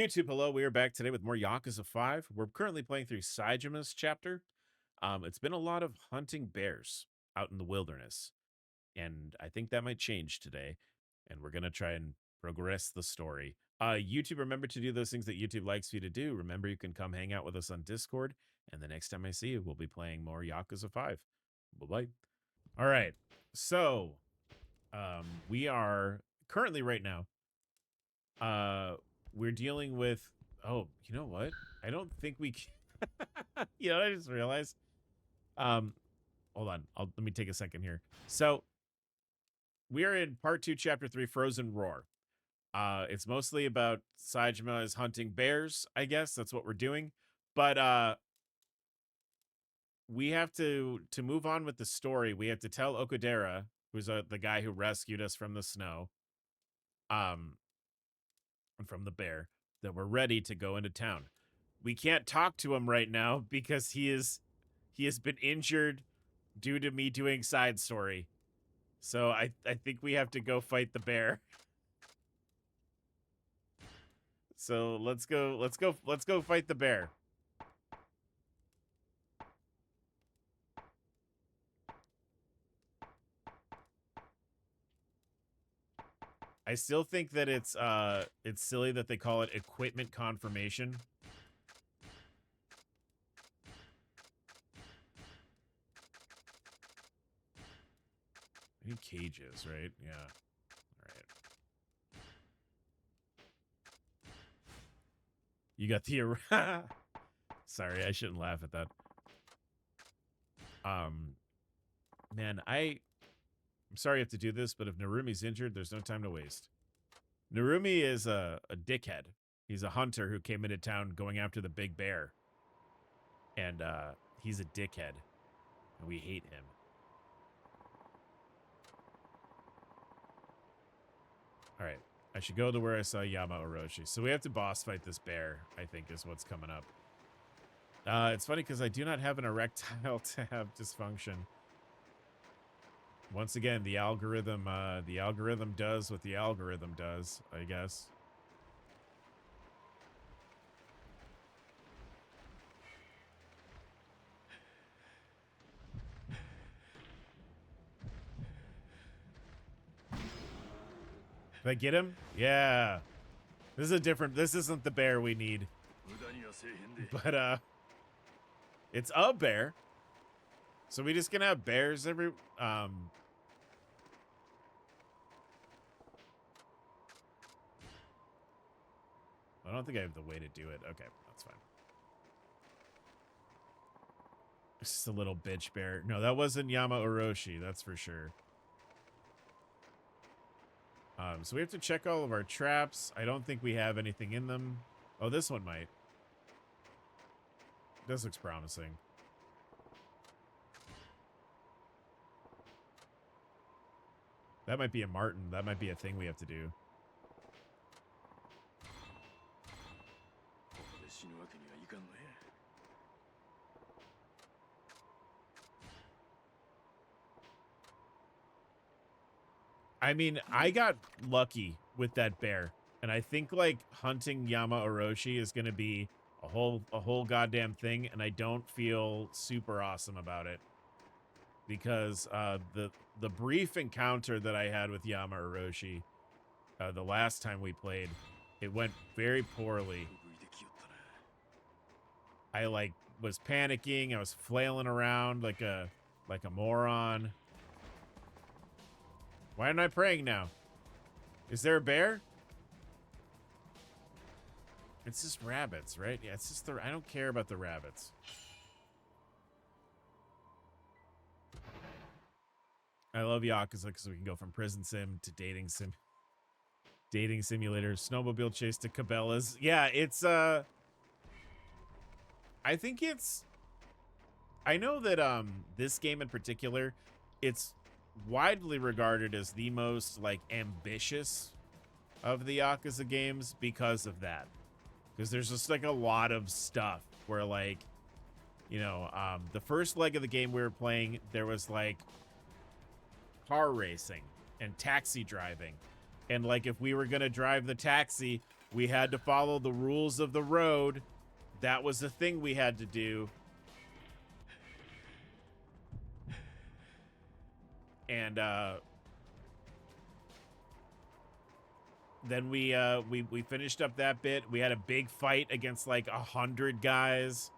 YouTube, hello. We are back today with more Yakuza 5. We're currently playing through Saijima's chapter. It's been a lot of hunting bears out in the wilderness, and I think that might change today. And we're going to try and progress the story. YouTube, remember to do those things that YouTube likes for you to do. Remember, you can come hang out with us on Discord, and the next time I see you, we'll be playing more Yakuza 5. Bye-bye. All right, so we are currently right now we're dealing with, oh, you know what? I don't think we can, I just realized, hold on. Let me take a second here. So we are in part 2, chapter 3, Frozen Roar. It's mostly about Saejima is hunting bears, I guess. That's what we're doing. But, we have to move on with the story. We have to tell Okudera, who's the guy who rescued us from the snow, and from the bear, that we're ready to go into town. We can't talk to him right now because he has been injured due to me doing side story. So I think we have to go fight the bear. So let's go fight the bear. I still think that it's silly that they call it equipment confirmation. I need cages, right? Yeah. All right. You got the sorry, I shouldn't laugh at that. Man, I'm sorry you have to do this, but if Narumi's injured, there's no time to waste. Narumi is a dickhead. He's a hunter who came into town going after the big bear. And he's a dickhead. And we hate him. Alright. I should go to where I saw Yama Orochi. So we have to boss fight this bear, I think, is what's coming up. It's funny because I do not have an erectile to have dysfunction. Once again, the algorithm does what the algorithm does, I guess. Did I get him? Yeah. This isn't the bear we need. But, it's a bear. So we just gonna have bears every, I don't think I have the way to do it. Okay, that's fine. It's just a little bitch bear. No, that wasn't Yama Orochi, that's for sure. So we have to check all of our traps. I don't think we have anything in them. Oh, this one might. This looks promising. That might be a marten. That might be a thing we have to do. I mean, I got lucky with that bear, and I think like hunting Yama Orochi is gonna be a whole goddamn thing, and I don't feel super awesome about it because the brief encounter that I had with Yama Orochi the last time we played, it went very poorly. I like was panicking. I was flailing around like a moron. Why am I praying now? Is there a bear? It's just rabbits, right? Yeah, it's just I don't care about the rabbits. I love Yakuza because we can go from prison sim to dating simulator, snowmobile chase to Cabela's. Yeah, it's I think it's, I know that this game in particular, it's widely regarded as the most like ambitious of the Yakuza games because of that. Because there's just like a lot of stuff where like, you know, the first leg of the game we were playing, there was like car racing and taxi driving. And like if we were gonna drive the taxi, We had to follow the rules of the road. That was the thing we had to do. And then we finished up that bit. We had a big fight against like 100 guys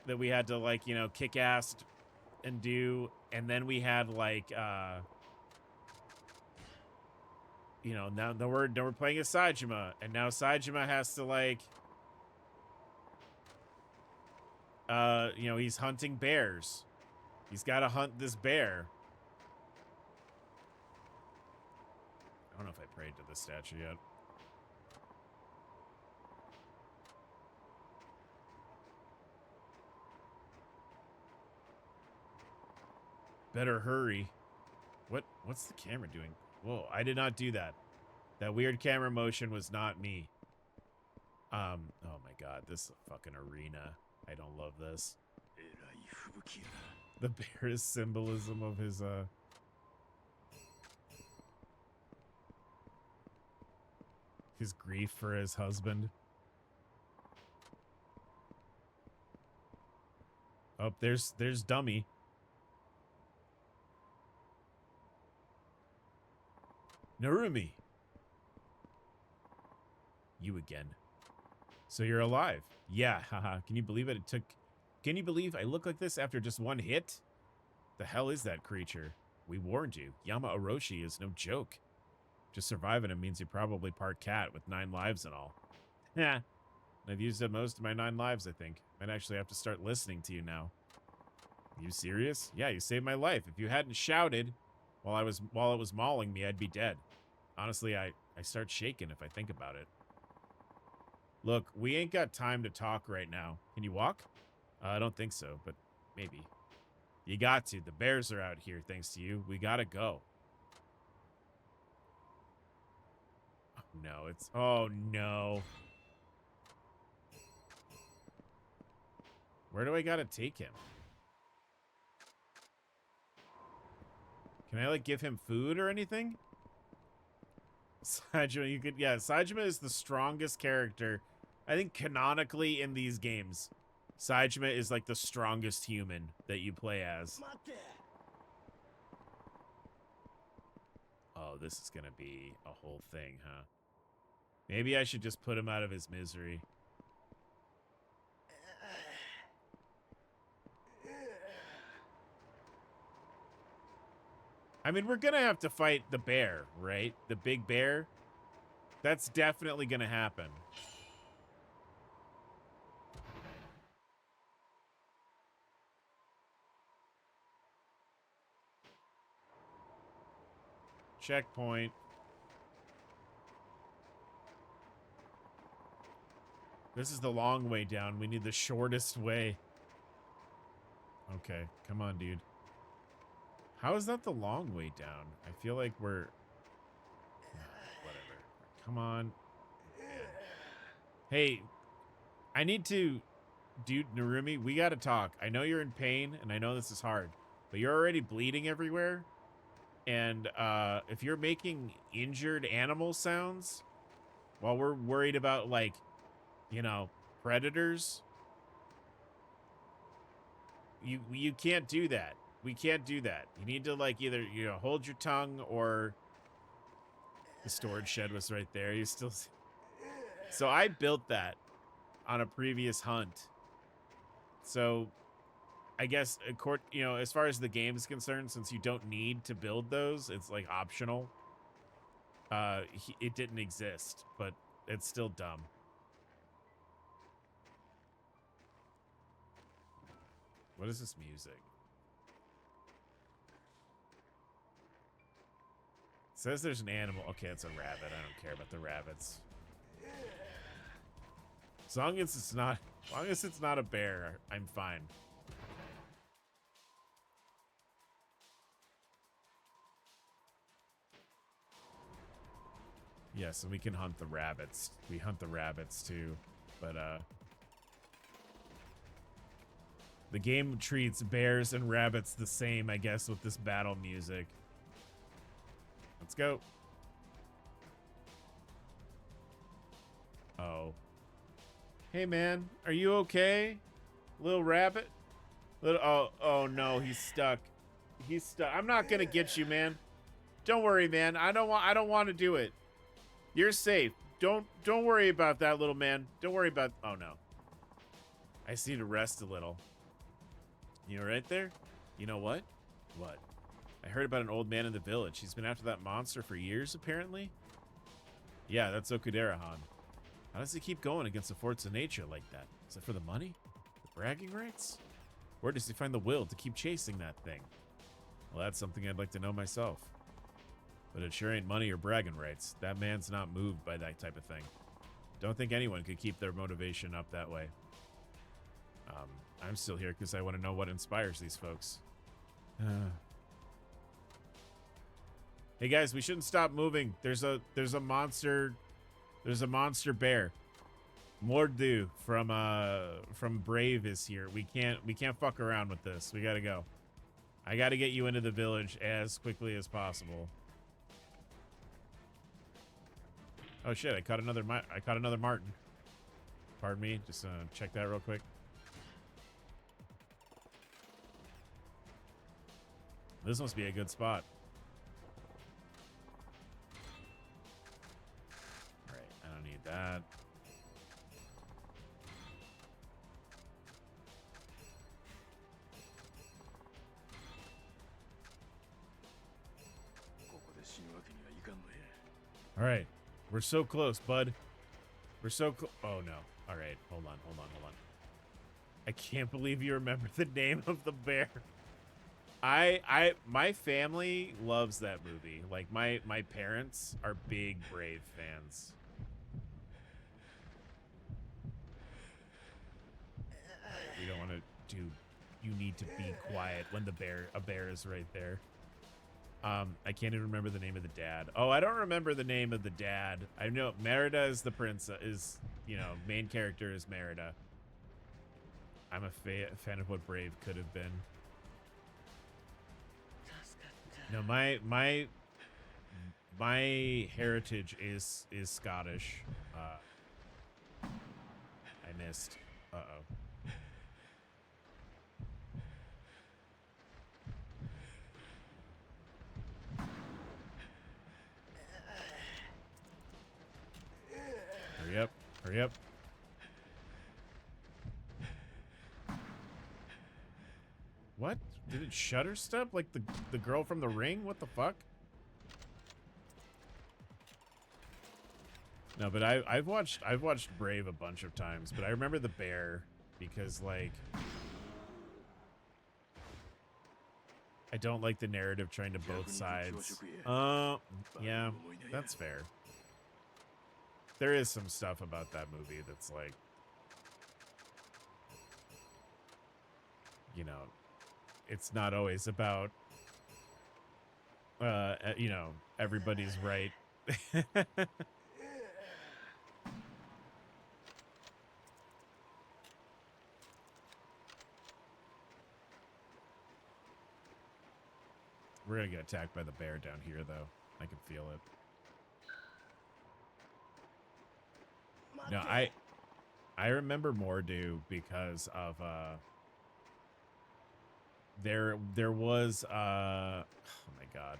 that we had to like, you know, kick ass and do. And then we had like you know, now we're playing as Saejima, and now Saejima has to like you know, he's hunting bears. He's got to hunt this bear. I don't know if I prayed to this statue yet. Better hurry. What's the camera doing? Whoa, I did not do that. That weird camera motion was not me. Oh my god, this is a fucking arena. I don't love this. The bear is symbolism of his grief for his husband. Oh, there's Dummy. Narumi. You again. So you're alive. Yeah, haha. Can you believe it? Can you believe I look like this after just one hit? The hell is that creature? We warned you. Yama Orochi is no joke. Just surviving him means you're probably part cat with 9 lives and all. Yeah. I've used up most of my 9 lives, I think. Might actually have to start listening to you now. You serious? Yeah, you saved my life. If you hadn't shouted while it was mauling me, I'd be dead. Honestly, I start shaking if I think about it. Look, we ain't got time to talk right now. Can you walk? I don't think so, but maybe. You got to. The bears are out here thanks to you. We gotta go. Oh, no, it's... Oh, no. Where do I gotta take him? Can I, like, give him food or anything? Saejima, you could... Yeah, Saejima is the strongest character, I think, canonically in these games. Saejima is, like, the strongest human that you play as. Oh, this is gonna be a whole thing, huh? Maybe I should just put him out of his misery. I mean, we're gonna have to fight the bear, right? The big bear. That's definitely gonna happen. Checkpoint. This is the long way down. We need the shortest way. Okay, come on, dude. How is that the long way down? I feel like we're... whatever. Come on. Hey, I need to... Dude, Narumi, we gotta talk. I know you're in pain, and I know this is hard, but you're already bleeding everywhere. And if you're making injured animal sounds while we're worried about, like, you know, predators, you can't do that. We can't do that. You need to, like, either, you know, hold your tongue or... The storage shed was right there. You still... So I built that on a previous hunt. So I guess, you know, as far as the game is concerned, since you don't need to build those, it's like optional. It didn't exist, but it's still dumb. What is this music? It says there's an animal. Okay, it's a rabbit. I don't care about the rabbits. As long as it's not a bear, I'm fine. Yeah, so we can hunt the rabbits. We hunt the rabbits too, but the game treats bears and rabbits the same, I guess, with this battle music. Let's go. Oh. Hey, man. Are you okay? Little rabbit? Oh no, he's stuck. He's stuck. I'm not gonna get you, man. Don't worry, man. I don't want to do it. You're safe. Don't worry about that, little man. Don't worry about. Oh no. I just need to rest a little. You right there? You know what? What? I heard about an old man in the village. He's been after that monster for years, apparently. Yeah, that's Okudera-han. How does he keep going against the force of nature like that? Is it for the money? The bragging rights? Where does he find the will to keep chasing that thing? Well, that's something I'd like to know myself. But it sure ain't money or bragging rights. That man's not moved by that type of thing. Don't think anyone could keep their motivation up that way. I'm still here because I want to know what inspires these folks. Hey guys, we shouldn't stop moving. There's a monster. There's a monster bear. Mordu from Brave is here. We can't fuck around with this. We gotta go. I gotta get you into the village as quickly as possible. Oh shit! I caught another marten. Pardon me. Just check that real quick. This must be a good spot. All right, I don't need that. All right, we're so close, bud. We're so close. Oh no. All right, hold on. I can't believe you remember the name of the bear. My family loves that movie. Like my parents are big Brave fans. We don't want to do. You need to be quiet when a bear is right there. I can't even remember the name of the dad. Oh, I don't remember the name of the dad. I know Merida is the princess. Main character is Merida. I'm a fan of what Brave could have been. No, my heritage is Scottish. I missed. Uh-oh. Hurry up. Hurry up. What? Did it shutter step like the girl from The Ring? What the fuck? No, but I've watched Brave a bunch of times, but I remember the bear because like I don't like the narrative trying to both sides. Yeah, that's fair. There is some stuff about that movie that's like, it's not always about, everybody's right. We're gonna get attacked by the bear down here, though. I can feel it. No, I remember Mordu because of there was oh my god.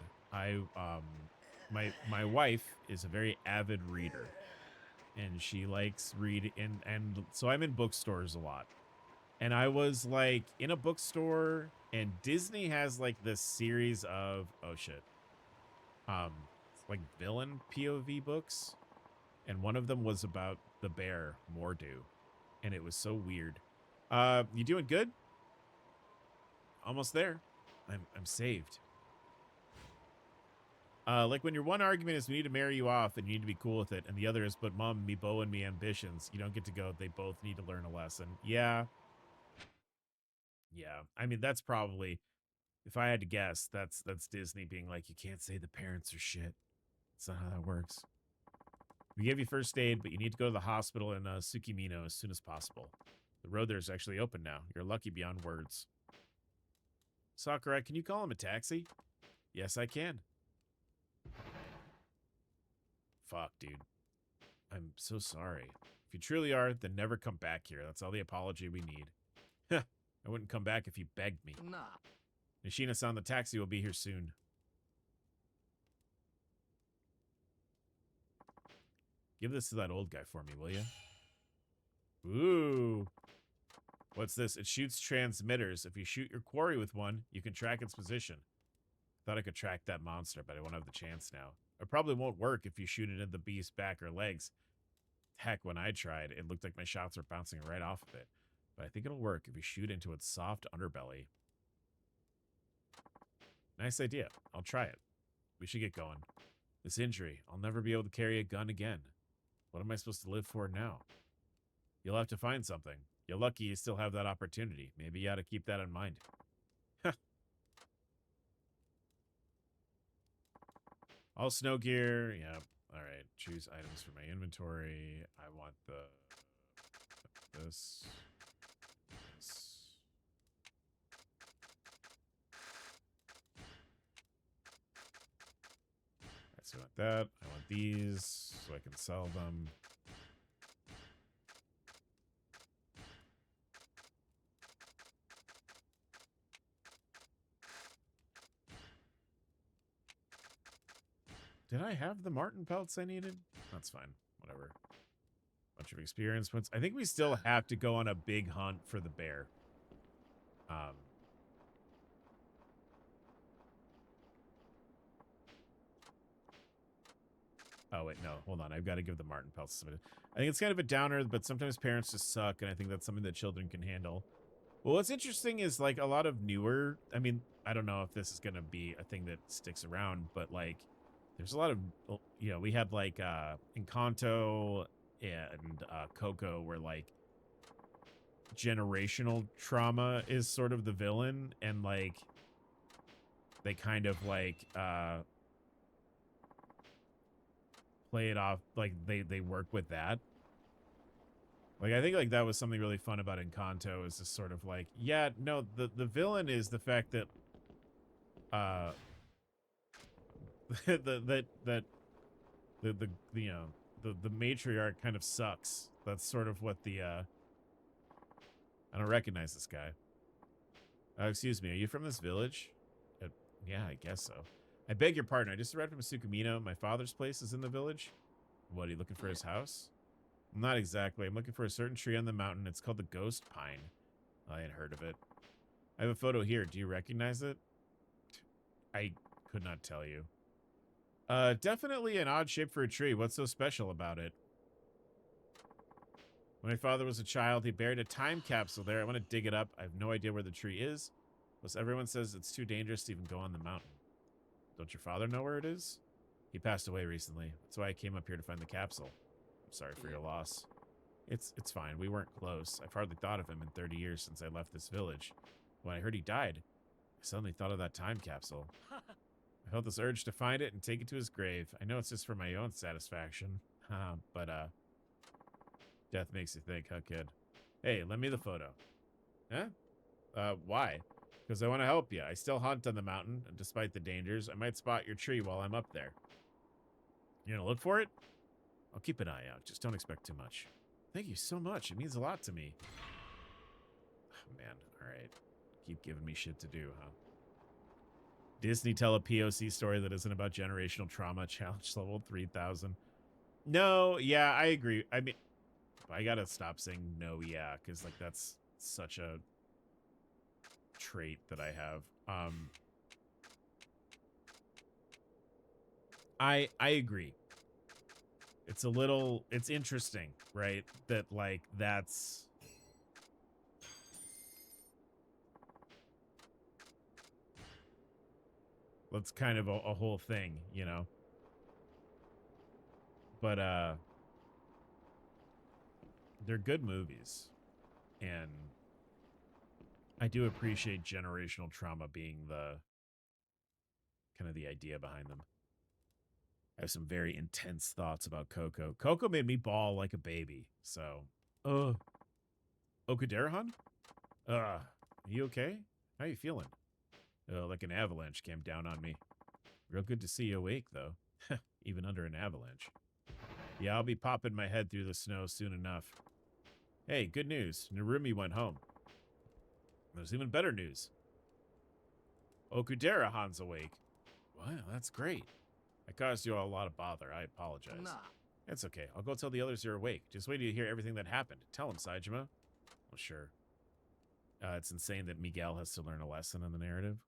My wife is a very avid reader, and she likes reading, and so I'm in bookstores a lot. And I was like in a bookstore, and Disney has like this series of like villain POV books, and one of them was about the bear Mordu, and it was so weird. You doing good? Almost there. I'm saved. Like when your one argument is we need to marry you off and you need to be cool with it, and the other is but mom, me, Bo, and me ambitions. You don't get to go. They both need to learn a lesson. Yeah. Yeah. I mean, that's probably, if I had to guess, that's Disney being like, you can't say the parents are shit. That's not how that works. We gave you first aid, but you need to go to the hospital in Tsukimino as soon as possible. The road there is actually open now. You're lucky beyond words. Sakurai, can you call him a taxi? Yes, I can. Fuck, dude. I'm so sorry. If you truly are, then never come back here. That's all the apology we need. I wouldn't come back if you begged me. Nah. Nishina-san, the taxi will be here soon. Give this to that old guy for me, will you? Ooh. What's this? It shoots transmitters. If you shoot your quarry with one, you can track its position. Thought I could track that monster, but I won't have the chance now. It probably won't work if you shoot it in the beast's back or legs. Heck, when I tried, it looked like my shots were bouncing right off of it. But I think it'll work if you shoot into its soft underbelly. Nice idea. I'll try it. We should get going. This injury, I'll never be able to carry a gun again. What am I supposed to live for now? You'll have to find something. You're lucky you still have that opportunity. Maybe you ought to keep that in mind. All snow gear. Yep. All right. Choose items for my inventory. I want this. Alright, so I want that. I want these so I can sell them. Did I have the marten pelts I needed? That's fine. Whatever. Bunch of experience points. I think we still have to go on a big hunt for the bear. Oh, wait, no. Hold on. I've got to give the marten pelts to somebody. I think it's kind of a downer, but sometimes parents just suck, and I think that's something that children can handle. Well, what's interesting is, like, a lot of newer... I mean, I don't know if this is going to be a thing that sticks around, but, like, there's a lot of... You know, we had, like, Encanto and Coco where, like, generational trauma is sort of the villain, and, like, they kind of, like, play it off, like, they work with that. Like, I think, like, that was something really fun about Encanto, is just sort of like, yeah, no, the villain is the fact that, the you know, the matriarch kind of sucks. That's sort of what the, I don't recognize this guy. Excuse me, are you from this village? Yeah, I guess so. I beg your pardon, I just arrived from Sukumino. My father's place is in the village. What, are you looking for his house? Not exactly. I'm looking for a certain tree on the mountain. It's called the Ghost Pine. I had heard of it. I have a photo here. Do you recognize it? I could not tell you. Definitely an odd shape for a tree. What's so special about it? When my father was a child, he buried a time capsule there. I want to dig it up. I have no idea where the tree is. Plus, everyone says it's too dangerous to even go on the mountain. Don't your father know where it is? He passed away recently. That's why I came up here to find the capsule. I'm sorry for your loss. It's fine. We weren't close. I've hardly thought of him in 30 years since I left this village. When I heard he died, I suddenly thought of that time capsule. I felt this urge to find it and take it to his grave. I know it's just for my own satisfaction. But death makes you think, huh, kid? Hey, lend me the photo. Huh? Why? Because I want to help you. I still hunt on the mountain, and despite the dangers, I might spot your tree while I'm up there. You gonna look for it? I'll keep an eye out. Just don't expect too much. Thank you so much. It means a lot to me. Oh, man. All right. Keep giving me shit to do, huh? Disney tell a POC story that isn't about generational trauma. Challenge level 3000. No, yeah, I agree. I mean, I gotta stop saying no, yeah, because, like, that's such a trait that I have. I agree. It's a little, it's interesting, right? That, like, that's kind of a whole thing, you know? But, they're good movies. And I do appreciate generational trauma being the kind of the idea behind them. I have some very intense thoughts about Coco. Coco made me bawl like a baby, so... Okuderahan? You okay? How you feeling? Like an avalanche came down on me. Real good to see you awake, though. Even under an avalanche. Yeah, I'll be popping my head through the snow soon enough. Hey, good news. Narumi went home. There's even better news. Okudera Han's awake. Wow, that's great. I caused you all a lot of bother. I apologize. Nah. It's okay. I'll go tell the others you're awake. Just wait till you hear everything that happened. Tell them, Saejima. Well, sure. It's insane that Miguel has to learn a lesson in the narrative.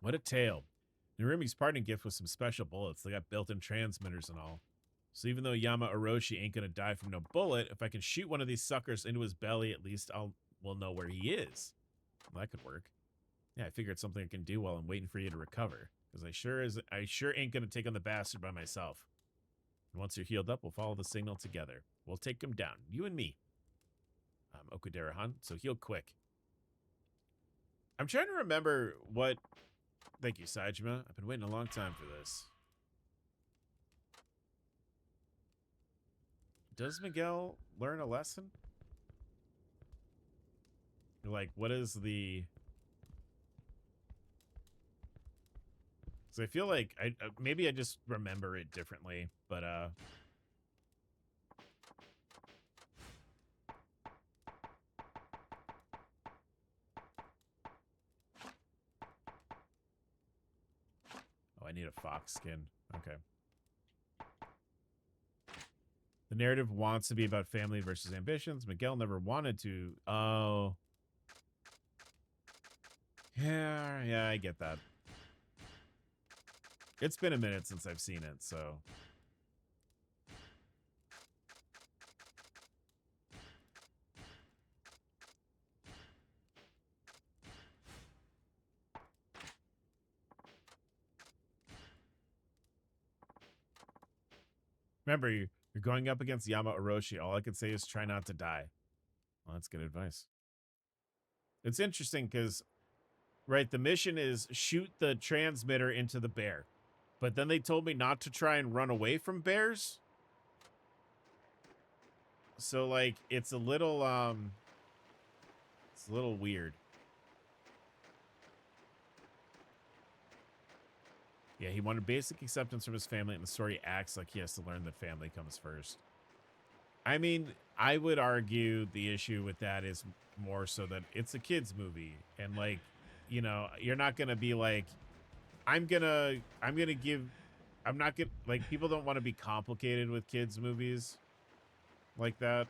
What a tale. Narumi's parting gift was some special bullets. They got built-in transmitters and all. So even though Yama Orochi ain't gonna die from no bullet, if I can shoot one of these suckers into his belly, at least we'll know where he is. Well, that could work. Yeah, I figured something I can do while I'm waiting for you to recover. Because I sure ain't gonna take on the bastard by myself. And once you're healed up, we'll follow the signal together. We'll take him down, you and me. Okudera-han, so heal quick. I'm trying to remember what... Thank you, Saejima. I've been waiting a long time for this. Does Miguel learn a lesson? Like, what is the... Because I feel like maybe I just remember it differently, but oh, I need a fox skin. Okay. The narrative wants to be about family versus ambitions. Miguel never wanted to. Oh. Yeah, I get that. It's been a minute since I've seen it, so... Remember, you're going up against Yama Orochi. All I can say is try not to die. Well, that's good advice. It's interesting because, right, the mission is shoot the transmitter into the bear. But then they told me not to try and run away from bears. So, like, it's a little weird. Yeah, he wanted basic acceptance from his family, and the story acts like he has to learn that family comes first. I mean, I would argue the issue with that is more so that it's a kid's movie. And, like, you know, you're not going to be like, I'm not going to, like, people don't want to be complicated with kids' movies like that.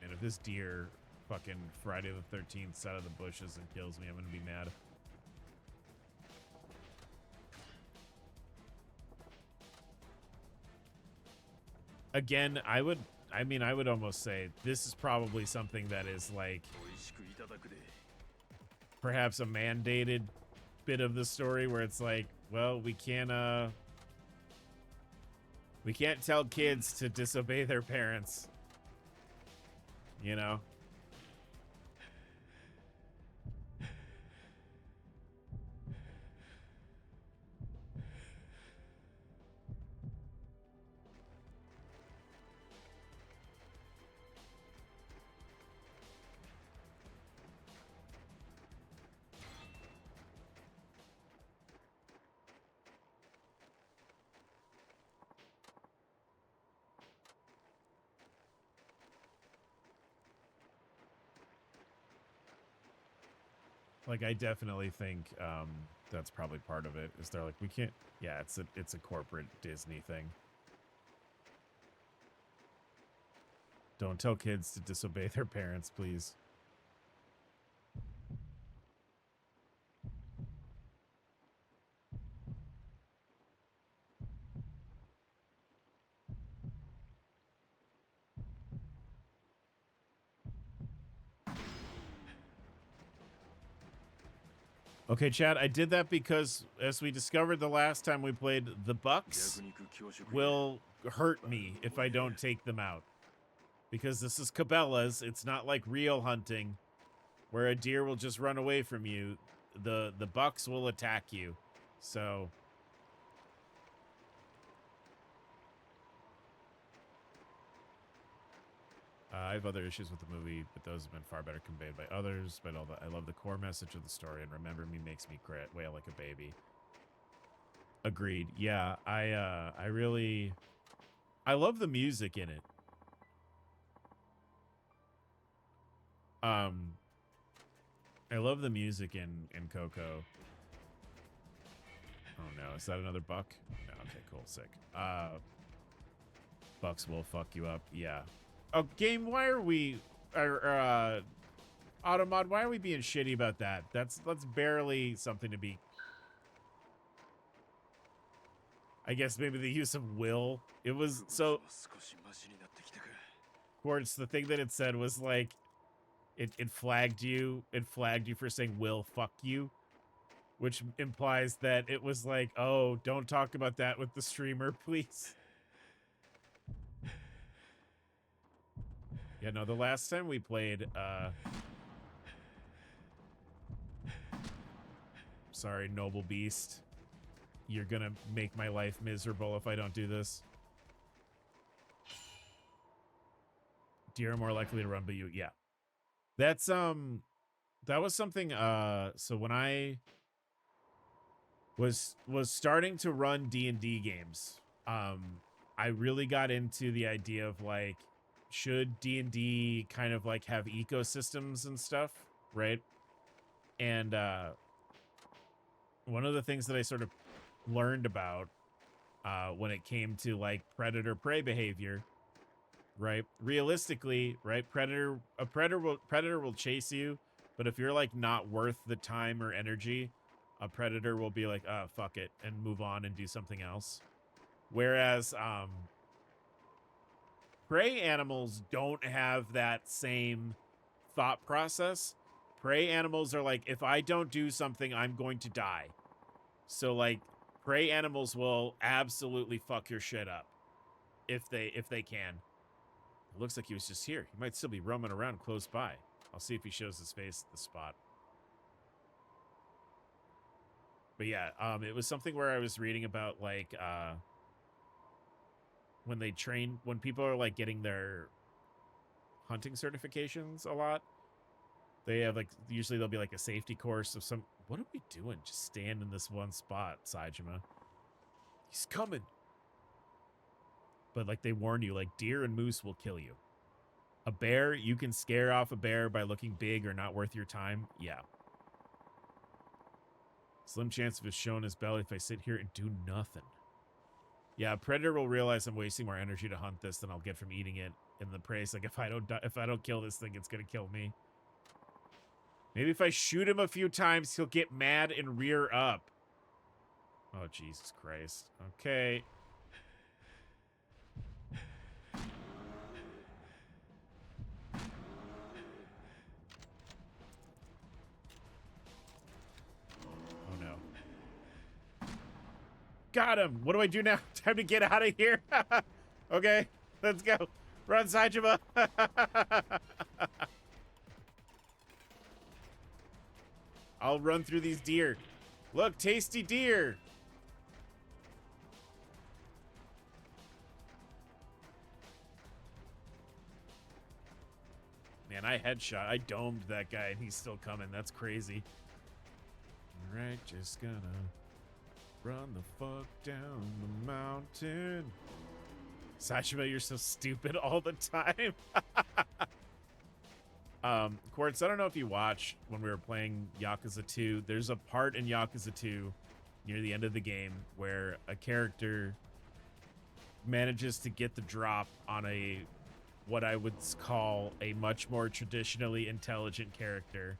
And if this deer fucking Friday the 13th out of the bushes and kills me, I'm going to be mad. Again, I would almost say this is probably something that is like perhaps a mandated bit of the story where it's like, well, we can't tell kids to disobey their parents. You know? Like, I definitely think that's probably part of it. Is they're like, we can't. Yeah, it's a corporate Disney thing. Don't tell kids to disobey their parents, please. Okay, Chad, I did that because, as we discovered the last time we played, the bucks will hurt me if I don't take them out. Because this is Cabela's. It's not like real hunting, where a deer will just run away from you. The bucks will attack you. So... I have other issues with the movie, but those have been far better conveyed by others. But I love the core message of the story, and Remember Me makes me wail like a baby. Agreed. Yeah, I really, I love the music in it. I love the music in Coco. Oh no, is that another buck? No, okay, cool, sick. Bucks will fuck you up. Yeah. Oh, game, why are we, Automod, why are we being shitty about that? That's barely something to be. I guess maybe the use of will. It was so. Quartz, the thing that it said was like, it flagged you. It flagged you for saying will fuck you, which implies that it was like, oh, don't talk about that with the streamer, please. Yeah, no, the last time we played, sorry, Noble Beast. You're gonna make my life miserable if I don't do this. Deer are more likely to run by you. Yeah. That's, that was something, so when I was starting to run D&D games, I really got into the idea of, like, should D&D kind of, like, have ecosystems and stuff, right? And, one of the things that I sort of learned about, when it came to, like, predator-prey behavior, right? Realistically, right? A predator will chase you, but if you're like not worth the time or energy, a predator will be like, "Oh, fuck it," and move on and do something else. Whereas prey animals don't have that same thought process. Prey animals are like, if I don't do something, I'm going to die. So like prey animals will absolutely fuck your shit up if they can. It looks like he was just here. He might still be roaming around close by. I'll see if he shows his face at the spot. But yeah, it was something where I was reading about, like, when people are, like, getting their hunting certifications a lot, they have, like, usually there'll be, like, a safety course of some... What are we doing? Just stand in this one spot, Saejima. He's coming. But, like, they warn you, like, deer and moose will kill you. A bear, you can scare off a bear by looking big or not worth your time. Yeah. Slim chance of it showing his belly if I sit here and do nothing. Yeah, a predator will realize I'm wasting more energy to hunt this than I'll get from eating it. And the prey's like, if I don't kill this thing, it's gonna kill me. Maybe if I shoot him a few times, he'll get mad and rear up. Oh, Jesus Christ. Okay. Oh, no. Got him! What do I do now? Time to get out of here. Okay, let's go. Run, Saejima. I'll run through these deer. Look, tasty deer. Man, I headshot. I domed that guy and he's still coming. That's crazy. All right, just gonna run the fuck down the mountain. Saejima, you're so stupid all the time. Quartz, I don't know if you watched when we were playing Yakuza 2. There's a part in Yakuza 2 near the end of the game where a character manages to get the drop on a what I would call a much more traditionally intelligent character.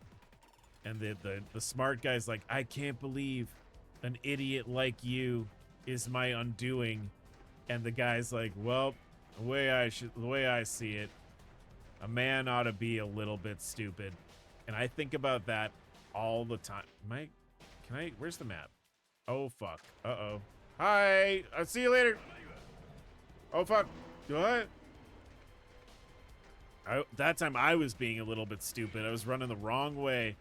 And the smart guy's like, I can't believe an idiot like you is my undoing. And the guy's like, well, the way I see it, a man ought to be a little bit stupid. And I think about that all the time. Where's the map? Oh, fuck. Uh-oh. Hi, I'll see you later. Oh, fuck. What? That time I was being a little bit stupid. I was running the wrong way.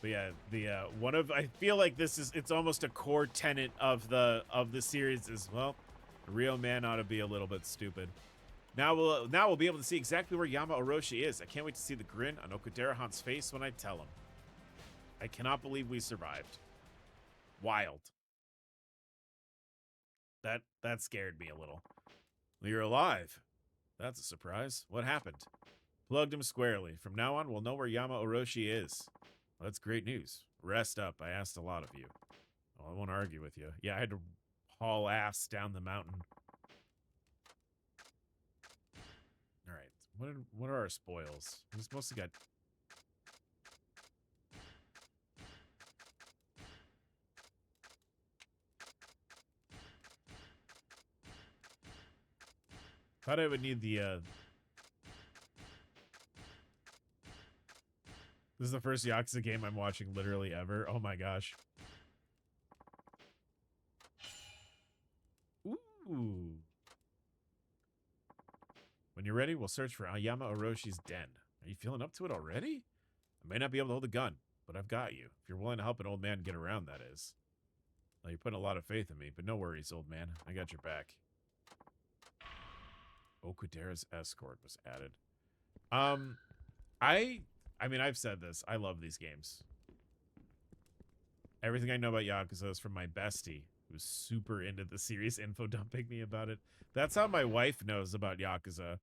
But yeah, the one of I feel like it's almost a core tenet of the series is, well, a real man ought to be a little bit stupid. Now we'll be able to see exactly where Yama Orochi is. I can't wait to see the grin on Okudera-han's face when I tell him. I cannot believe we survived. Wild. That scared me a little. You're alive. That's a surprise. What happened? Plugged him squarely. From now on, we'll know where Yama Orochi is. Well, that's great news. Rest up. I asked a lot of you. Well, I won't argue with you. Yeah, I had to haul ass down the mountain. All right. What are our spoils? He's mostly got... Thought I would need the... This is the first Yakuza game I'm watching literally ever. Oh my gosh. Ooh. When you're ready, we'll search for Yama Oroshi's den. Are you feeling up to it already? I may not be able to hold a gun, but I've got you. If you're willing to help an old man get around, that is. Well, you're putting a lot of faith in me, but no worries, old man. I got your back. Okudera's escort was added. I mean, I've said this. I love these games. Everything I know about Yakuza is from my bestie, who's super into the series, info dumping me about it. That's how my wife knows about Yakuza.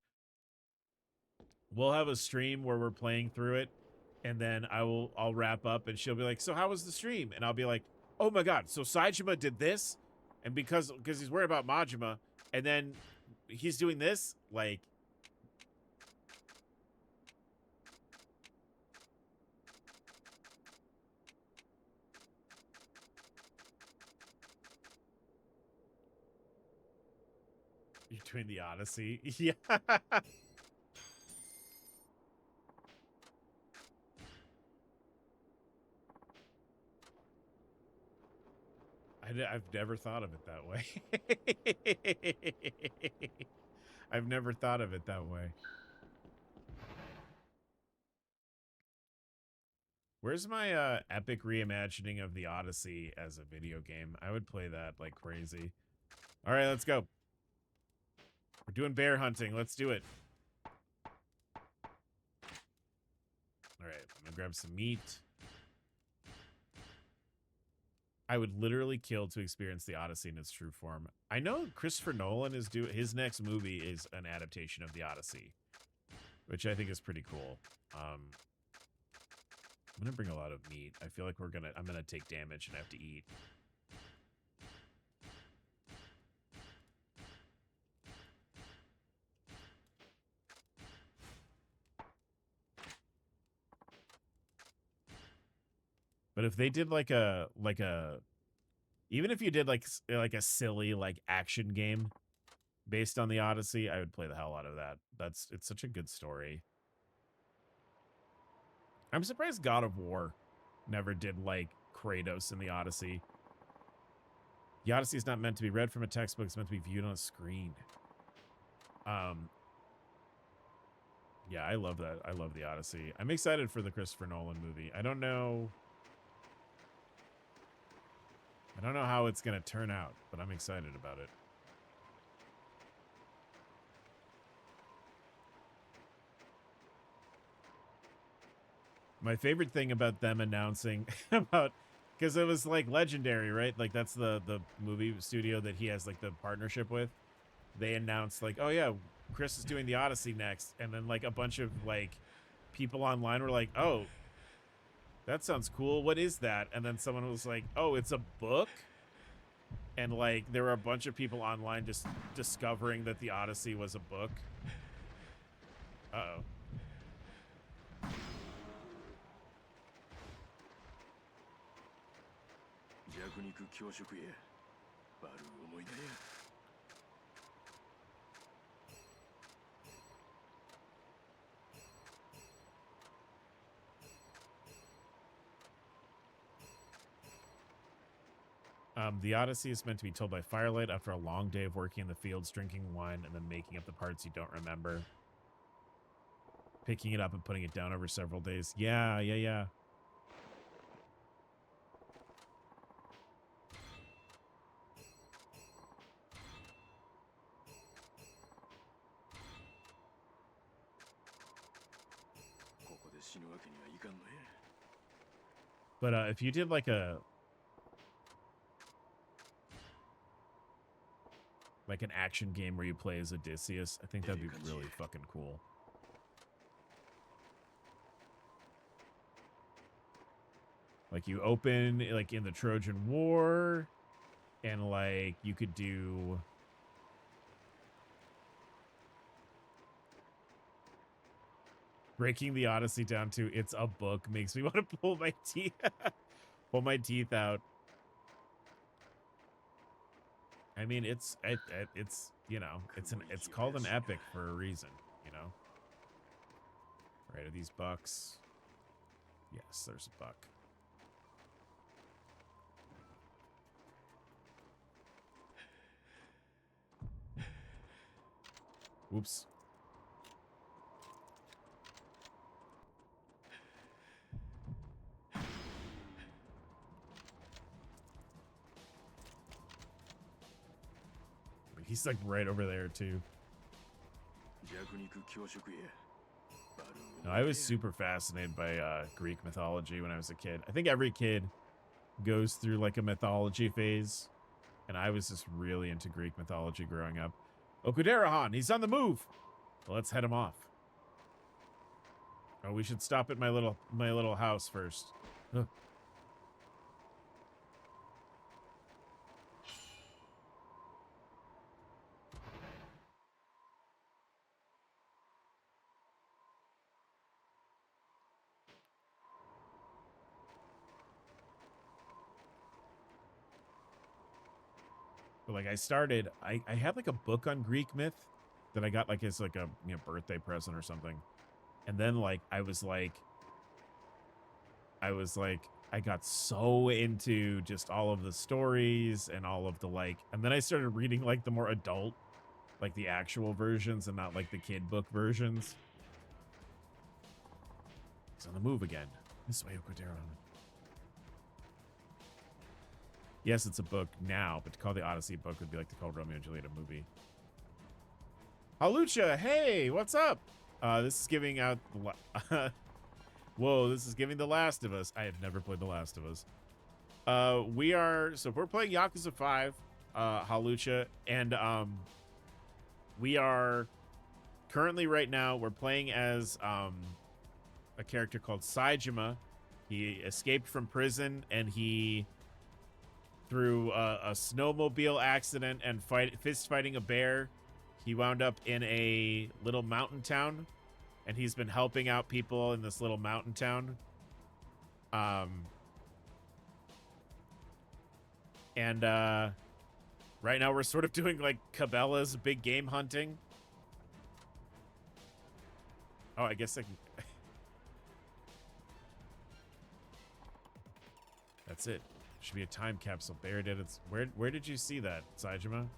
We'll have a stream where we're playing through it, and then I'll wrap up, and she'll be like, "So how was the stream?" And I'll be like, "Oh my god, so Saejima did this, and because he's worried about Majima, and then he's doing this, like." You're doing the Odyssey. Yeah. I've never thought of it that way. I've never thought of it that way. Where's my epic reimagining of the Odyssey as a video game? I would play that like crazy. All right, let's go. We're doing bear hunting. Let's do it. All right, I'm gonna grab some meat. I would literally kill to experience the Odyssey in its true form. I know Christopher Nolan is his next movie is an adaptation of the Odyssey, which I think is pretty cool. I'm gonna bring a lot of meat. I feel like I'm gonna take damage and have to eat. But if they did like a even if you did like a silly like action game based on the Odyssey, I would play the hell out of that. It's such a good story. I'm surprised God of War never did like Kratos in the Odyssey. The Odyssey is not meant to be read from a textbook. It's meant to be viewed on a screen. Yeah, I love that. I love the Odyssey. I'm excited for the Christopher Nolan movie. I don't know how it's going to turn out, but I'm excited about it. My favorite thing about them announcing about, because it was like Legendary, right? Like that's the movie studio that he has like the partnership with. They announced like, oh yeah, Chris is doing the Odyssey next. And then like a bunch of like people online were like, oh, that sounds cool. What is that? And then someone was like, oh, it's a book. And like there were a bunch of people online just discovering that the Odyssey was a book. Uh-oh. The Odyssey is meant to be told by firelight after a long day of working in the fields, drinking wine, and then making up the parts you don't remember. Picking it up and putting it down over several days. Yeah. But if you did like an action game where you play as Odysseus, I think that'd be really fucking cool. Like you open like in the Trojan War, and like you could do breaking the Odyssey down to it's a book makes me want to pull my teeth out. I mean, it's you know, it's called an epic for a reason, you know. Right, are these bucks? Yes, there's a buck. Whoops. He's like right over there too. No, I was super fascinated by Greek mythology when I was a kid. I think every kid goes through like a mythology phase, and I was just really into Greek mythology growing up. Okudera-han, he's on the move. Well, let's head him off. Oh, we should stop at my little house first. Ugh. But like I had like a book on Greek myth that I got like as like a birthday present or something. And then like I got so into just all of the stories and all of the like, and then I started reading like the more adult, like the actual versions and not like the kid book versions. He's on the move again. This way, Okudera. Yes, it's a book now, but to call the Odyssey a book would be like to call Romeo and Juliet a movie. Halucha, hey, what's up? This is giving out whoa, this is giving The Last of Us. I have never played The Last of Us. We're playing Yakuza 5, Halucha, and we are currently right now we're playing as a character called Saejima. He escaped from prison, and he, through a snowmobile accident and fist fighting a bear, he wound up in a little mountain town, and he's been helping out people in this little mountain town. And right now we're sort of doing like Cabela's big game hunting. Oh, I guess I can. That's it. Should be a time capsule buried in its. Where did you see that, Saejima?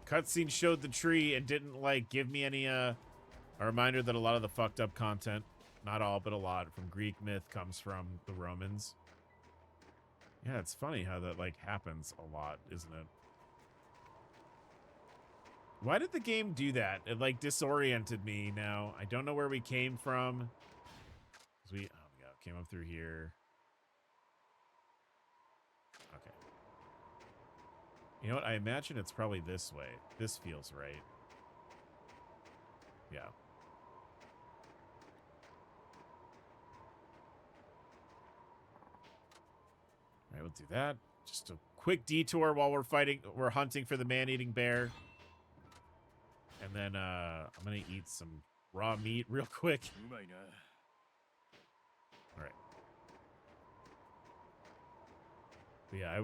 Cutscene showed the tree and didn't like give me any a reminder that a lot of the fucked up content, not all but a lot, from Greek myth comes from the Romans. Yeah, it's funny how that like happens a lot, isn't it? Why did the game do that? It like disoriented me now. I don't know where we came from. Oh my god, came up through here. Okay. You know what? I imagine it's probably this way. This feels right. Yeah. All right, we'll do that. Just a quick detour while we're hunting for the man-eating bear. And then I'm gonna eat some raw meat real quick. All right. But yeah,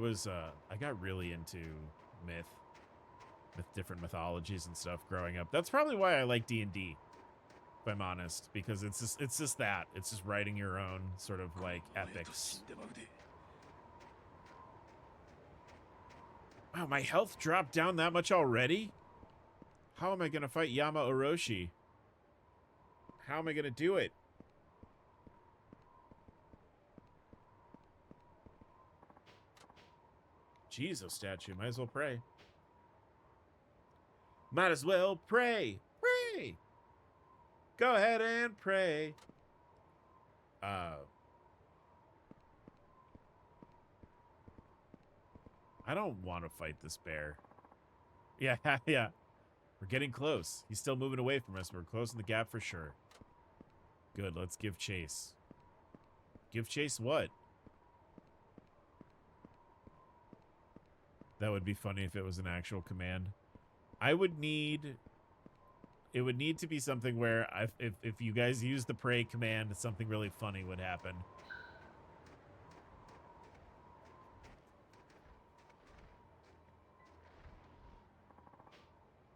I got really into different mythologies and stuff growing up. That's probably why I like D&D, if I'm honest, because it's just that. It's just writing your own sort of like epics. Wow, my health dropped down that much already? How am I gonna fight Yama Orochi? How am I gonna do it? Jesus, statue. Might as well pray. Might as well pray. Pray. Go ahead and pray. I don't want to fight this bear. Yeah, yeah. We're getting close. He's still moving away from us. We're closing the gap for sure. Good, let's give chase. Give chase what? That would be funny if it was an actual command. I would need... It would need to be something where if you guys use the pray command, something really funny would happen.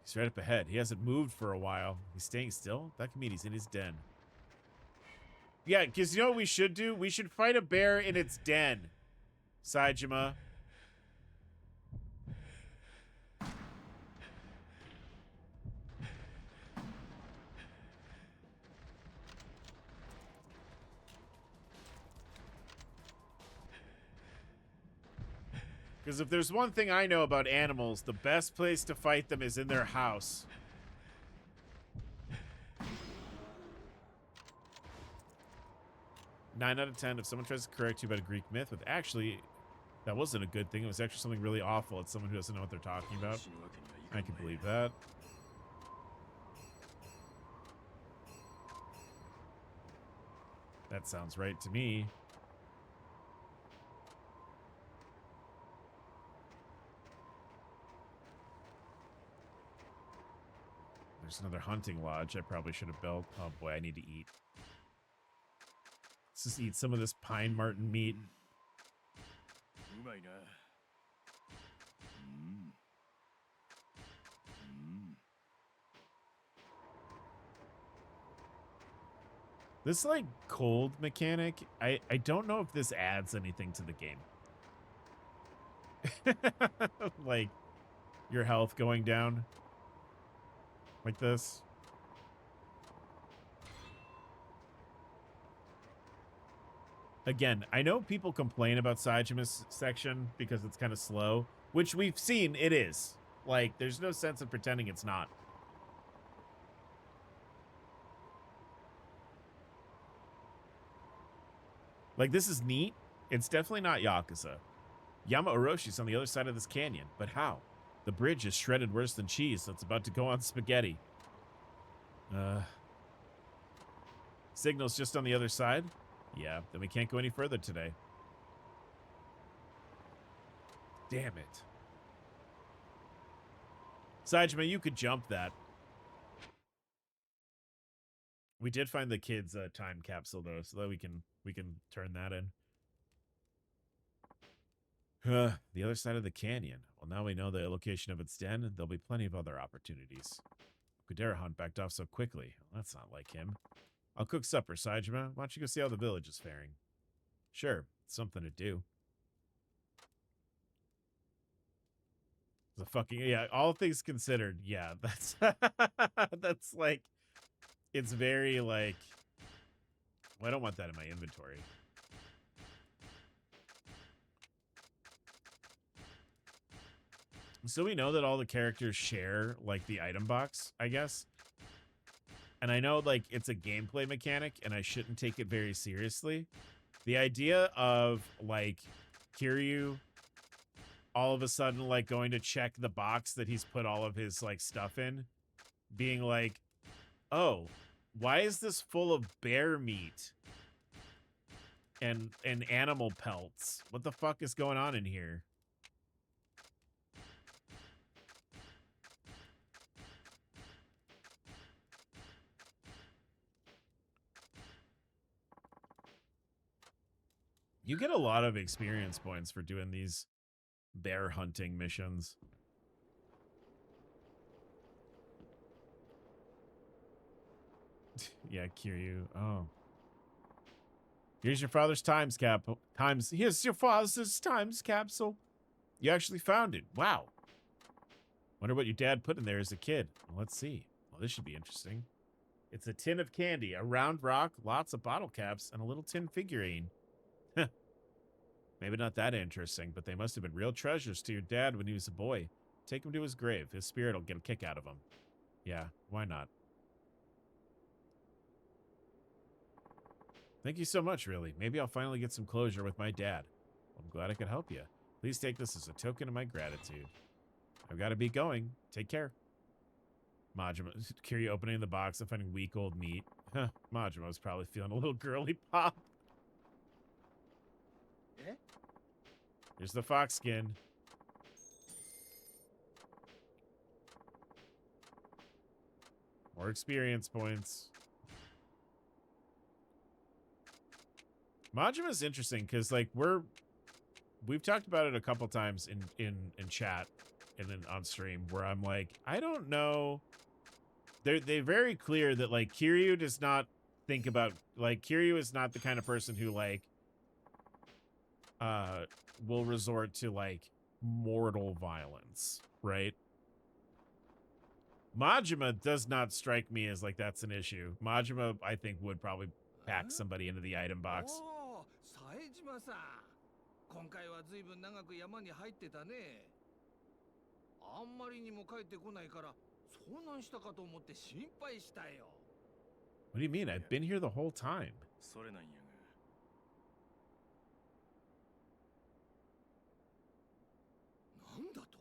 He's right up ahead. He hasn't moved for a while. He's staying still? That could mean he's in his den. Yeah, because you know what we should do? We should fight a bear in its den. Saejima. Because if there's one thing I know about animals, the best place to fight them is in their house. Nine out of 10. If someone tries to correct you about a Greek myth with actually, that wasn't a good thing. It was actually something really awful. It's someone who doesn't know what they're talking about. I can believe that. That sounds right to me. There's another hunting lodge I probably should have built. Oh boy, I need to eat. Let's just eat some of this pine marten meat. This, like, cold mechanic, I don't know if this adds anything to the game. Like, your health going down. Like this. Again, I know people complain about Saejima's section because it's kind of slow, which we've seen it is. Like, there's no sense in pretending it's not. Like, this is neat. It's definitely not Yakuza. Yama Oroshi's on the other side of this canyon, but how? The bridge is shredded worse than cheese, so it's about to go on spaghetti. Signal's just on the other side? Yeah, then we can't go any further today. Damn it. Saejima, you could jump that. We did find the kid's time capsule, though, so that we can turn that in. The other side of the canyon. Well, now we know the location of its den. There'll be plenty of other opportunities. Kudera Hunt backed off so quickly. Well, that's not like him. I'll cook supper, Saejima. Why don't you go see how the village is faring? Sure, something to do. The fucking, yeah, all things considered, yeah, that's that's like, it's very like, well, I don't want that in my inventory. So we know that all the characters share, like, the item box, I guess. And I know, like, it's a gameplay mechanic, and I shouldn't take it very seriously. The idea of, like, Kiryu all of a sudden, like, going to check the box that he's put all of his, like, stuff in, being like, oh, why is this full of bear meat and animal pelts? What the fuck is going on in here? You get a lot of experience points for doing these bear hunting missions. Yeah, Kiryu. Oh. Here's your father's here's your father's times capsule. You actually found it. Wow. Wonder what your dad put in there as a kid. Well, let's see. Well, this should be interesting. It's a tin of candy, a round rock, lots of bottle caps, and a little tin figurine. Maybe not that interesting, but they must have been real treasures to your dad when he was a boy. Take him to his grave. His spirit will get a kick out of him. Yeah, why not? Thank you so much, really. Maybe I'll finally get some closure with my dad. I'm glad I could help you. Please take this as a token of my gratitude. I've got to be going. Take care. Majima, Kiryu opening the box and finding weak old meat. Huh, Majima was probably feeling a little girly pop. Here's the fox skin. More experience points. Majima's interesting because, like, we've talked about it a couple times in chat and then on stream where I'm like, I don't know. They're very clear that, like, Kiryu does not think about, like, Kiryu is not the kind of person who, like, will resort to, like, mortal violence, right? Majima does not strike me as, like, that's an issue. Majima, I think, would probably pack somebody into the item box. 今回は随分長く山に入ってたね。あんまりにも帰ってこないから遭難したかと思って心配したよ。What do you mean? I've been here the whole time. それなんやが。なんだと？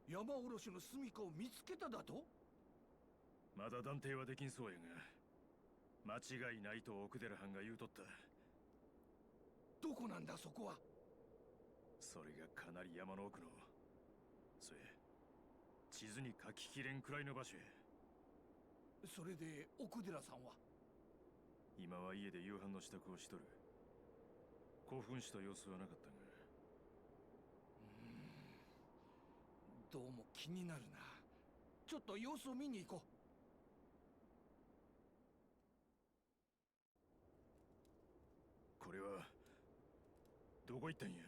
山おろしの住処を見つけただと？まだ断定はできんそうやが、間違いないと奥寺藩が言うとった。どこなんだそこは？それがかなり山の奥の。それ、地図に書ききれんくらいの場所へ。それで奥寺さんは？今は家で夕飯の支度をしとる。興奮した様子はなかったが。どうも気になるな。ちょっと様子を見に行こう。これはどこ行ったんや。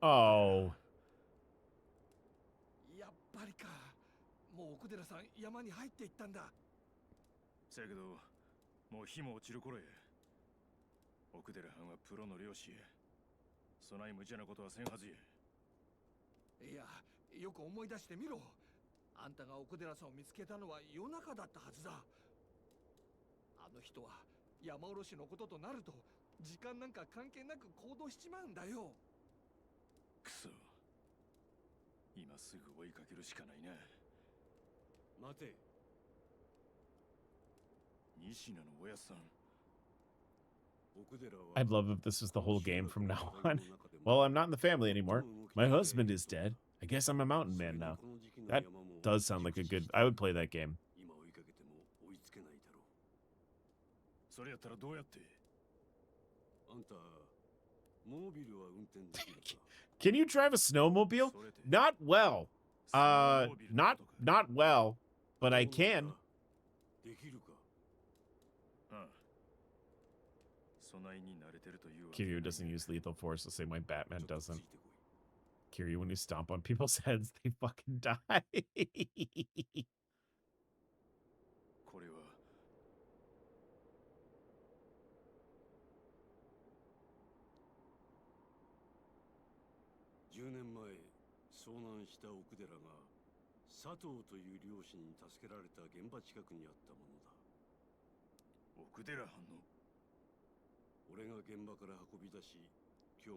Oh. やっぱりか。もう奥寺さん山に入っていったんだ。せやけど、もう日も落ちる頃や。奥寺藩はプロの漁師や。そない無茶なことはせんはずや。いや、よく思い出してみろ。あんたが奥寺さんを見つけたのは夜中だったはずだ。あの人は山おろしのこととなると時間なんか関係なく行動しちまうんだよ。くそ。今すぐ追いかけるしかないな。待て。西名のおやさん。 I'd love if this was the whole game from now on. Well, I'm not in the family anymore. My husband is dead. I guess I'm a mountain man now. That does sound like a good... I would play that game. それやったらどうやって？ Can you drive a snowmobile? Not well. Not well, but I can. Kiryu doesn't use lethal force the same way Batman doesn't. Kiryu, when you stomp on people's heads, they fucking die.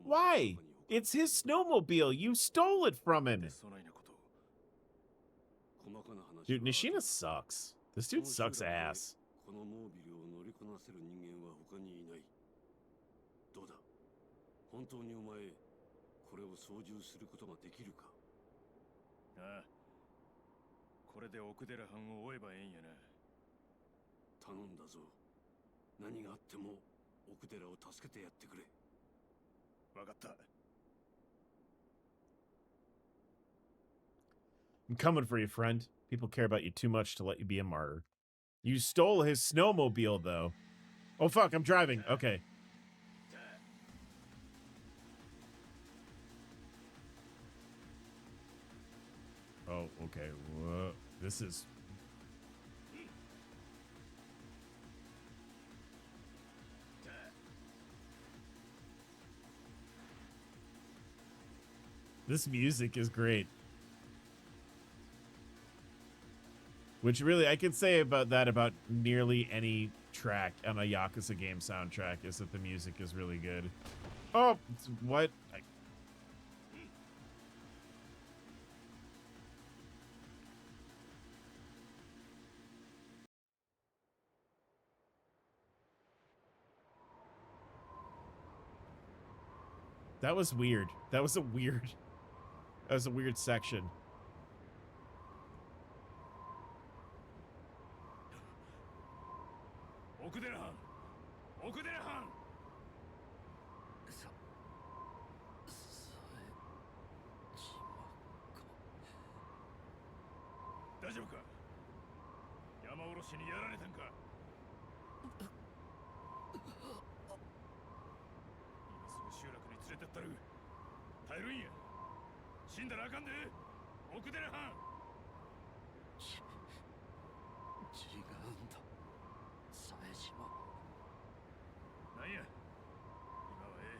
Why? It's his snowmobile. You stole it from him. Dude, Nishina sucks. This dude sucks ass. I'm coming for you, friend. People care about you too much to let you be a martyr. You stole his snowmobile, though. Oh, fuck, I'm driving. Okay. Oh, okay. Whoa. This is... This music is great. Which really, I could say about that about nearly any track on a Yakuza game soundtrack is that the music is really good. Oh, what? That was weird. That was a weird section. 奥寺藩奥寺藩大丈夫か山おろしにやられたんか今すぐ集落に連れてったる耐えるんや死んだらあかんで奥寺藩違うんだ冴島なんや今はええ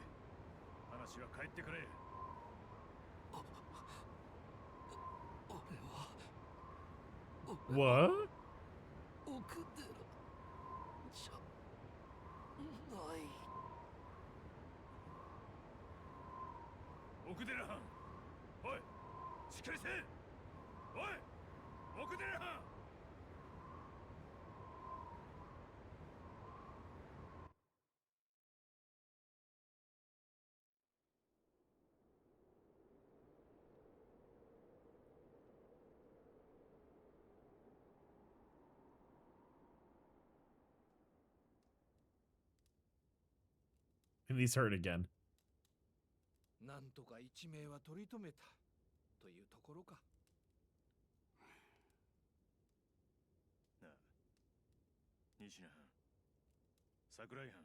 話は帰ってくれ俺は What? 奥寺じゃない奥寺藩おいしっかりせおい奥寺藩 And he's hurt again. なんとか一命は取り留めたというところかなあ西名藩桜井藩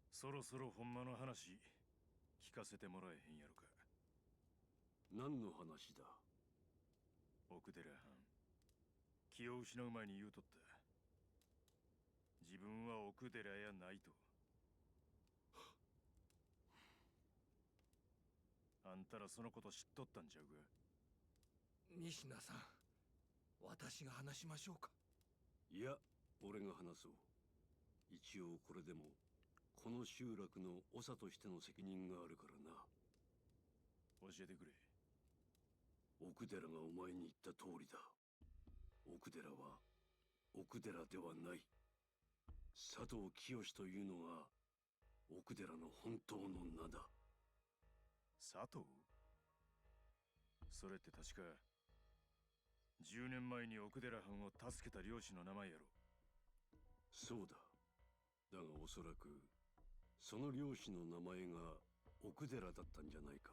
そろそろほんまの話聞かせてもらえへんやろか何の話だ奥寺藩気を失う前に言うとった自分は奥寺やないとあんたらそのこと知っとったんちゃうか西名さん私が話しましょうかいや俺が話そう一応これでもこの集落の長としての責任があるからな教えてくれ奥寺がお前に言った通りだ奥寺は奥寺ではない佐藤清というのが奥寺の本当の名だ佐藤それって確か10年前に奥寺藩を助けた漁師の名前やろそうだだがおそらくその漁師の名前が奥寺だったんじゃないか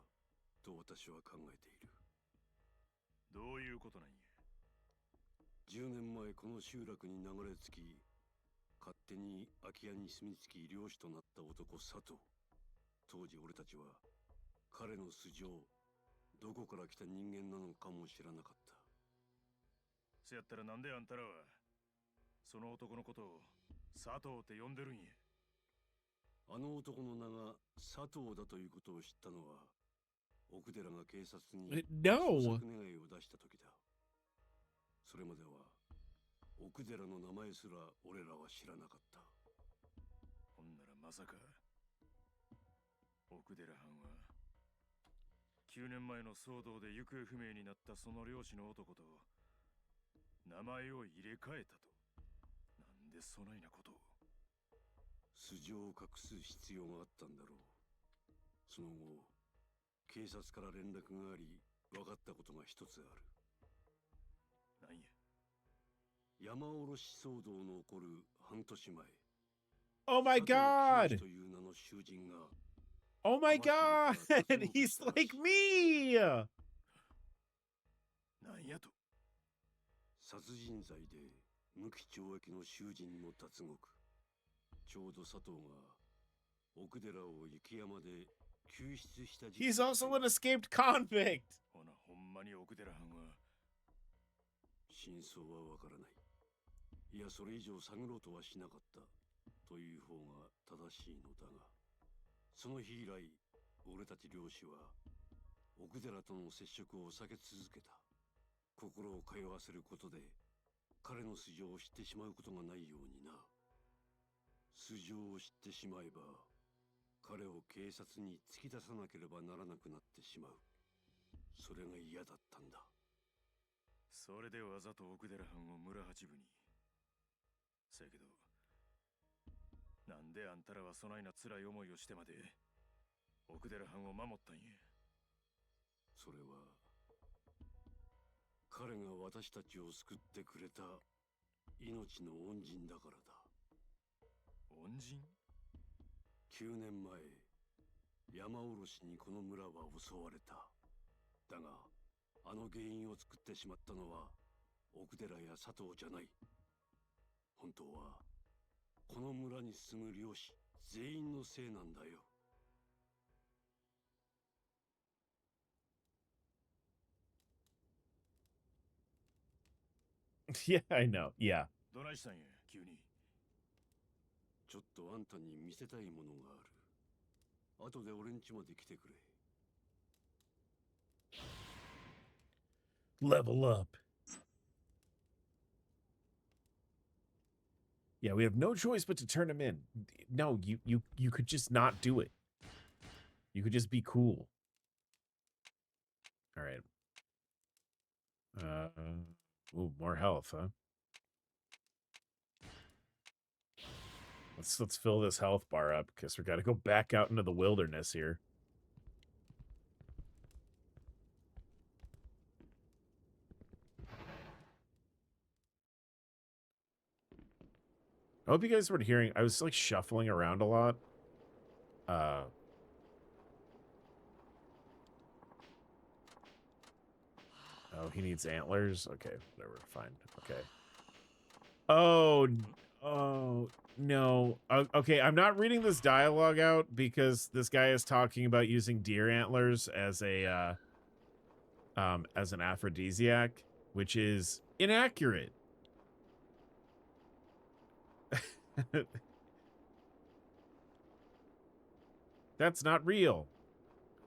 と私は考えているどういうことなんや10年前この集落に流れ着き勝手に空き家に住み着き漁師となった男佐藤当時俺たちは彼の素性どこから来た人間なのかも知らなかったせやったらなんであんたらはその男のことを佐藤って呼んでるんやあの男の名が佐藤だということを知ったのは奥寺が警察に No! 捜索願いを出した時だそれまでは奥寺の名前すら俺らは知らなかったほんならまさか奥寺藩は9年前の騒動で行方不明になったその漁師の男と名前を入れ替えたとなんでそないなことを素性を隠す必要があったんだろうその後警察から連絡があり分かったことが一つあるなんや山おろし騒動の起こる半年前 Oh my 佐藤 god! 清という名の囚人が Oh my god! He's like me! なんやと殺人罪で無期懲役の囚人の脱獄ちょうど佐藤が奥寺を雪山で救出した時期 He's also an escaped convict! ほなほんまに奥寺藩は真相はわからないいやそれ以上探ろうとはしなかったという方が正しいのだがその日以来俺たち漁師は奥寺との接触を避け続けた心を通わせることで彼の素性を知ってしまうことがないようにな。素性を知ってしまえば彼を警察に突き出さなければならなくなってしまう。それが嫌だったんだ。それでわざと奥寺藩を村八部に。せやけど、なんであんたらはそないな辛い思いをしてまで奥寺藩を守ったんや。それは彼が私たちを救ってくれた命の恩人だからだ。恩人9年前、山おろしにこの村は襲われた。だがあの原因を作ってしまったのは奥寺や佐藤じゃない。本当はこの村に住む漁師全員のせいなんだよ。Yeah, I know. Yeah. どないしたんや急に。ちょっとあんたに見せたいものがある。後で俺ん家まで来てくれ。Level up. Yeah, we have no choice but to turn him in. No, you could just not do it. You could just be cool. All right. Ooh, more health, huh? Let's fill this health bar up because we got to go back out into the wilderness here. I hope you guys were hearing. I was like shuffling around a lot. Oh, he needs antlers. Okay, whatever. Fine. Okay. Oh, no. Okay, I'm not reading this dialogue out because this guy is talking about using deer antlers as a as an aphrodisiac, which is inaccurate. That's not real.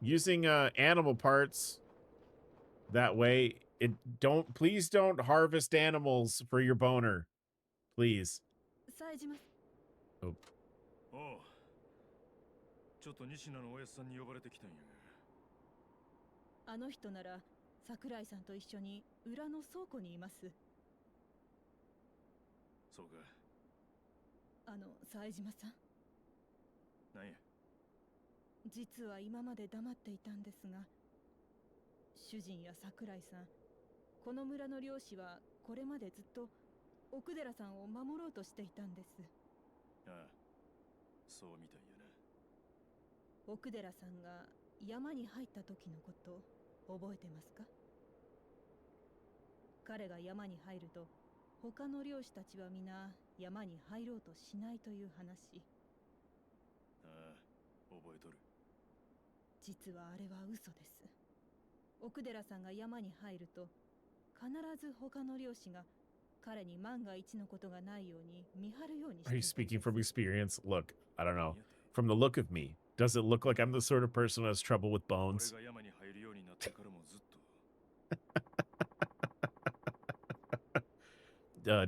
Using animal parts that way, please don't harvest animals for your boner. Please. Oh. おう、ちょっと西野のおやっさんに呼ばれてきたんやが。あの人なら桜井さんと一緒に裏の倉庫にいます。そうか。冴島さん。なんや。実は今まで黙っていたんですが、主人や桜井さん、この村の漁師はこれまでずっと奥寺さんを守ろうとしていたんです。ああ、そうみたいやな。奥寺さんが山に入った時のこと覚えてますか？彼が山に入ると他の漁師たちは皆山に入ろうとしないという話。ああ、覚えとる。実はあれは嘘です。奥寺さんが山に入ると必ず他の漁師が彼に万が一のことがないように見張るようにしていたんです。Are you speaking from experience? Look, I don't know. From the look of me, does it look like I'm the sort of person who has trouble with bones? 俺が山に入るようになってからもずっと。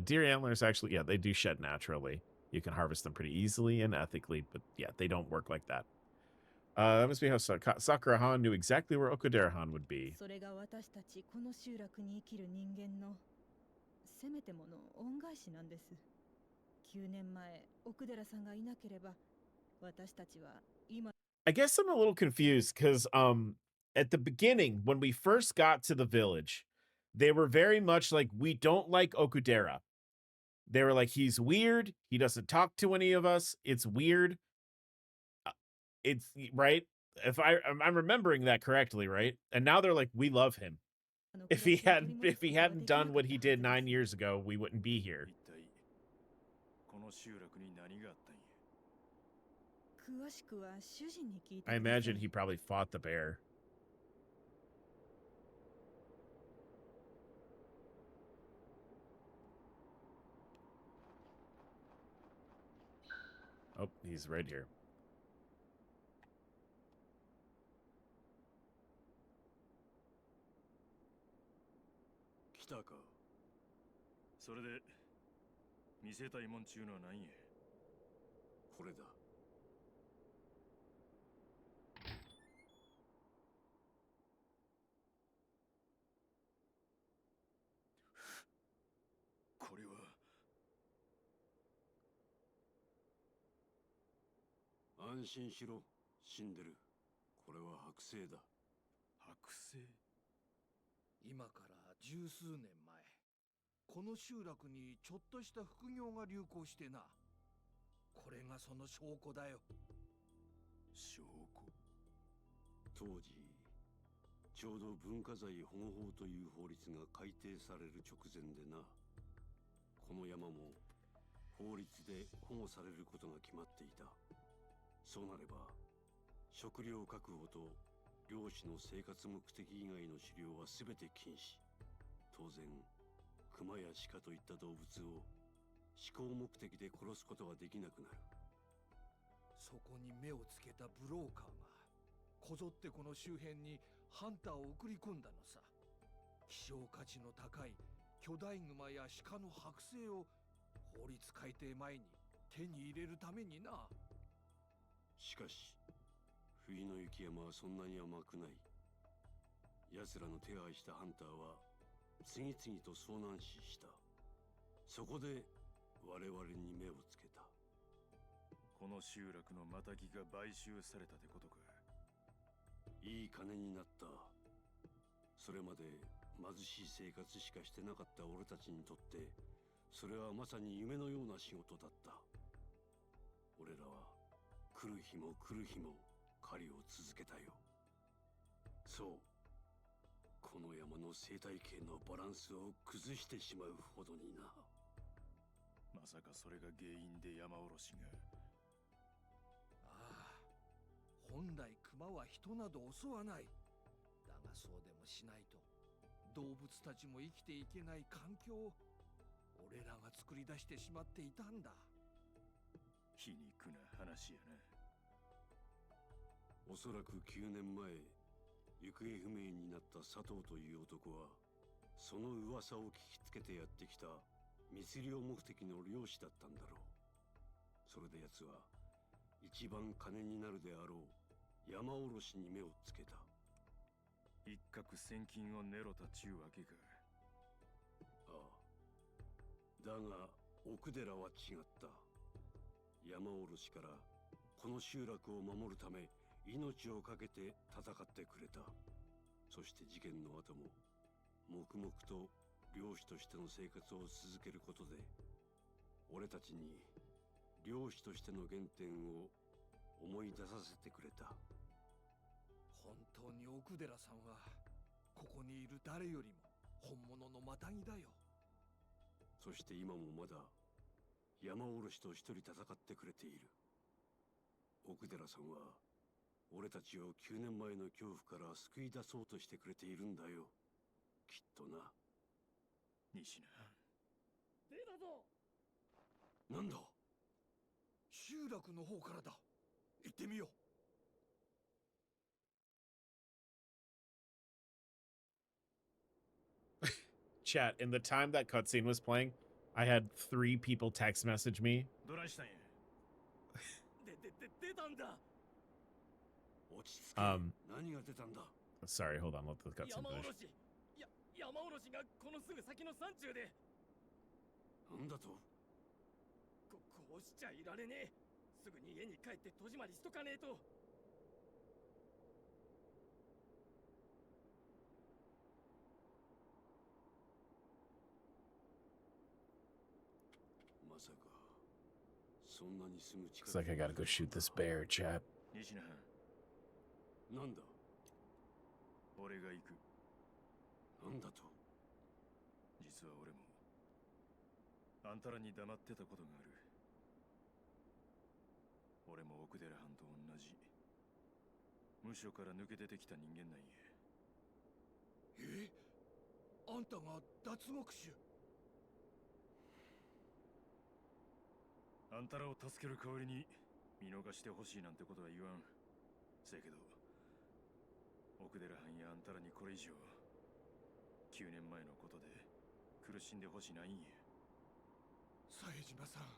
Deer antlers actually, yeah, they do shed naturally. You can harvest them pretty easily and ethically, but yeah, they don't work like that. That must be how Sakura-han knew exactly where Okudera-han would be. それが私たちこの集落に生きる人間のせめてもの恩返しなんです。9年前、奥寺さんがいなければ私たちは今 I guess I'm a little confused because at the beginning, when we first got to the village, they were very much like, we don't like Okudera. They were like, he's weird. He doesn't talk to any of us. It's weird. It's right. If I'm remembering that correctly, right? And now they're like, we love him. If he hadn't done what he did 9 years ago, we wouldn't be here. 一体この集落に何があったんや。詳しくは主人に聞いてください。 I imagine he probably fought the bear. Oh, he's right here. たか。それで見せたいもんちゅうのは何や。これだ。これは安心しろ、死んでる。これは剥製だ。剥製。今から十数年前、この集落にちょっとした副業が流行してな。これがその証拠だよ。証拠。当時ちょうど文化財保護法という法律が改定される直前でな。この山も法律で保護されることが決まっていた。そうなれば食料確保と漁師の生活目的以外の狩猟は全て禁止。当然熊や鹿といった動物を思考目的で殺すことはできなくなる。そこに目をつけたブローカーがこぞってこの周辺にハンターを送り込んだのさ。希少価値の高い巨大熊や鹿の剥製を法律改定前に手に入れるためにな。しかし冬の雪山はそんなに甘くない。奴らの手配したハンターは次々と遭難死した。そこで我々に目をつけた。この集落のマタギが買収されたってことか。いい金になった。それまで貧しい生活しかしてなかった俺たちにとってそれはまさに夢のような仕事だった。俺らは来る日も来る日も狩りを続けたよ。そう、この山の生態系のバランスを崩してしまうほどにな。まさかそれが原因で山おろしが。ああ、本来熊は人など襲わない。だがそうでもしないと動物たちも生きていけない環境を俺らが作り出してしまっていたんだ。皮肉な話やな。おそらく9年前行方不明になった佐藤という男はその噂を聞きつけてやってきた密猟目的の猟師だったんだろう。それで奴は一番金になるであろう山おろしに目をつけた。一攫千金を狙ったちゅうわけか。ああ、だが奥寺は違った。山おろしからこの集落を守るため命を懸けて戦ってくれた。そして事件の後も黙々と漁師としての生活を続けることで俺たちに漁師としての原点を思い出させてくれた。本当に奥寺さんはここにいる誰よりも本物のマタギだよ。そして今もまだ山おろしと一人戦ってくれている。奥寺さんは俺たちを9年前の恐怖から救い出そうとしてくれているんだよ。きっとな。西名。出たぞ。なんだ。集落の方からだ。行ってみよう。Chat, in the time that cutscene was playing, I had 3 people text message me. どないしたんや。出たんだ。落ち着け。何が出たんだ。 Sorry, hold on, let the cutscene 山お finish. ろし。山おろしがこのすぐ先の山中で。なんだと。こうしちゃいられねえ。すぐに家に帰って戸締まりしとかねえと。まさかそんなにすぐ近 Looks like I gotta go shoot this bear, chat. 西名。なんだ。俺が行く。なんだと。実は俺もあんたらに黙ってたことがある。俺も奥寺藩と同じ無所から抜け出てきた人間なんや。あんたが脱獄囚。あんたらを助ける代わりに見逃してほしいなんてことは言わん。せやけど奥寺藩やあんたらにこれ以上9年前のことで苦しんでほしないんや。冴島さん。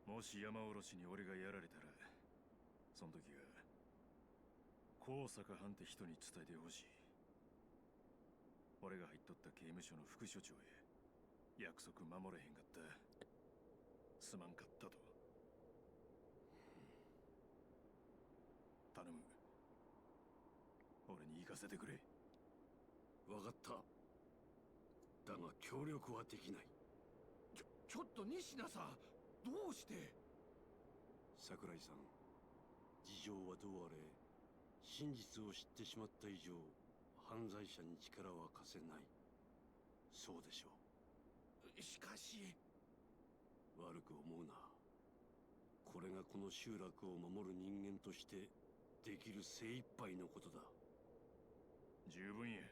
もし山おろしに俺がやられたら、その時は高坂藩って人に伝えてほしい。俺が入っとった刑務所の副所長へ約束守れへんかった。すまんかったと。頼む。俺に行かせてくれ。わかった。だが協力はできない。ちょっと仁科さん、どうして。桜井さん、事情はどうあれ真実を知ってしまった以上、犯罪者に力は貸せない。そうでしょしかし。悪く思うな。これがこの集落を守る人間としてできる精一杯のことだ。十分や。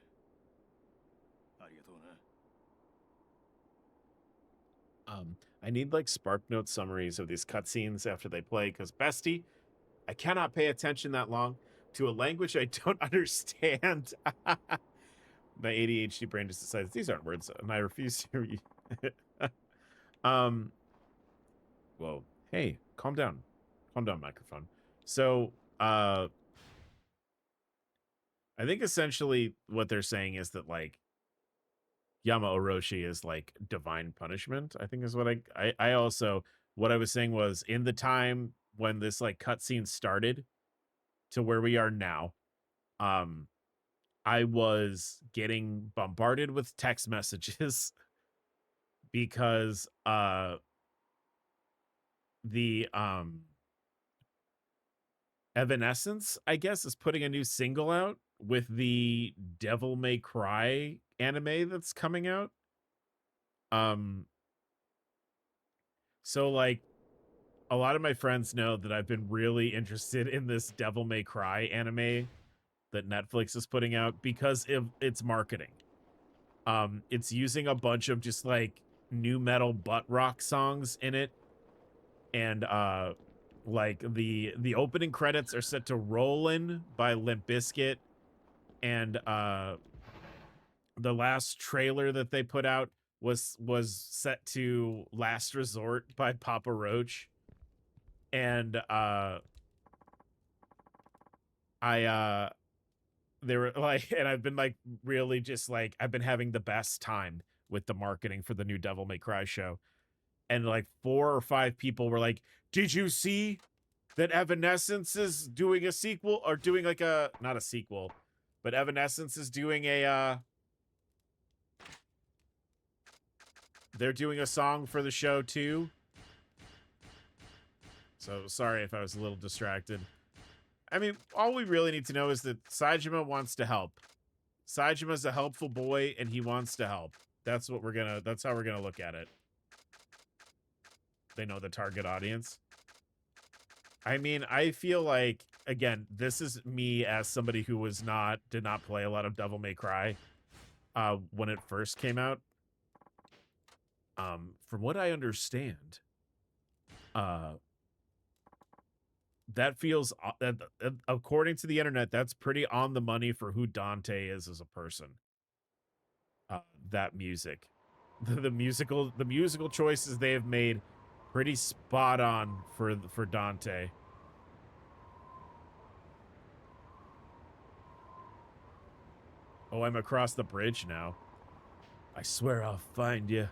ありがとうな。I need like spark note summaries of these cutscenes after they play, because bestie, I cannot pay attention that long to a language I don't understand. My ADHD brain just decides these aren't words, and I refuse to read. Whoa. Hey, calm down. Calm down, microphone. So, I think essentially what they're saying is that, like, Yama Orochi is like divine punishment, I think is what I also, what I was saying was in the time when this like cutscene started to where we are now, I was getting bombarded with text messages because the Evanescence, I guess, is putting a new single out with the Devil May Cry anime that's coming out. So like a lot of my friends know that I've been really interested in this Devil May Cry anime that Netflix is putting out because of its marketing. It's using a bunch of just like new metal butt rock songs in it, and like the opening credits are set to Rollin' by Limp Bizkit, and the last trailer that they put out was set to Last Resort by Papa Roach. And they were like, and I've been like really just like, I've been having the best time with the marketing for the new Devil May Cry show. And like 4 or 5 people were like, did you see that Evanescence is doing a sequel, or doing like a, not a sequel, but Evanescence is doing a, they're doing a song for the show too. So sorry if I was a little distracted. I mean, all we really need to know is that Saejima wants to help. Saijima's a helpful boy, and he wants to help. That's what that's how we're gonna look at it. They know the target audience. I mean, I feel like, again, this is me as somebody who did not play a lot of Devil May Cry when it first came out. From what I understand, that feels, according to the internet, that's pretty on the money for who Dante is as a person. That music, the musical choices they have made, pretty spot on for Dante. Oh, I'm across the bridge now. I swear I'll find you.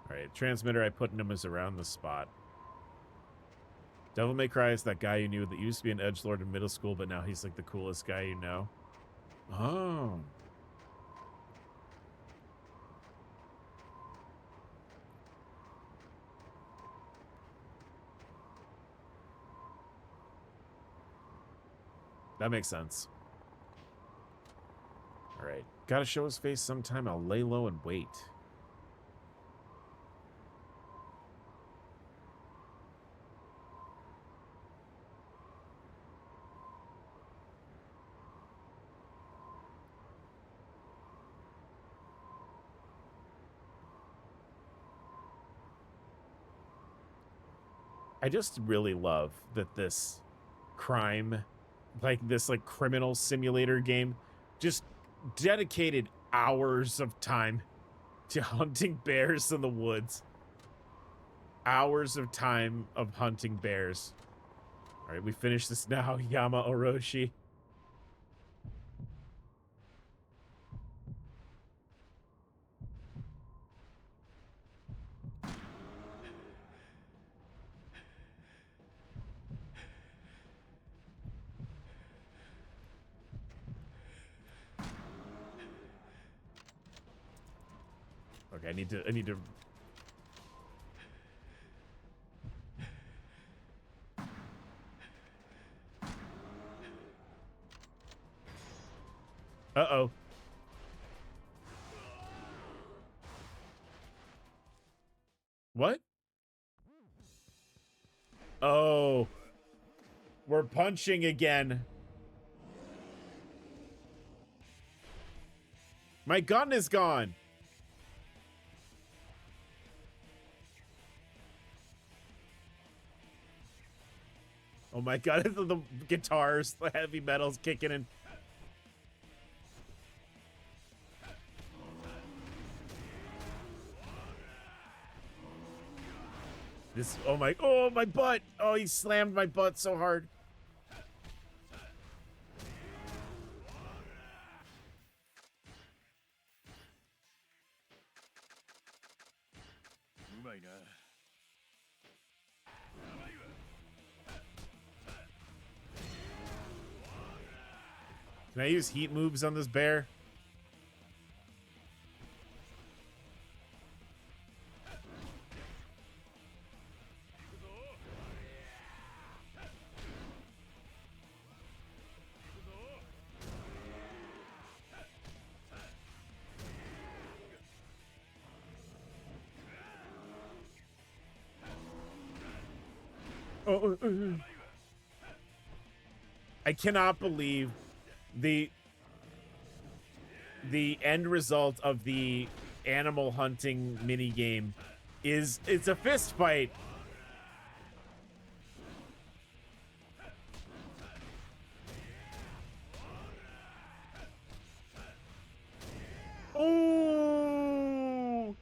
All right, transmitter I put in him is around the spot. Devil May Cry is that guy you knew that used to be an edgelord in middle school, but now he's like the coolest guy you know. Oh. That makes sense. All right. Gotta show his face sometime. I'll lay low and wait. I just really love that this crime, like this like criminal simulator game, just dedicated hours of time to hunting bears in the woods. Hours of time of hunting bears. All right, we finish this now, Yama Orochi. Okay, I need to Uh-oh. What? Oh. We're punching again. My gun is gone. Oh my god, the guitars, the heavy metal's kicking in. This, oh my butt. Oh, he slammed my butt so hard. Can I use heat moves on this bear? I cannot believe the end result of the animal hunting mini game is it's a fist fight. Oh!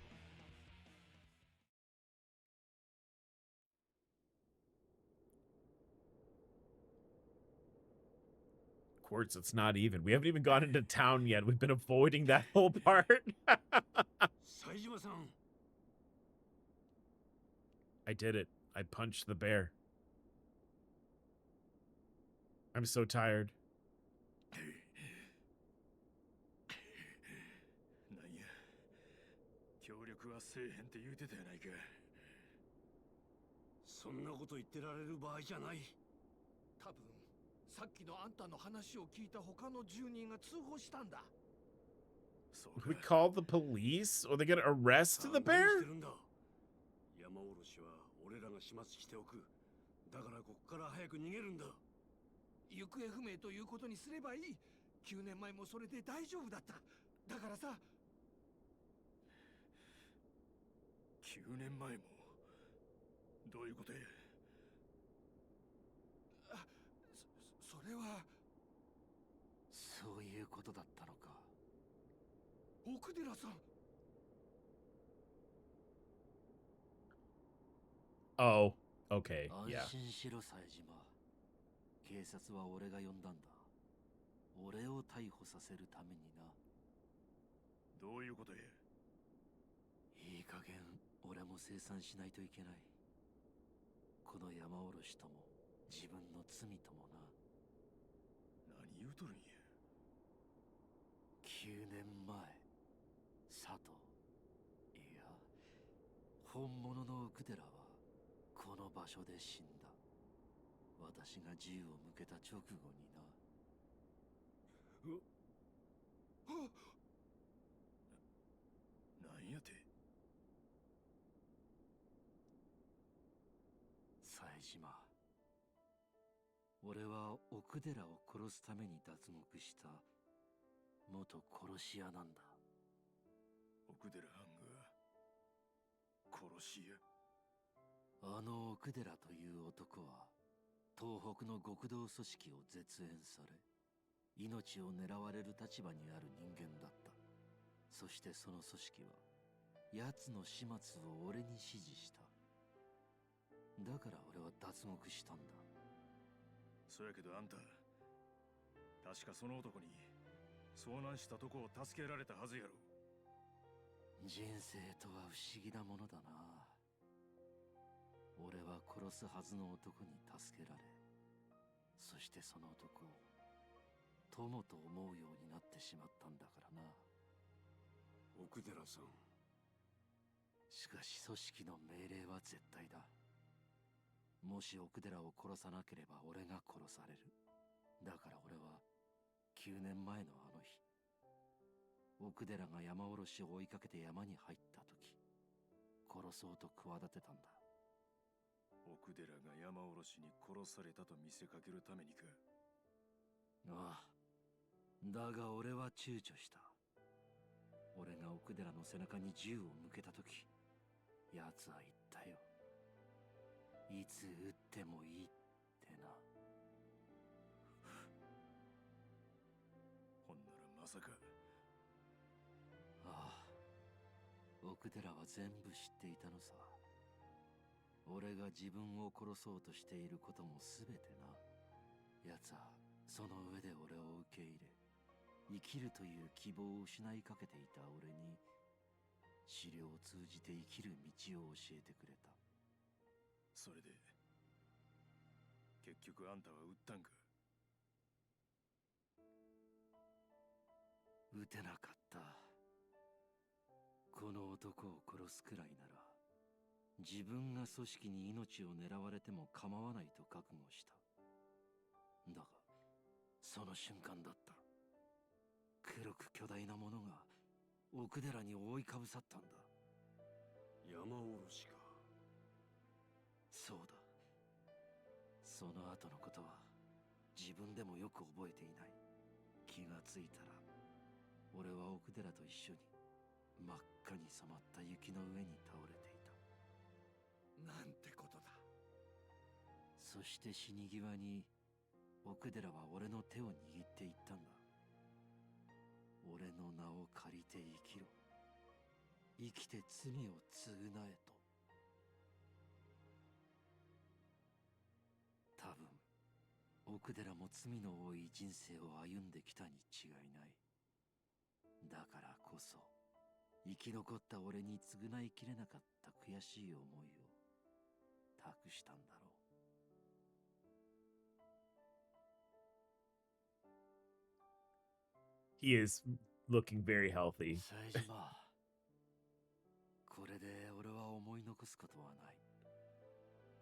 Of course, it's not even. We haven't even gone into town yet. We've been avoiding that whole part. I did it. I punched the bear. I'm so tired. なんや、協力はせえへんって言うてたやないか。そんなこと言ってられる場合じゃない。多分さっきのあんたの話を聞いた他の住人が通報したんだ。We call the police? Or they gonna arrest the bear? 山おろしは俺らが始末しておく。だからこっから早く逃げるんだ。行方不明ということにすればいい。9年前もそれで大丈夫だった。だからさ。9年前もどういうことや。それはそういうことだったのか。奥寺さん。Oh, okay, 安 yeah. 心しろ、冴島。警察は俺が呼んだんだ。俺を逮捕させるためにな。どういうことや。いい加減俺も清算しないといけない。この山おろしとも自分の罪ともな。何言うとるんや。9年前、佐藤、いや、本物の奥寺はこの場所で死んだ。私が銃を向けた直後にな。なんやて。冴島、俺は奥寺を殺すために脱獄した元殺し屋なんだ。奥寺藩が殺し屋。あの奥寺という男は東北の極道組織を絶縁され、命を狙われる立場にある人間だった。そしてその組織は奴の始末を俺に指示した。だから俺は脱獄したんだ。そやけどあんた、確かその男に遭難したとこを助けられたはずやろ。人生とは不思議なものだな。俺は殺すはずの男に助けられ、そしてその男を友と思うようになってしまったんだからな。奥寺さん。しかし組織の命令は絶対だ。もし奥寺を殺さなければ俺が殺される。だから俺は9年前のあの日、奥寺が山おろしを追いかけて山に入った時、殺そうと企てたんだ。奥寺が山おろしに殺されたと見せかけるためにか。ああ。だが俺は躊躇した。俺が奥寺の背中に銃を向けた時、奴は言ったよ。いつ撃ってもいいってな。ほんならまさか。ああ。奥寺は全部知っていたのさ。俺が自分を殺そうとしていることも全てな。奴はその上で俺を受け入れ、生きるという希望を失いかけていた俺に資料を通じて生きる道を教えてくれた。それで結局あんたは撃ったんか。撃てなかった。この男を殺すくらいなら自分が組織に命を狙われても構わないと覚悟した。だがその瞬間だった。黒く巨大なものが奥寺に覆いかぶさったんだ。山おろしか。そうだ。その後のことは自分でもよく覚えていない。気がついたら俺は奥寺と一緒に真っ赤に染まった雪の上に倒れていた。なんてことだ。そして死に際に奥寺は俺の手を握って言ったんだ。俺の名を借りて生きろ。生きて罪を償えと。多分奥寺も罪の多い人生を歩んできたに違いない。だからこそ生き残った俺に償いきれなかった悔しい思いを託したんだろう。He is looking very healthy. 冴島、これで俺は思い残すことはない。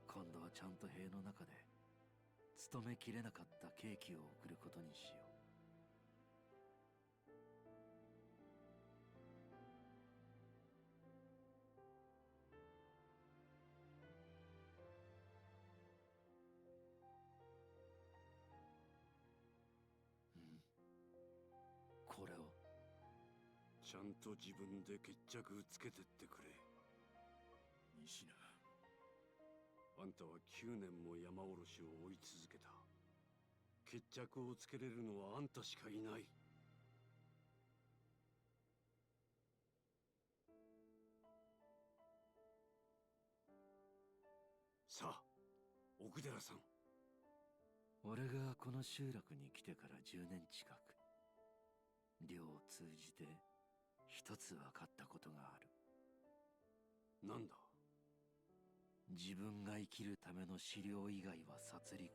今度はちゃんと塀の中で務めきれなかったケーキを送ることにしよう。これをちゃんと自分で決着つけてってくれ。西名。あんたは9年も山おろしを追い続けた。決着をつけれるのはあんたしかいない。さあ、奥寺さん。俺がこの集落に来てから10年近く、寮を通じて一つ分かったことがある。なんだ。自分が生きるための狩猟以外は殺戮。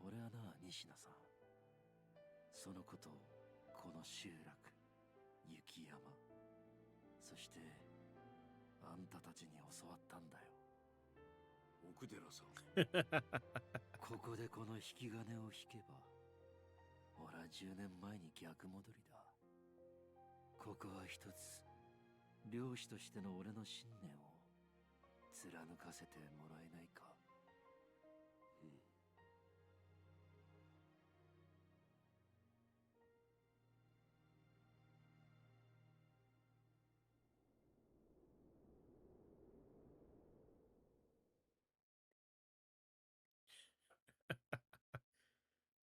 俺はな、西名さん、そのことをこの集落、雪山、そしてあんたたちに教わったんだよ。奥寺さん。ここでこの引き金を引けば、俺は10年前に逆戻りだ。ここは一つ漁師としての俺の信念を貫かせてもらえないか。う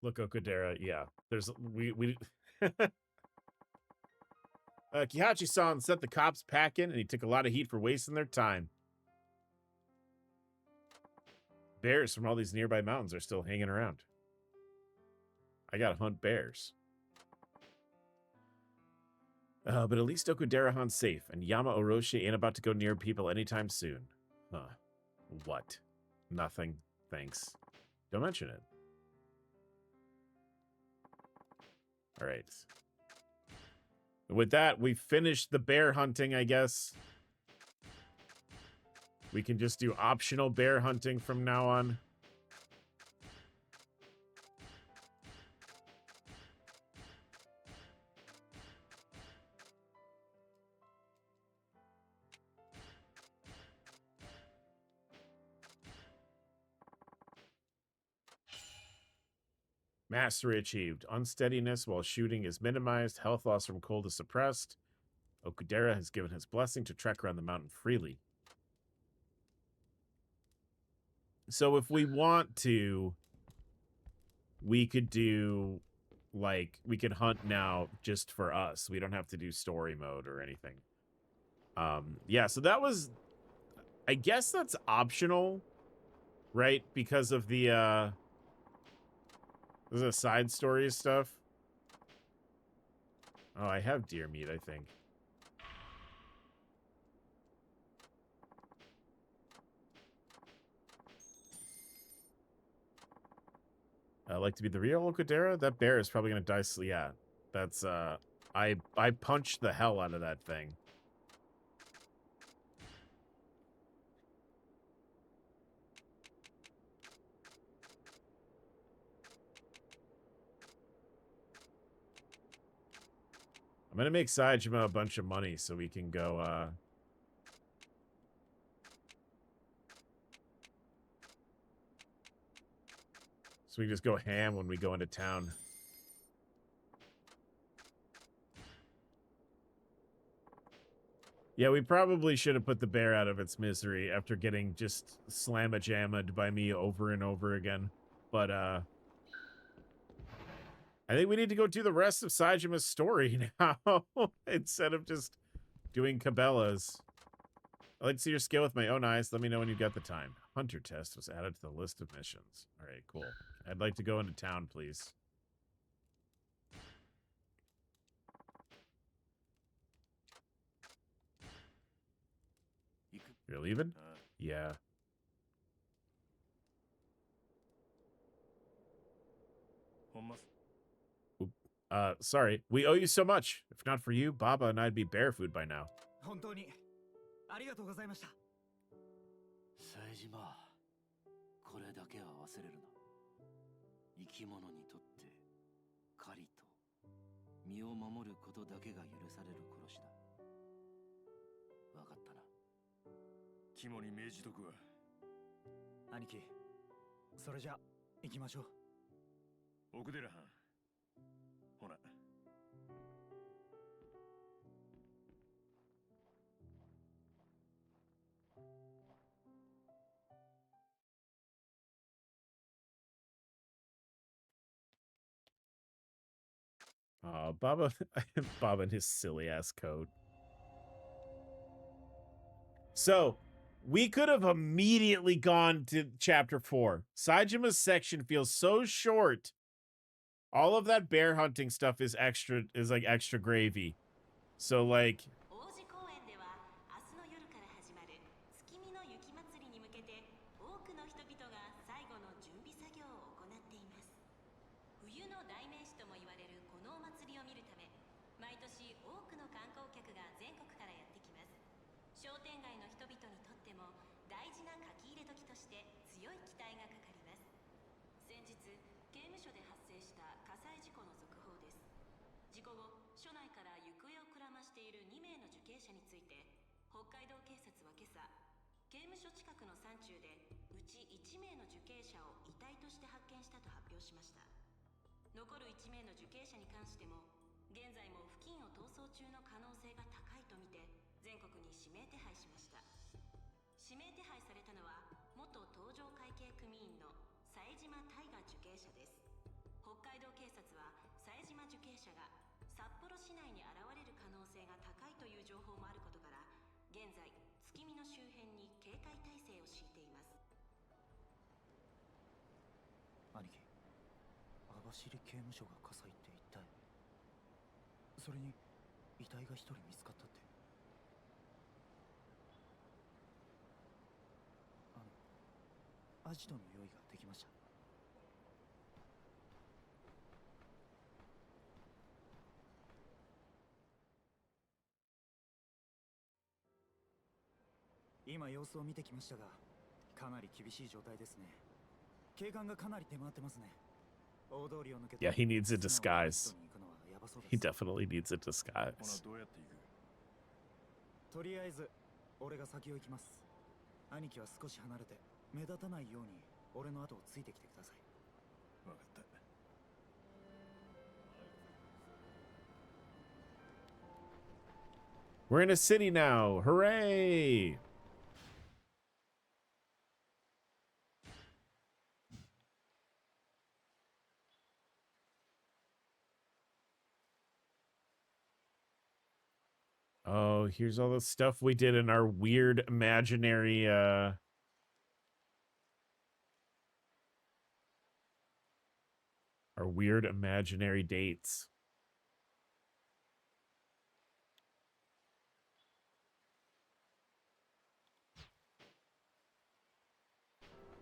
ん。Look, Okudera, yeah. There's we Kihachi-san set the cops packing, and he took a lot of heat for wasting their time. Bears from all these nearby mountains are still hanging around. I gotta hunt bears. But at least Okudera-han's safe, and Yama Orochi ain't about to go near people anytime soon. Huh. What? Nothing. Thanks. Don't mention it. All right. With that, we finished the bear hunting, I guess. We can just do optional bear hunting from now on. Mastery achieved. Unsteadiness while shooting is minimized. Health loss from cold is suppressed. Okudera has given his blessing to trek around the mountain freely. So if we want to, we could do, like, we could hunt now just for us. We don't have to do story mode or anything. Yeah, so that was, I guess that's optional, right? Because of the, side stories stuff. Oh, I have deer meat, I think. I like to be the real Okudera? That bear is probably gonna die. Yeah, that's, I punched the hell out of that thing. I'm gonna make Saejima a bunch of money so we can go, so we just go ham when we go into town. Yeah, we probably should have put the bear out of its misery after getting just slamma-jammed by me over and over again. But, I think we need to go do the rest of Saejima's story now instead of just doing Cabela's. I'd like to see your skill with my own eyes. Let me know when you got the time. Hunter test was added to the list of missions. All right, cool. I'd like to go into town, please. You're leaving? Yeah. Sorry. We owe you so much. If not for you, Baba and I'd be bear food by now. 本当にありがとうございました。冴島、これだけは忘れるな。生き物にとって狩りと身を守ることだけが許される殺しだ。わかったな。肝に銘じとくわ。兄貴、それじゃ行きましょう。奥寺藩。ほな。Oh, Baba, Baba and his silly ass coat. So, we could have immediately gone to chapter 4. Saejima's section feels so short. All of that bear hunting stuff is like extra gravy. So, like, 道警察は冴島受刑者が札幌市内に現れる可能性が高いという情報もあることから、現在月見の周辺に警戒態勢を敷いています。兄貴、網走刑務所が火災って一体。それに遺体が一人見つかったって。アジトの用意ができました。今様子を見てきましたが、かなり厳しい状態ですね。警官がかなり手間ってますね。大通りを抜けて Yeah, he needs a disguise. He definitely needs a disguise. どうやって行く？とりあえず俺が先を行きます。兄貴は少し離れて目立たないように俺の後をついてきてください。わかった。We're in a city now. Hooray! Oh, here's all the stuff we did in our weird imaginary our weird imaginary dates.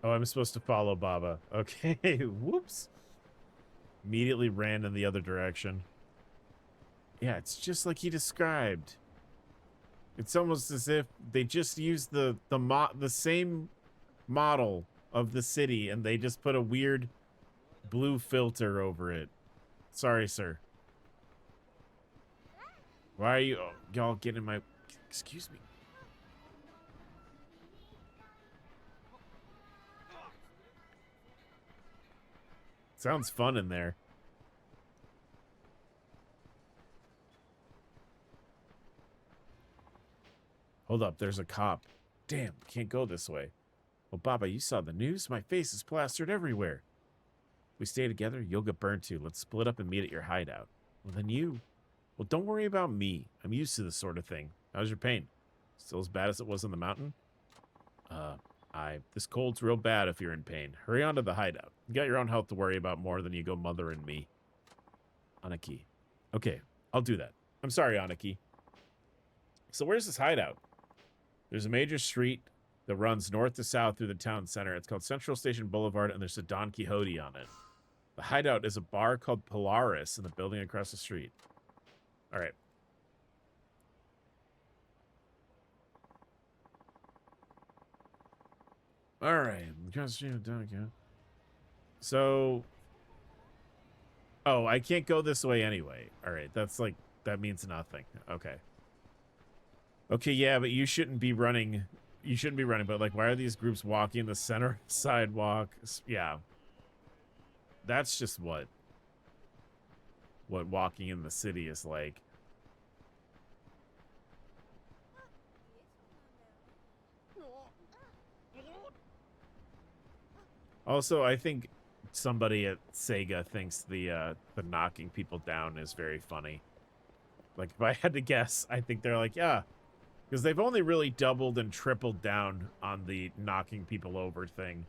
Oh, I'm supposed to follow Baba. Okay, whoops. Immediately ran in the other direction. Yeah, it's just like he described. It's almost as if they just used the same model of the city and they just put a weird blue filter over it. Sorry, sir. Why are you y'all getting my... Excuse me. Sounds fun in there. Hold up, there's a cop. Damn, can't go this way. Well, Baba, you saw the news? My face is plastered everywhere. We stay together, you'll get burned too. Let's split up and meet at your hideout. Well, then you. Well, don't worry about me. I'm used to this sort of thing. How's your pain? Still as bad as it was in the mountain? This cold's real bad if you're in pain. Hurry on to the hideout. You got your own health to worry about more than you go mothering me. Anaki. Okay, I'll do that. I'm sorry, Anaki. So where's this hideout? There's a major street that runs north to south through the town center. It's called Central Station Boulevard, and there's a Don Quixote on it. The hideout is a bar called Polaris in the building across the street. All right. All right. So, oh, I can't go this way anyway. All right. That's like, that means nothing. Okay. Okay, yeah, but you shouldn't be running. You shouldn't be running, but like, why are these groups walking the center sidewalk? Yeah. That's just what walking in the city is like. Also, I think somebody at Sega thinks the knocking people down is very funny. Like, if I had to guess, I think they're like, yeah, because they've only really doubled and tripled down on the knocking people over thing.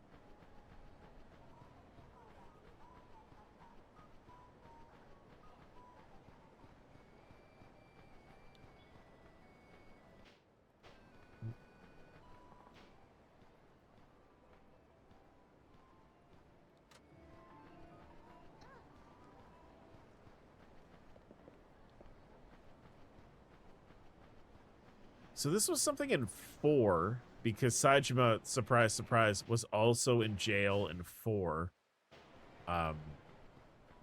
So this was something in 4, because Saejima, surprise, surprise, was also in jail in 4,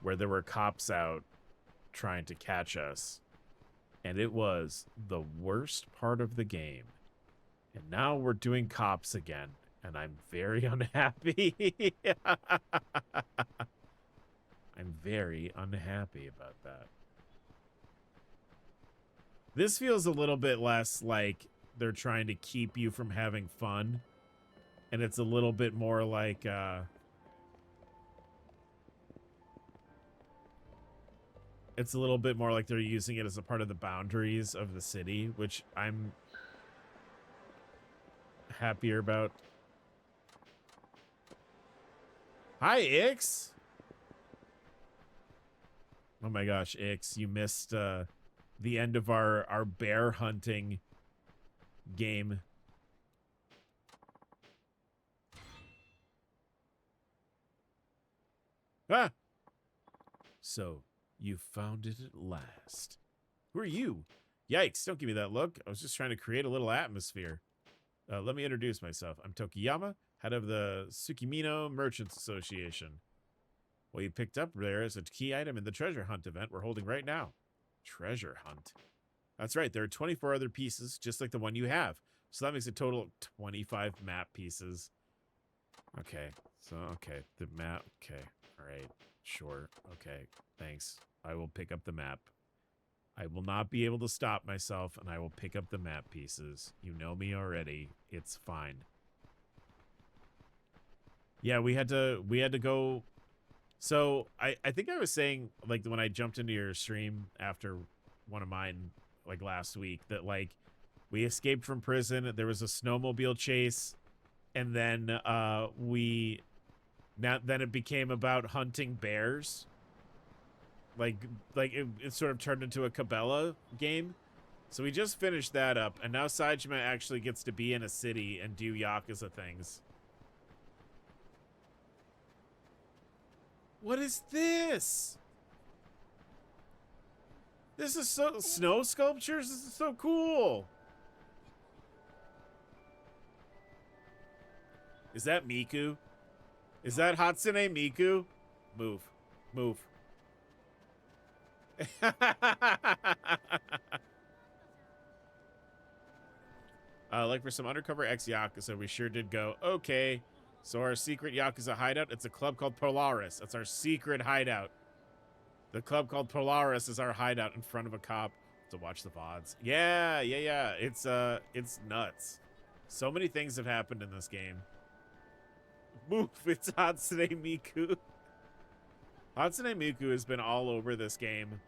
where there were cops out trying to catch us. And it was the worst part of the game. And now we're doing cops again, and I'm very unhappy. I'm very unhappy about that. This feels a little bit less like they're trying to keep you from having fun. And it's a little bit more like, it's a little bit more like they're using it as a part of the boundaries of the city, which I'm happier about. Hi, Ix. Oh my gosh, Ix, you missed the end of our bear hunting game. Ah! So, you found it at last. Who are you? Yikes, don't give me that look. I was just trying to create a little atmosphere. Let me introduce myself. I'm Tokiyama, head of the Tsukimino Merchants Association. What you picked up there is a key item in the treasure hunt event we're holding right now. Treasure hunt? That's right, there are 24 other pieces, just like the one you have. So that makes a total of 25 map pieces. Okay, so, okay, the map, okay, alright, sure, okay, thanks. I will pick up the map. I will not be able to stop myself, and I will pick up the map pieces. You know me already. It's fine. Yeah, we had to go. So I think I was saying, like, when I jumped into your stream after one of mine, like last week, that like we escaped from prison. There was a snowmobile chase, and then then it became about hunting bears. Like it sort of turned into a Cabela game. So we just finished that up, and now Saejima actually gets to be in a city and do Yakuza things. What is this? This is so snow sculptures. This is so cool. Is that Miku? Is that Hatsune Miku? Move. Move. Like for some undercover ex-Yakuza, we sure did go, okay. So our secret Yakuza hideout, it's a club called Polaris. That's our secret hideout. The club called Polaris is our hideout in front of a cop to watch the VODs. Yeah. It's nuts. So many things have happened in this game. Move, it's Hatsune Miku. Hatsune Miku has been all over this game.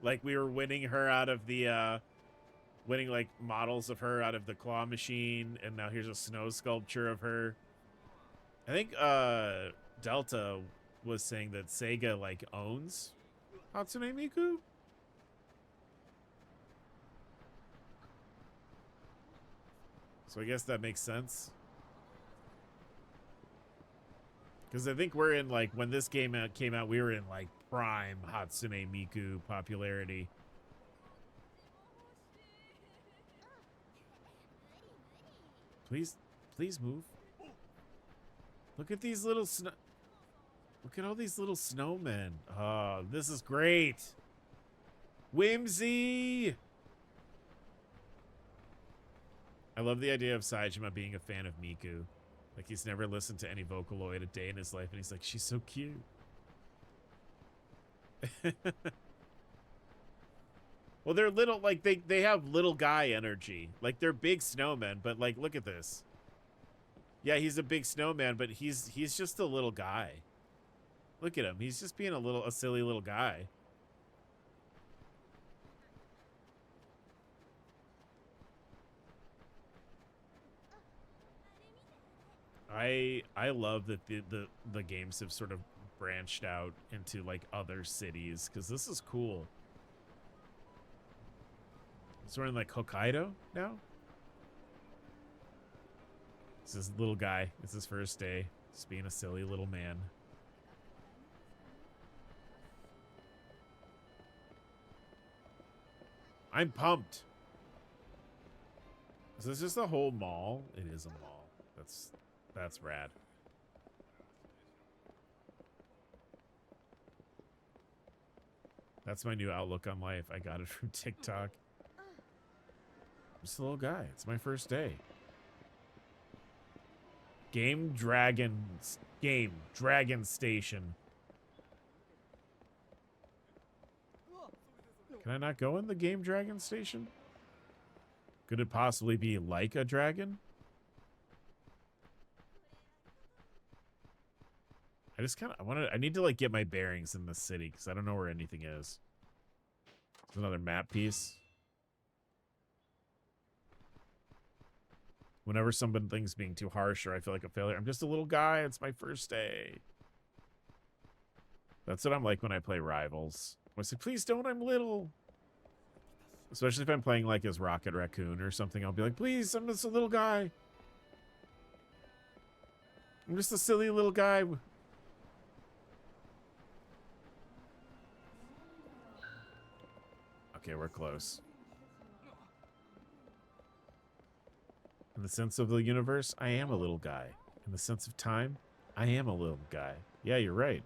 Like, we were winning her out of the, winning, like, models of her out of the claw machine, and now here's a snow sculpture of her. I think, Delta was saying that Sega, like, owns Hatsune Miku? So I guess that makes sense. Because I think we're in, like, when this game came out, we were in, like, prime Hatsune Miku popularity. Please move. Look at these little look at all these little snowmen. Oh, this is great. Whimsy. I love the idea of Saejima being a fan of Miku. Like, he's never listened to any Vocaloid a day in his life, and he's like, she's so cute. Well, they're little, like, they have little guy energy. Like, they're big snowmen, but, like, look at this. Yeah, he's a big snowman, but he's just a little guy. Look at him. He's just being a silly little guy. I love that the games have sort of branched out into, like, other cities, because this is cool. So we're in, like, Hokkaido now? It's this little guy. It's his first day. Just being a silly little man. I'm pumped. Is this just a whole mall? It is a mall. That's rad. That's my new outlook on life. I got it from TikTok. I'm just a little guy. It's my first day. Dragon Station. Can I not go in the Game Dragon Station? Could it possibly be like a dragon? I just kind of I need to like get my bearings in the city because I don't know where anything is. There's another map piece. Whenever someone thinks being too harsh or I feel like a failure, I'm just a little guy. It's my first day. That's what I'm like when I play Rivals. I say, please don't, I'm little. Especially if I'm playing like as Rocket Raccoon or something, I'll be like, please, I'm just a little guy. I'm just a silly little guy. Okay, we're close. In the sense of the universe, I am a little guy. In the sense of time, I am a little guy. Yeah, you're right.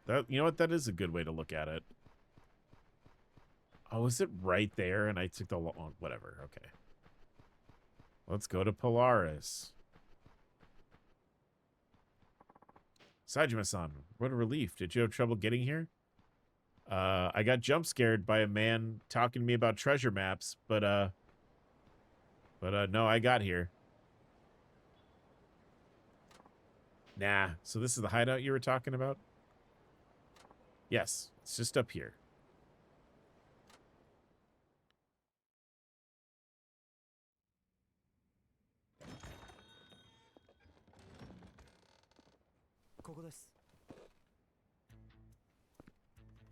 That, you know what? That is a good way to look at it. Oh, is it right there? And I took the long... Whatever, okay. Let's go to Polaris. Saejima-san, what a relief. Did you have trouble getting here? I got jump scared by a man talking to me about treasure maps, but no, I got here. Nah, so this is the hideout you were talking about? Yes, it's just up here.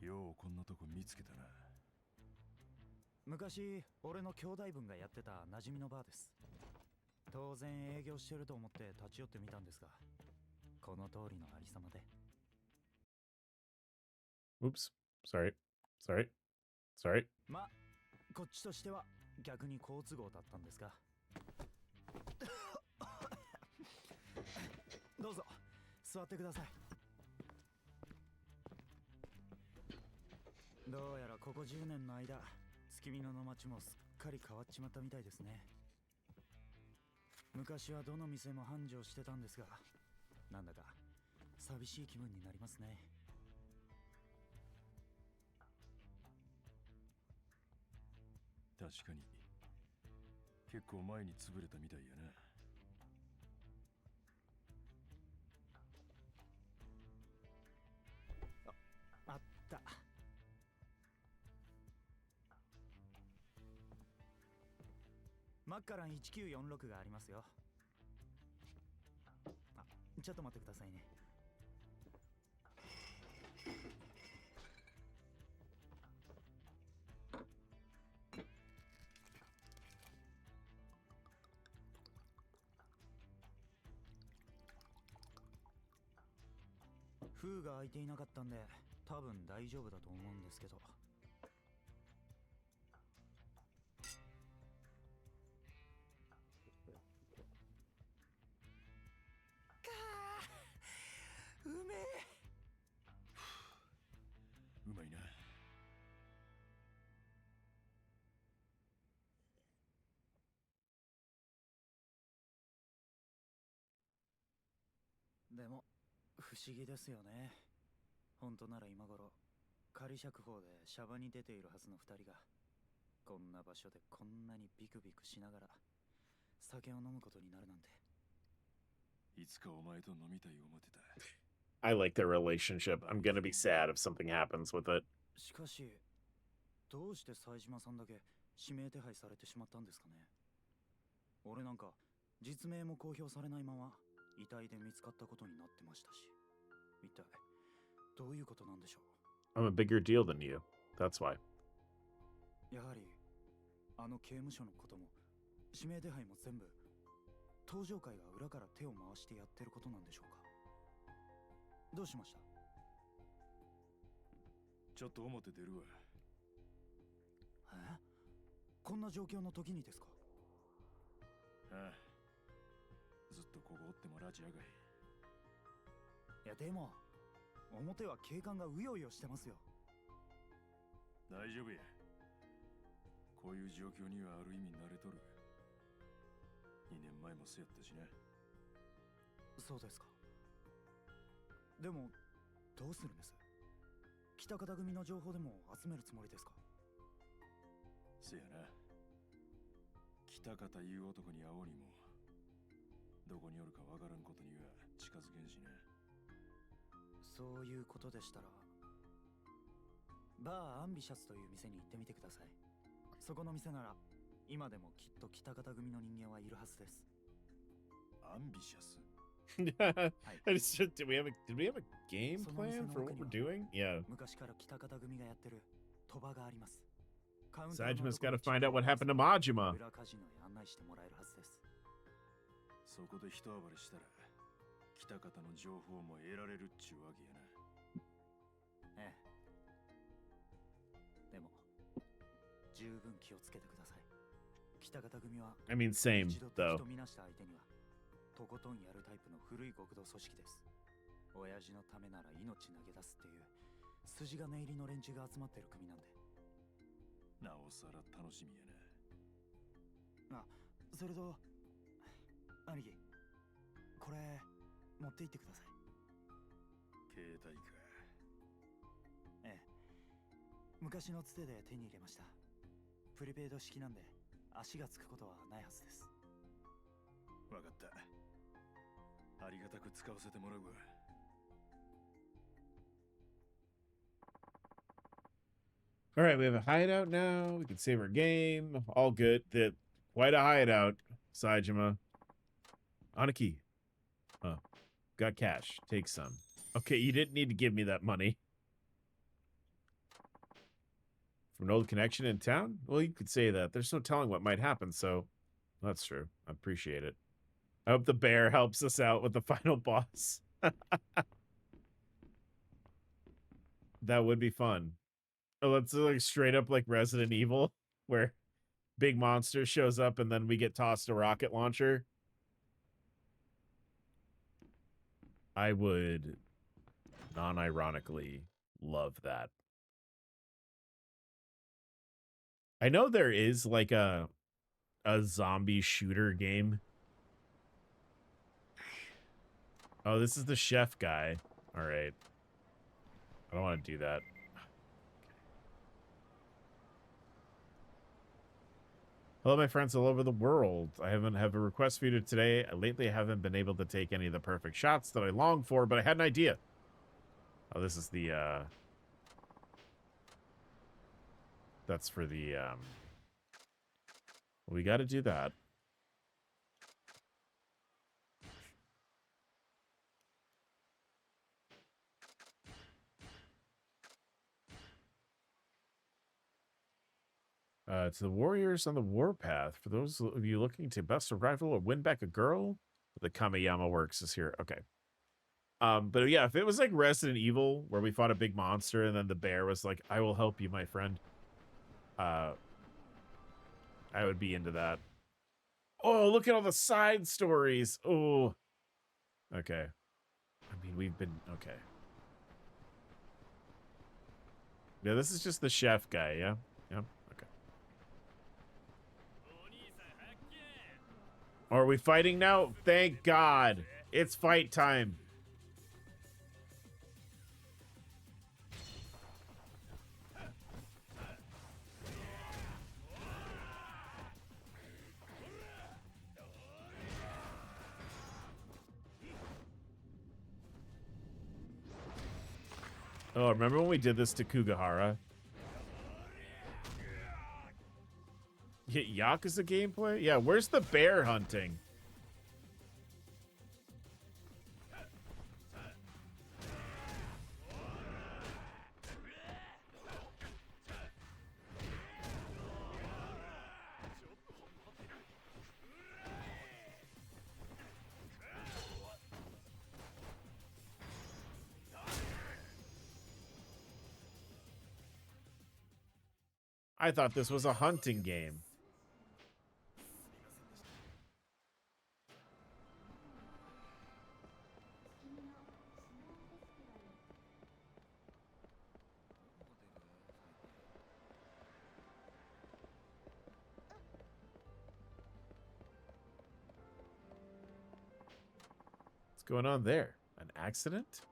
ようこんなとこ見つけたな。昔俺の兄弟分がやってた馴染みのバーです。当然営業してると思って立ち寄ってみたんですが、この通りのありさまで。Oops. Sorry. Sorry. ま、こっちとしては逆に好都合だったんですが。どうぞ座ってください。どうやらここ10年の間、月見野の町もすっかり変わっちまったみたいですね。昔はどの店も繁盛してたんですが、なんだか寂しい気分になりますね。確かに結構前に潰れたみたいやな。あった。マッカラン1946がありますよ。あ、ちょっと待ってくださいね。封が開いていなかったんで、多分大丈夫だと思うんですけど。うめえ。うまいな。でも不思議ですよね。本当なら今頃仮釈放でシャバに出ているはずの2人がこんな場所でこんなにビクビクしながら酒を飲むことになるなんて。いつかお前と飲みたい思ってた。I like their relationship. I'm gonna be sad if something happens with it. しかしどうして冴島さんだけ指名手配されてしまったんですかね。俺なんか実名も公表されないまま遺体で見つかったことになってましたし、一体どういうことなんでしょう。 I'm a bigger deal than you. That's why. やはりあの刑務所のことも指名手配も全部登場会が裏から手を回してやってることなんでしょうか。どうしました。ちょっと表出るわ。え？こんな状況の時にですか。ああ、ずっとここおってもラジやがい。いやでも表は警官がうようよしてますよ。大丈夫や。こういう状況にはある意味慣れとる。2年前もそうやったしな。そうですか。でもどうするんです。北方組の情報でも集めるつもりですか。せやな。北方いう男に会おうにもどこにおるかわからんことには近づけんしな。そういうことでしたら、バーアンビシャスという店に行ってみてください。そこの店なら今でもきっと北方組の人間はいるはずです。アンビシャス Did we have a game plan for what we're doing? Yeah. 昔から北方組がやってる賭場があります。Sajima's got to find out what happened to Majima. 裏カジノへ案内してもらえるはずです。そこで一暴れしたら北方の情報も得られるっちゅうわけやな。ええ。でも十分気をつけてください。北方組は I mean, same, 一度 though. 敵とみなした相手にはとことんやるタイプの古い極道組織です。親父のためなら命投げ出すっていう筋金入りの連中が集まってる組なんで。なおさら楽しみやな。あ、それと兄貴、これ持って行ってください。携帯か。ええ、昔のつてで手に入れました。プリペイド式なんで足がつくことはないはずです。わかった。ありがたく使わせてもらうわ。All right, we have a hideout now. We can save our game. All good. Quite a hideout, Saejima. Aniki. Got cash. Take some. Okay, you didn't need to give me that money. From an old connection in town? Well, you could say that. There's no telling what might happen, so that's true. I appreciate it. I hope the bear helps us out with the final boss. That would be fun. Oh, it's like straight up like Resident Evil, where big monster shows up and then we get tossed a rocket launcher. I would non-ironically love that. I know there is like a zombie shooter game. Oh, this is the chef guy. All right. I don't want to do that. Hello, my friends all over the world. I have a request for you today. Lately, I haven't been able to take any of the perfect shots that I long for, but I had an idea. Oh, this is the, that's for the, we got to do that. To the warriors on the warpath. For those of you looking to best a rival or win back a girl, the Kameyama works is here. Okay. But yeah, if it was like Resident Evil, where we fought a big monster and then the bear was like, I will help you, my friend. I would be into that. Oh, look at all the side stories. Oh. Okay. I mean, we've been... Okay. Yeah, this is just the chef guy, yeah? Yeah, okay. Are we fighting now? Thank God. It's fight time. Oh, remember when we did this to Kugahara? Yakuza gameplay? Yeah, where's the bear hunting? I thought this was a hunting game. What's going on there? An accident?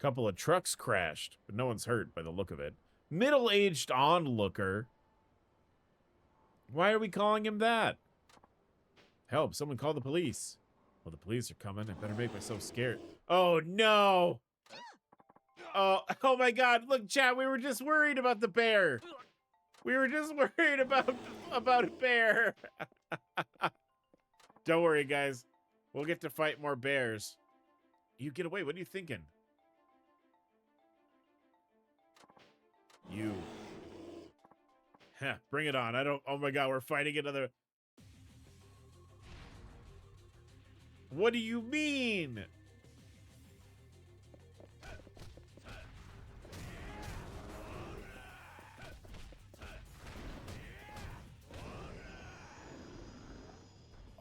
Couple of trucks crashed, but no one's hurt by the look of it. Middle-aged onlooker. Why are we calling him that? Help, someone call the police. Well, the police are coming. I better make myself scared. Oh, no. Oh my God. Look, chat, we were just worried about the bear. We were just worried about a bear. Don't worry, guys. We'll get to fight more bears. You get away. What are you thinking? You. Heh, bring it on. Oh my God, we're fighting another. What do you mean?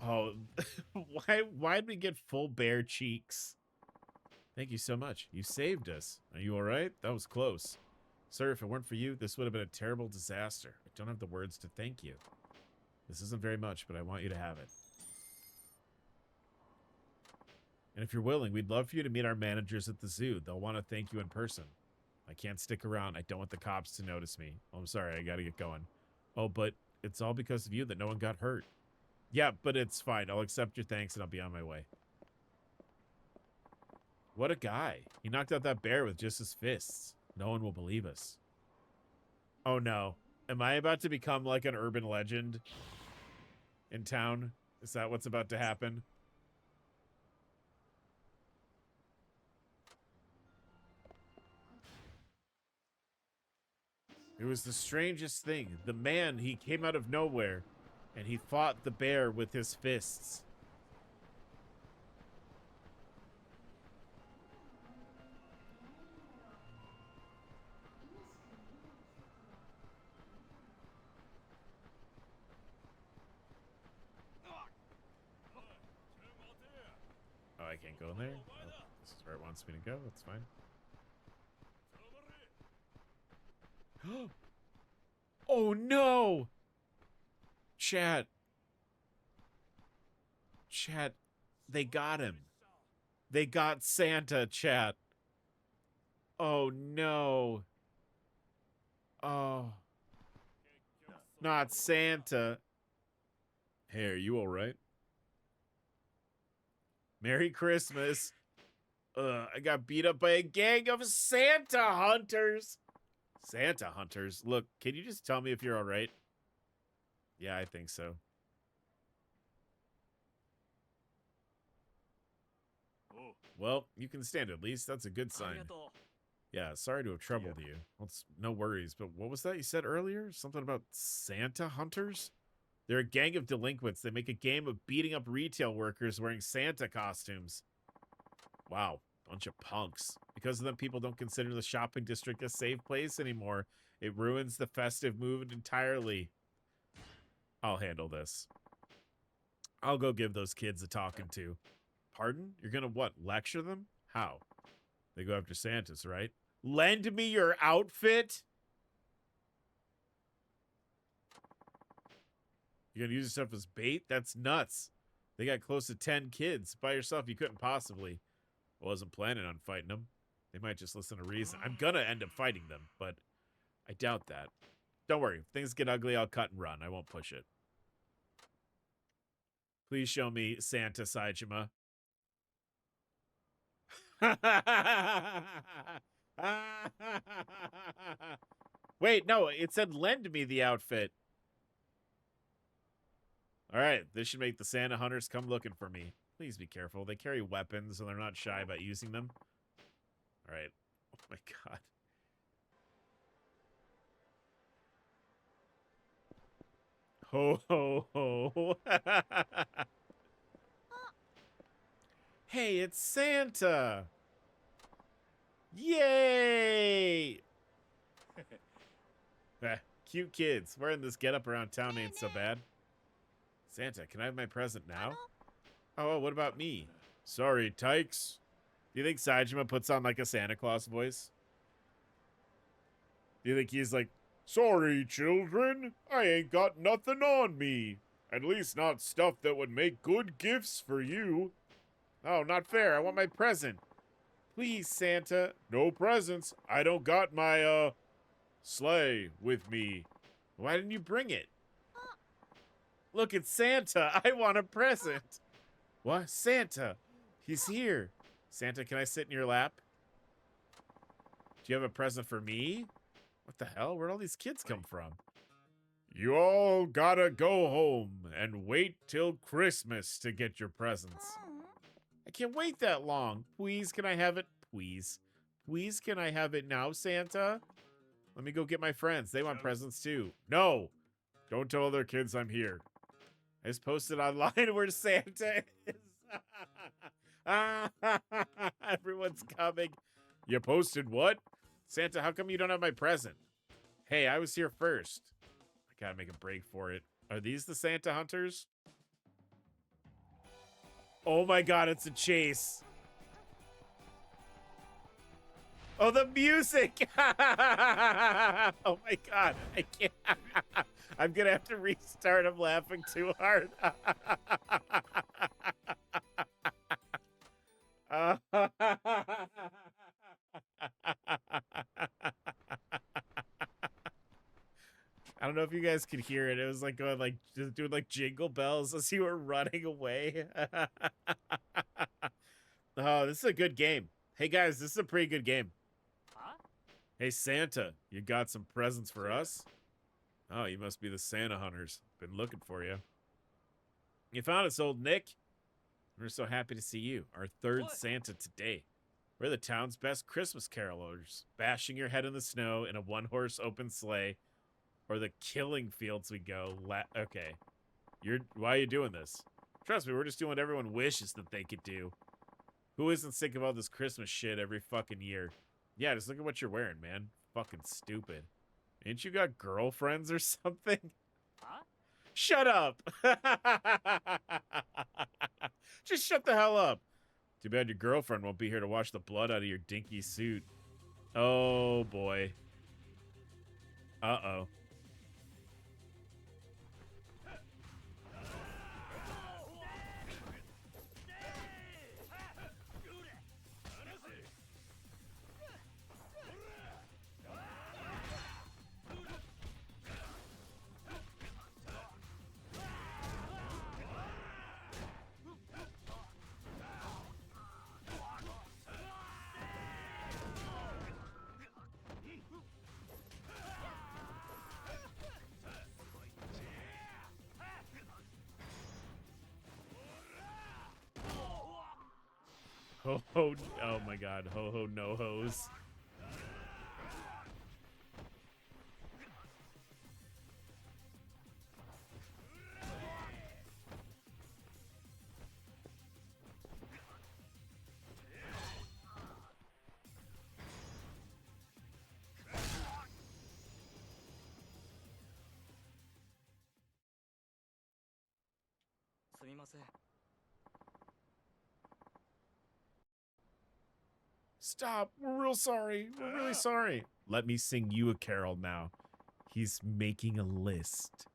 Oh, why'd we get full bear cheeks? Thank you so much. You saved us. Are you all right? That was close. Sir, if it weren't for you, this would have been a terrible disaster. I don't have the words to thank you. This isn't very much, but I want you to have it. And if you're willing, we'd love for you to meet our managers at the zoo. They'll want to thank you in person. I can't stick around. I don't want the cops to notice me. Oh, I'm sorry. I gotta get going. Oh, but it's all because of you that no one got hurt. Yeah, but it's fine. I'll accept your thanks and I'll be on my way. What a guy. He knocked out that bear with just his fists. No one will believe us. Oh, no. Am I about to become like an urban legend in town? Is that what's about to happen? It was the strangest thing. The man, he came out of nowhere, and he fought the bear with his fists. Oh, I can't go in there? Oh, this is where it wants me to go. That's fine. Oh, no! Chat. Chat. They got him. They got Santa, chat. Oh, no. Oh. Not Santa. Hey, are you all right? Merry Christmas. I got beat up by a gang of Santa hunters. Santa hunters? Look, can you just tell me if you're all right? Yeah, I think so. Well, you can stand at least. That's a good sign. Yeah, sorry to have troubled you. Well, it's no worries, but what was that you said earlier? Something about Santa hunters? They're a gang of delinquents. They make a game of beating up retail workers wearing Santa costumes. Wow, bunch of punks. Because of them, people don't consider the shopping district a safe place anymore. It ruins the festive mood entirely. I'll handle this. I'll go give those kids a talking to. Pardon? You're gonna what, lecture them? How? They go after Santas, right? Lend me your outfit? You're gonna use yourself as bait? That's nuts. They got close to 10 kids. By yourself, you couldn't possibly. I wasn't planning on fighting them. They might just listen to reason. I'm gonna end up fighting them, but I doubt that. Don't worry. If things get ugly, I'll cut and run. I won't push it. Please show me Santa Saejima. Wait, no, it said lend me the outfit. All right, this should make the Santa hunters come looking for me. Please be careful. They carry weapons and they're not shy about using them. All right. Oh my God. Ho, ho, ho. Hey, it's Santa. Yay! Cute kids. Wearing this getup around town ain't so bad. Santa, can I have my present now? Oh, what about me? Sorry, tykes. Do you think Saejima puts on like a Santa Claus voice? Do you think he's like, sorry, children, I ain't got nothing on me. At least not stuff that would make good gifts for you. Oh, not fair. I want my present. Please, Santa. No presents. I don't got my, sleigh with me. Why didn't you bring it? Look at Santa. I want a present. What? Santa. He's here. Santa, can I sit in your lap? Do you have a present for me? What the hell? Where'd all these kids come from? You all gotta go home and wait till Christmas to get your presents. I can't wait that long. Please, can I have it? Please. Please, can I have it now, Santa? Let me go get my friends. They want presents too. No! Don't tell other kids I'm here. I just posted online where Santa is. Everyone's coming. You posted what? Santa, how come you don't have my present? Hey, I was here first. I gotta make a break for it. Are these the Santa hunters? Oh my god, it's a chase. Oh, the music! Oh my god, I can't. I'm gonna have to restart. I'm laughing too hard. I don't know if you guys could hear it. It was like going like just doing like jingle bells as you were running away. Oh, this is a good game. Hey guys, this is a pretty good game. Hey Santa, you got some presents for us? Oh, you must be the Santa hunters. Been looking for you. You found us, old Nick. We're so happy to see you, our third Santa today. We're the town's best Christmas carolers, bashing your head in the snow in a one-horse open sleigh, or the killing fields we go. Okay, why are you doing this? Trust me, we're just doing what everyone wishes that they could do. Who isn't sick of all this Christmas shit every fucking year? Yeah, just look at what you're wearing, man. Fucking stupid. Ain't you got girlfriends or something? Huh? Shut up! Just shut the hell up. Too bad your girlfriend won't be here to wash the blood out of your dinky suit. Oh, boy. Uh-oh. Ho ho, oh my god, ho ho no hos. Stop. We're real sorry. We're really sorry. Let me sing you a carol now. He's making a list.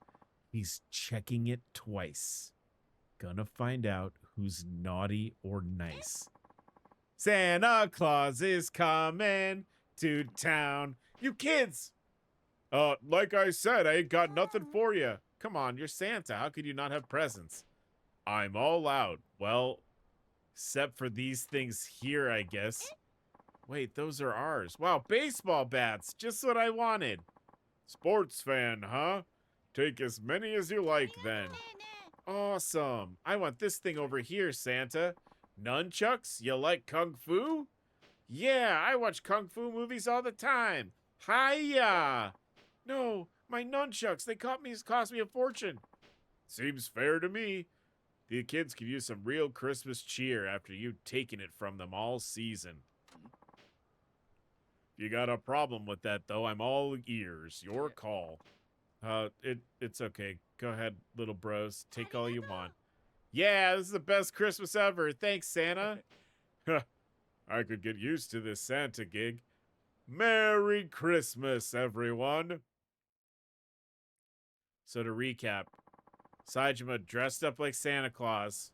He's checking it twice. Gonna find out who's naughty or nice. Santa Claus is coming to town. You kids! Like I said, I ain't got nothing for you. Come on, you're Santa. How could you not have presents? I'm all out. Well, except for these things here, I guess. Wait, those are ours. Wow, baseball bats. Just what I wanted. Sports fan, huh? Take as many as you like, then. Awesome. I want this thing over here, Santa. Nunchucks? You like kung fu? Yeah, I watch kung fu movies all the time. Hiya! No, my nunchucks. They cost me a fortune. Seems fair to me. The kids could use some real Christmas cheer after you've taken it from them all season. If you got a problem with that, though, I'm all ears. Your call. It's okay. Go ahead, little bros. Take all you want. Yeah, this is the best Christmas ever. Thanks, Santa. I could get used to this Santa gig. Merry Christmas, everyone. So to recap, Saejima dressed up like Santa Claus,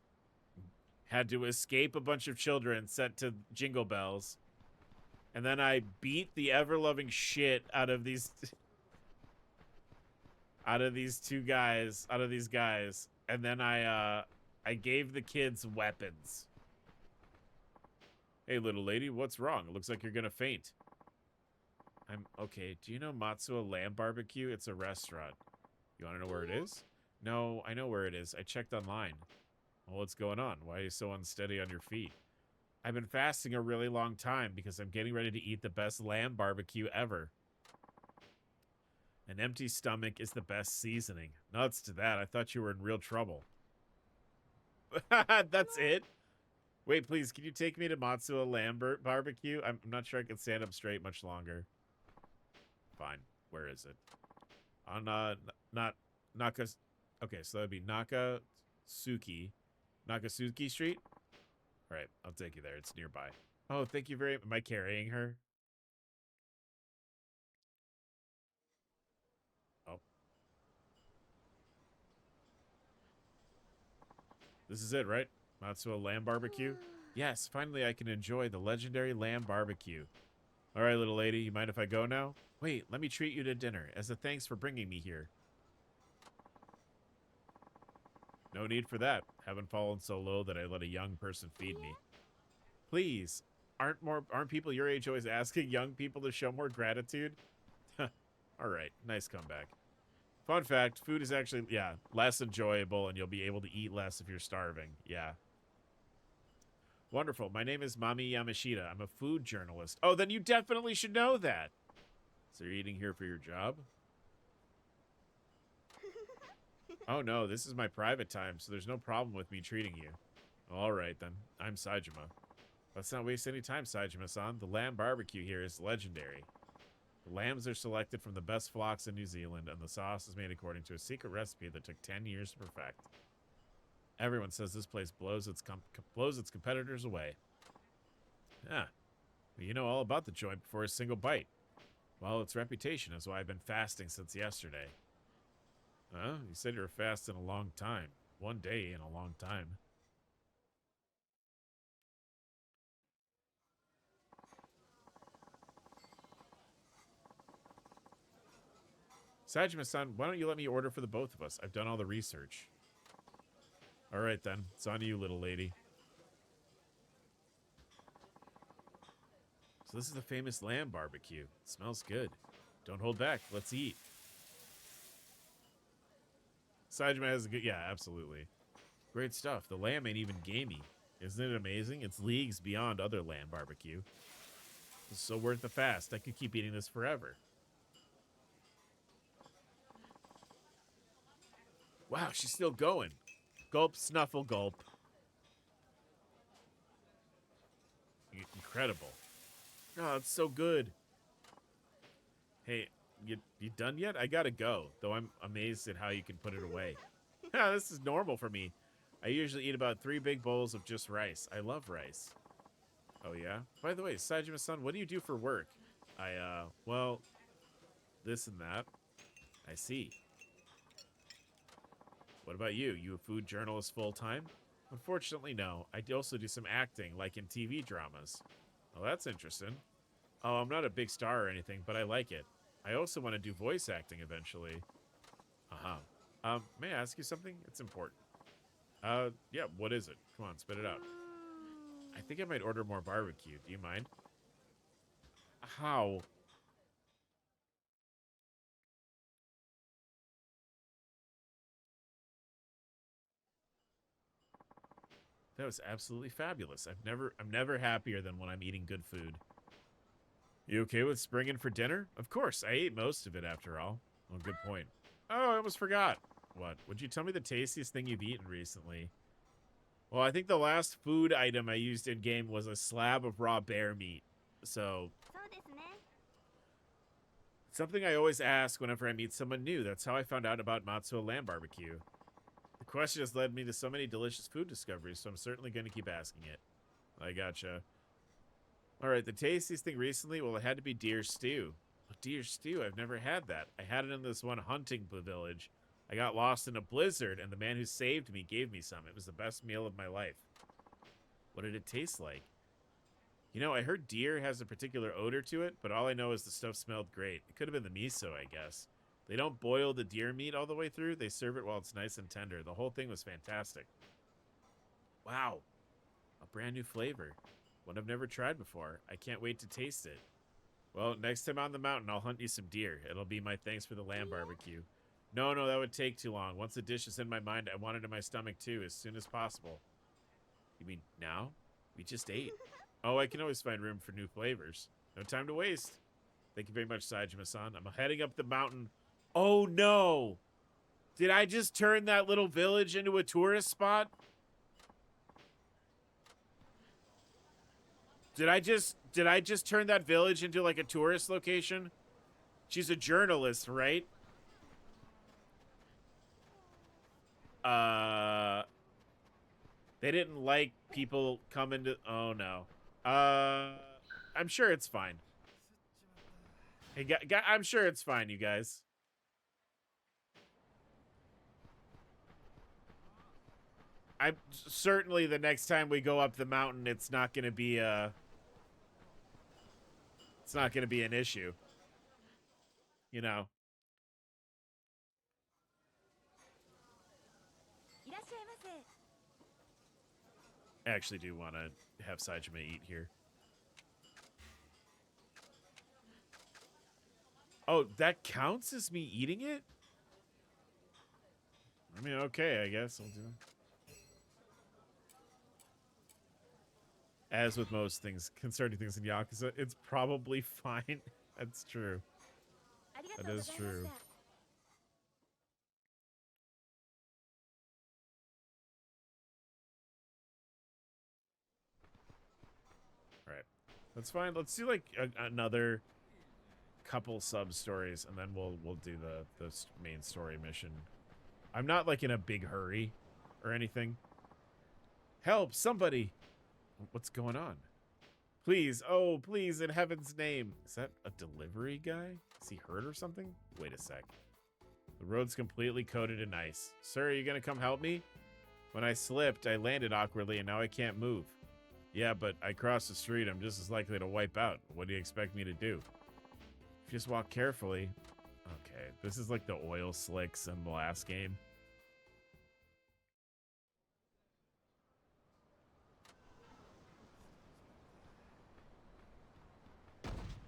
had to escape a bunch of children sent to Jingle Bells, and then I beat the ever-loving shit out of these... out of these guys, and then I gave the kids weapons. Hey, little lady, what's wrong? It looks like you're gonna faint. I'm okay. Do you know Matsuo Lamb Barbecue? It's a restaurant. You want to know where it is? No, I know where it is. I checked online. Well, what's going on? Why are you so unsteady on your feet? I've been fasting a really long time because I'm getting ready to eat the best lamb barbecue ever. An empty stomach is the best seasoning. Nuts to that. I thought you were in real trouble. That's it? Wait, please, can you take me to Matsuo Lambert Barbecue? I'm not sure I can stand up straight much longer. Fine. Where is it? On, not Naka... Okay, so that would be Nakasuki Street? All right, I'll take you there. It's nearby. Oh, thank you very much. Am I carrying her? Oh. This is it, right? Matsuo Lamb Barbecue? Yes, finally I can enjoy the legendary lamb barbecue. All right, little lady, you mind if I go now? Wait, let me treat you to dinner as a thanks for bringing me here. No need for that. Haven't fallen so low that I let a young person feed me. Please, aren't people your age always asking young people to show more gratitude? All right, nice comeback. Fun fact, food is actually, yeah, less enjoyable and you'll be able to eat less if you're starving. Yeah. Wonderful. My name is Mami Yamashita. I'm a food journalist. Oh, then you definitely should know that. So you're eating here for your job? Oh, no, this is my private time, so there's no problem with me treating you. All right, then. I'm Saejima. Let's not waste any time, Saejima-san. The lamb barbecue here is legendary. The lambs are selected from the best flocks in New Zealand, and the sauce is made according to a secret recipe that took 10 years to perfect. Everyone says this place blows its competitors away. Yeah, well, you know all about the joint before a single bite. Well, its reputation is why I've been fasting since yesterday. Huh? You said you were fasting a long time. One day in a long time. Saejima-san, why don't you let me order for the both of us? I've done all the research. All right, then. It's on you, little lady. So this is the famous lamb barbecue. It smells good. Don't hold back. Let's eat. Saejima has a good... Yeah, absolutely. Great stuff. The lamb ain't even gamey. Isn't it amazing? It's leagues beyond other lamb barbecue. It's so worth the fast. I could keep eating this forever. Wow, she's still going. Gulp, snuffle, gulp. Incredible. Oh, it's so good. Hey, you done yet? I gotta go, though I'm amazed at how you can put it away. Yeah, this is normal for me. I usually eat about 3 big bowls of just rice. I love rice. Oh, yeah? By the way, Saejima-san, what do you do for work? Well, this and that. I see. What about you? You a food journalist full-time? Unfortunately, no. I also do some acting, like in TV dramas. Oh, that's interesting. Oh, I'm not a big star or anything, but I like it. I also want to do voice acting eventually. May I ask you something? It's important. Yeah, what is it? Come on, spit it out. I think I might order more barbecue. Do you mind? How? That was absolutely fabulous. I'm never happier than when I'm eating good food. You okay with springing for dinner? Of course, I ate most of it after all. Oh, good point. Oh, I almost forgot. What? Would you tell me the tastiest thing you've eaten recently? Well, I think the last food item I used in-game was a slab of raw bear meat. So, something I always ask whenever I meet someone new. That's how I found out about Matsuo Lamb Barbecue. The question has led me to so many delicious food discoveries, so I'm certainly going to keep asking it. I gotcha. Alright, the tastiest thing recently, well, it had to be deer stew. Oh, deer stew, I've never had that. I had it in this one hunting village. I got lost in a blizzard, and the man who saved me gave me some. It was the best meal of my life. What did it taste like? You know, I heard deer has a particular odor to it, but all I know is the stuff smelled great. It could have been the miso, I guess. They don't boil the deer meat all the way through. They serve it while it's nice and tender. The whole thing was fantastic. Wow. A brand new flavor. One I've never tried before. I can't wait to taste it. Well, next time on the mountain, I'll hunt you some deer. It'll be my thanks for the lamb barbecue. No, that would take too long. Once the dish is in my mind, I want it in my stomach too, as soon as possible. You mean now? We just ate. Oh, I can always find room for new flavors. No time to waste. Thank you very much, Saejima-san. I'm heading up the mountain. Oh, no! Did I just turn that little village into a tourist spot? Did I just turn that village into like a tourist location? She's a journalist, right? They didn't like people coming to... Oh, no. I'm sure it's fine. Hey, I'm sure it's fine, you guys. I'm certainly the next time we go up the mountain, it's not going to be it's not going to be an issue. You know. I actually do want to have Saejima eat here. Oh, that counts as me eating it? I mean, okay, I guess I'll do it. As with most things concerning things in Yakuza, it's probably fine. That's true. That is true. All right, that's fine. Let's do like another couple sub stories, and then we'll do the main story mission. I'm not like in a big hurry or anything. Help! Somebody! What's going on? Please, oh please, in heaven's name! Is that a delivery guy? Is he hurt or something? Wait a sec. The road's completely coated in ice. Sir, are you gonna come help me? When I slipped, I landed awkwardly and now I can't move. Yeah, but I crossed the street. I'm just as likely to wipe out. What do you expect me to do? If you just walk carefully. Okay, this is like the oil slicks in the last game.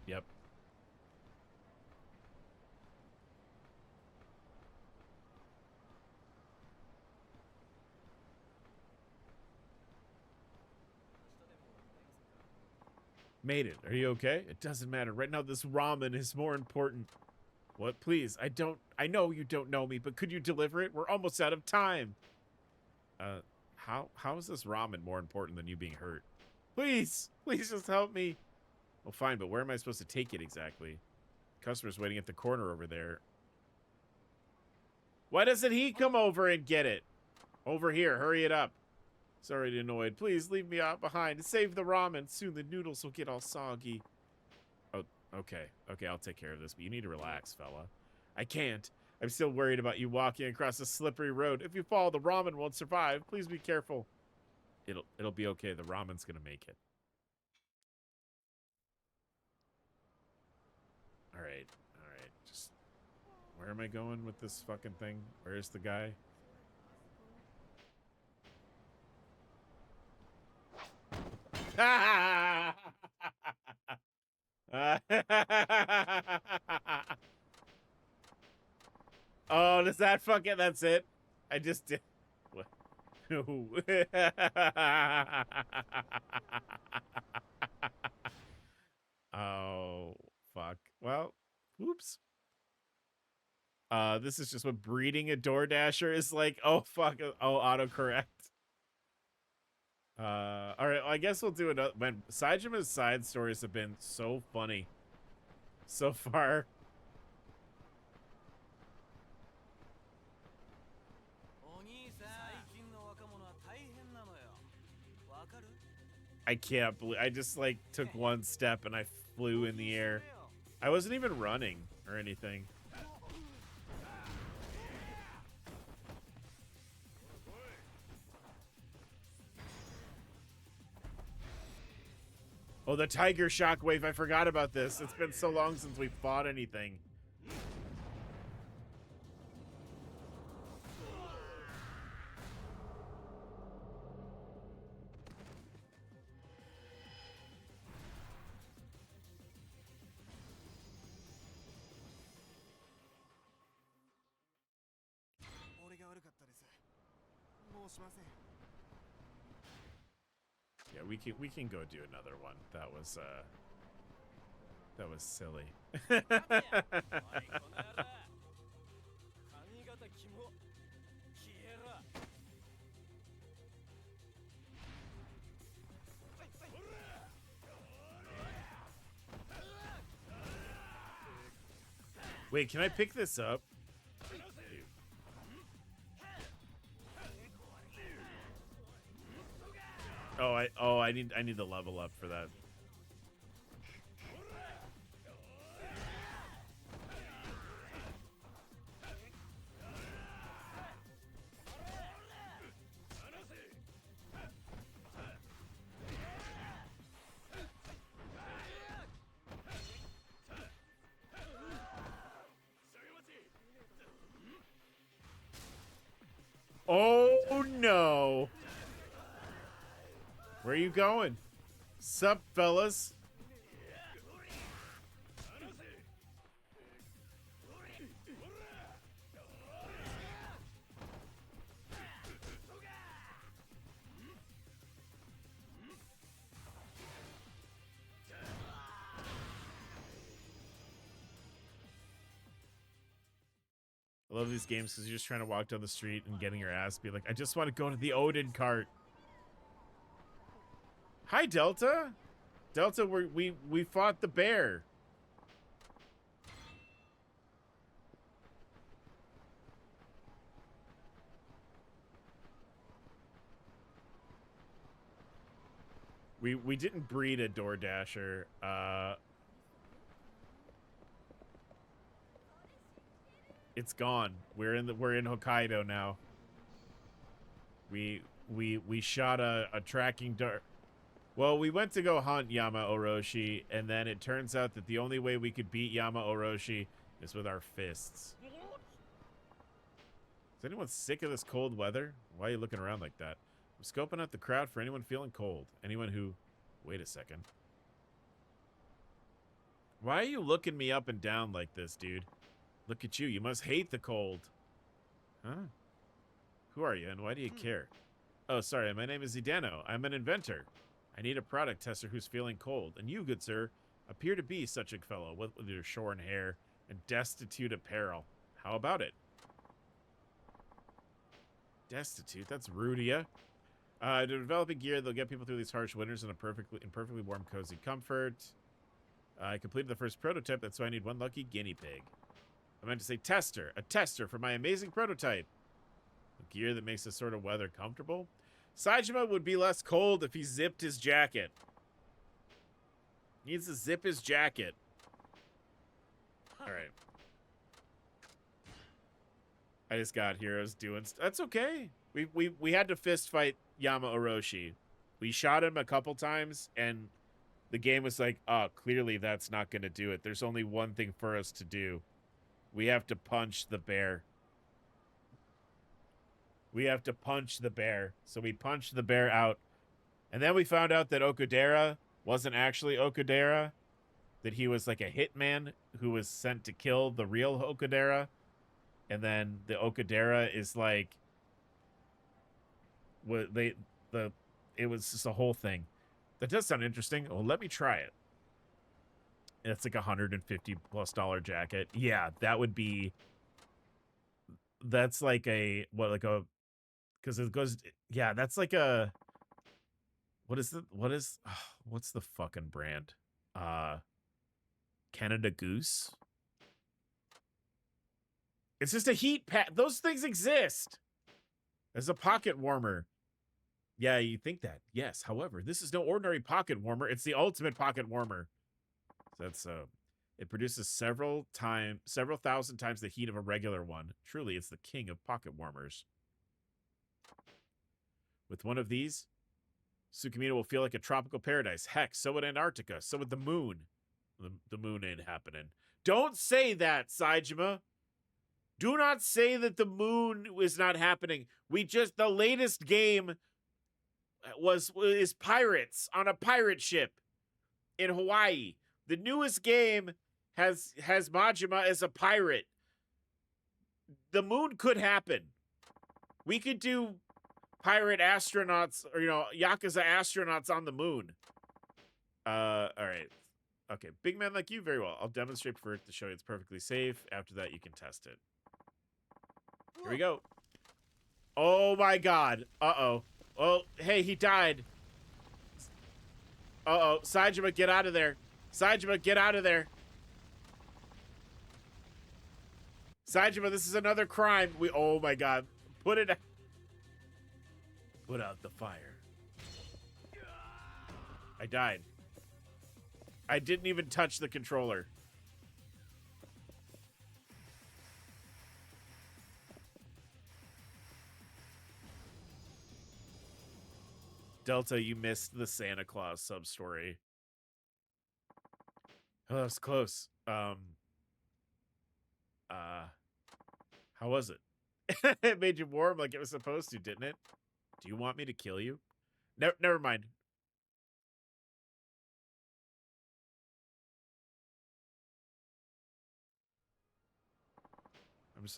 Yep. Made it. Are you okay? It doesn't matter. Right now, this ramen is more important. What? Please. I know you don't know me, but could you deliver it? We're almost out of time. How is this ramen more important than you being hurt? Please just help me. Well, fine, but where am I supposed to take it exactly? Customer's waiting at the corner over there. Why doesn't he come over and get it? Over here, hurry it up. Sorry to annoy. Please leave me out behind. Save the ramen. Soon the noodles will get all soggy. Oh, okay. Okay, I'll take care of this, but you need to relax, fella. I can't. I'm still worried about you walking across a slippery road. If you fall, the ramen won't survive. Please be careful. It'll be okay. The ramen's gonna make it. All right. Just where am I going with this fucking thing? Where's the guy? Oh, does that fucking... That's it? I just did... What? Oh, fuck. Well, oops. This is just what breeding a DoorDasher is like. Oh, fuck. Oh, autocorrect. All right, I guess we'll do another. Man, Saijima's side stories have been so funny so far. I can't believe I just like took one step and I flew in the air. I wasn't even running or anything. Oh, the tiger shockwave. I forgot about this. It's been so long since we fought anything. Yeah, we can go do another one. That was silly. Wait, can I pick this up? I need to level up for that. Oh no. Where are you going? Sup, fellas? I love these games because you're just trying to walk down the street and getting your ass beat. Like, I just want to go to the Odin cart. Hi, Delta. Delta, we fought the bear. We didn't breed a DoorDasher. It's gone. We're in Hokkaido now. We shot a tracking dart. Well, we went to go hunt Yama Orochi, and then it turns out that the only way we could beat Yama Orochi is with our fists. Is anyone sick of this cold weather? Why are you looking around like that? I'm scoping out the crowd for anyone feeling cold. Anyone who... Wait a second. Why are you looking me up and down like this, dude? Look at you. You must hate the cold. Huh? Who are you, and why do you care? Oh, sorry. My name is Zidano. I'm an inventor. I need a product tester who's feeling cold. And you, good sir, appear to be such a fellow with your shorn hair and destitute apparel. How about it? Destitute? That's rude of you. To develop a gear that'll get people through these harsh winters in perfectly warm, cozy comfort. I completed the first prototype. That's why I need one lucky guinea pig. I meant to say tester. A tester for my amazing prototype. A gear that makes this sort of weather comfortable. Saejima would be less cold if he zipped his jacket. He needs to zip his jacket. Alright. I just got heroes doing that's okay. We had to fist fight Yama Orochi. We shot him a couple times, and the game was like, oh, clearly that's not going to do it. There's only one thing for us to do. We have to punch the bear. We have to punch the bear. So we punched the bear out. And then we found out that Okudera wasn't actually Okudera. That he was like a hitman who was sent to kill the real Okudera. And then the Okudera is like... it was just a whole thing. That does sound interesting. Well, let me try it. It's like $150+ jacket. Yeah, that would be... That's like a... What, like a... Because it goes... Yeah, that's like a... What's the fucking brand? Canada Goose? It's just a heat pad. Those things exist. As a pocket warmer. Yeah, you think that. Yes, however, this is no ordinary pocket warmer. It's the ultimate pocket warmer. So that's... It produces several thousand times the heat of a regular one. Truly, it's the king of pocket warmers. With one of these, Tsukimita will feel like a tropical paradise. Heck, so would Antarctica. So would the moon. The moon ain't happening. Don't say that, Saejima. Do not say that the moon is not happening. The latest game is pirates on a pirate ship in Hawaii. The newest game has Majima as a pirate. The moon could happen. We could do pirate astronauts, or, you know, Yakuza astronauts on the moon. All right. Okay, big man like you, very well. I'll demonstrate for it to show you it's perfectly safe. After that, you can test it. Here we go. Oh my god. Uh-oh. Oh, hey, he died. Uh-oh. Saejima, get out of there. Saejima, get out of there. Saejima, this is another crime. Oh my god. Put it. Put out the fire. I died. I didn't even touch the controller. Delta, you missed the Santa Claus sub-story. Oh, that was close. How was it? It made you warm like it was supposed to, didn't it? Do you want me to kill you? Never mind.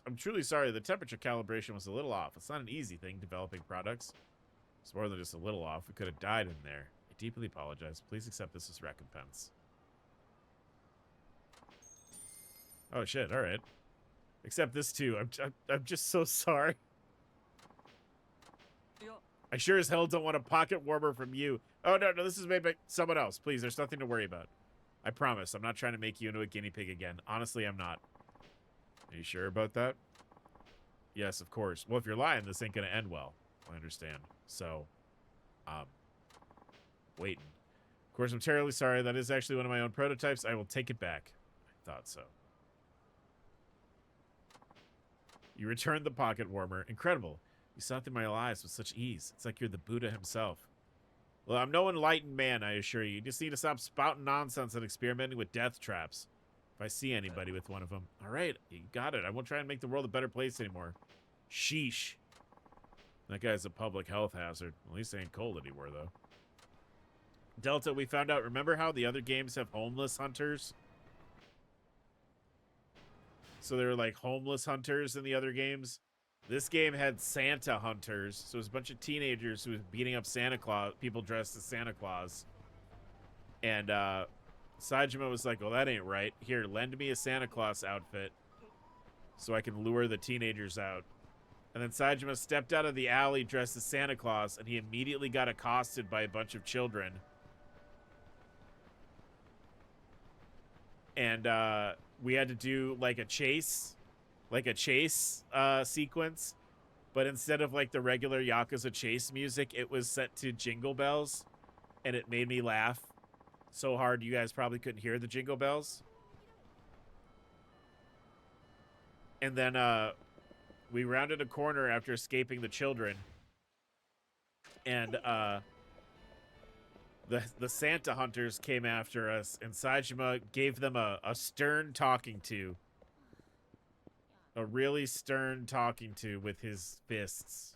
I'm truly sorry. The temperature calibration was a little off. It's not an easy thing developing products. It's more than just a little off. We could have died in there. I deeply apologize. Please accept this as recompense. Oh shit! All right. Accept this too. I'm just so sorry. I sure as hell don't want a pocket warmer from you. Oh no, this is made by someone else. Please, there's nothing to worry about. I promise. I'm not trying to make you into a guinea pig again. Honestly, I'm not. Are you sure about that? Yes, of course. Well, if you're lying, this ain't gonna end well. I understand. So, waiting. Of course, I'm terribly sorry. That is actually one of my own prototypes. I will take it back. I thought so. You returned the pocket warmer. Incredible. You saw through my lies with such ease. It's like you're the Buddha himself. Well, I'm no enlightened man, I assure you. You just need to stop spouting nonsense and experimenting with death traps. If I see anybody with one of them. All right, you got it. I won't try and make the world a better place anymore. Sheesh. That guy's a public health hazard. At least it ain't cold anymore, though. Delta, we found out. Remember how the other games have homeless hunters? So there were like homeless hunters in the other games. This game had Santa hunters. So it was a bunch of teenagers who was beating up Santa Claus, people dressed as Santa Claus. And Saejima was like, well, that ain't right. Here, lend me a Santa Claus outfit so I can lure the teenagers out. And then Saejima stepped out of the alley dressed as Santa Claus, and he immediately got accosted by a bunch of children. And we had to do like a chase sequence. But instead of like the regular Yakuza chase music, it was set to Jingle Bells. And it made me laugh so hard you guys probably couldn't hear the Jingle Bells. And then we rounded a corner after escaping the children. And the Santa hunters came after us, and Saejima gave them a stern talking to. A really stern talking to with his fists.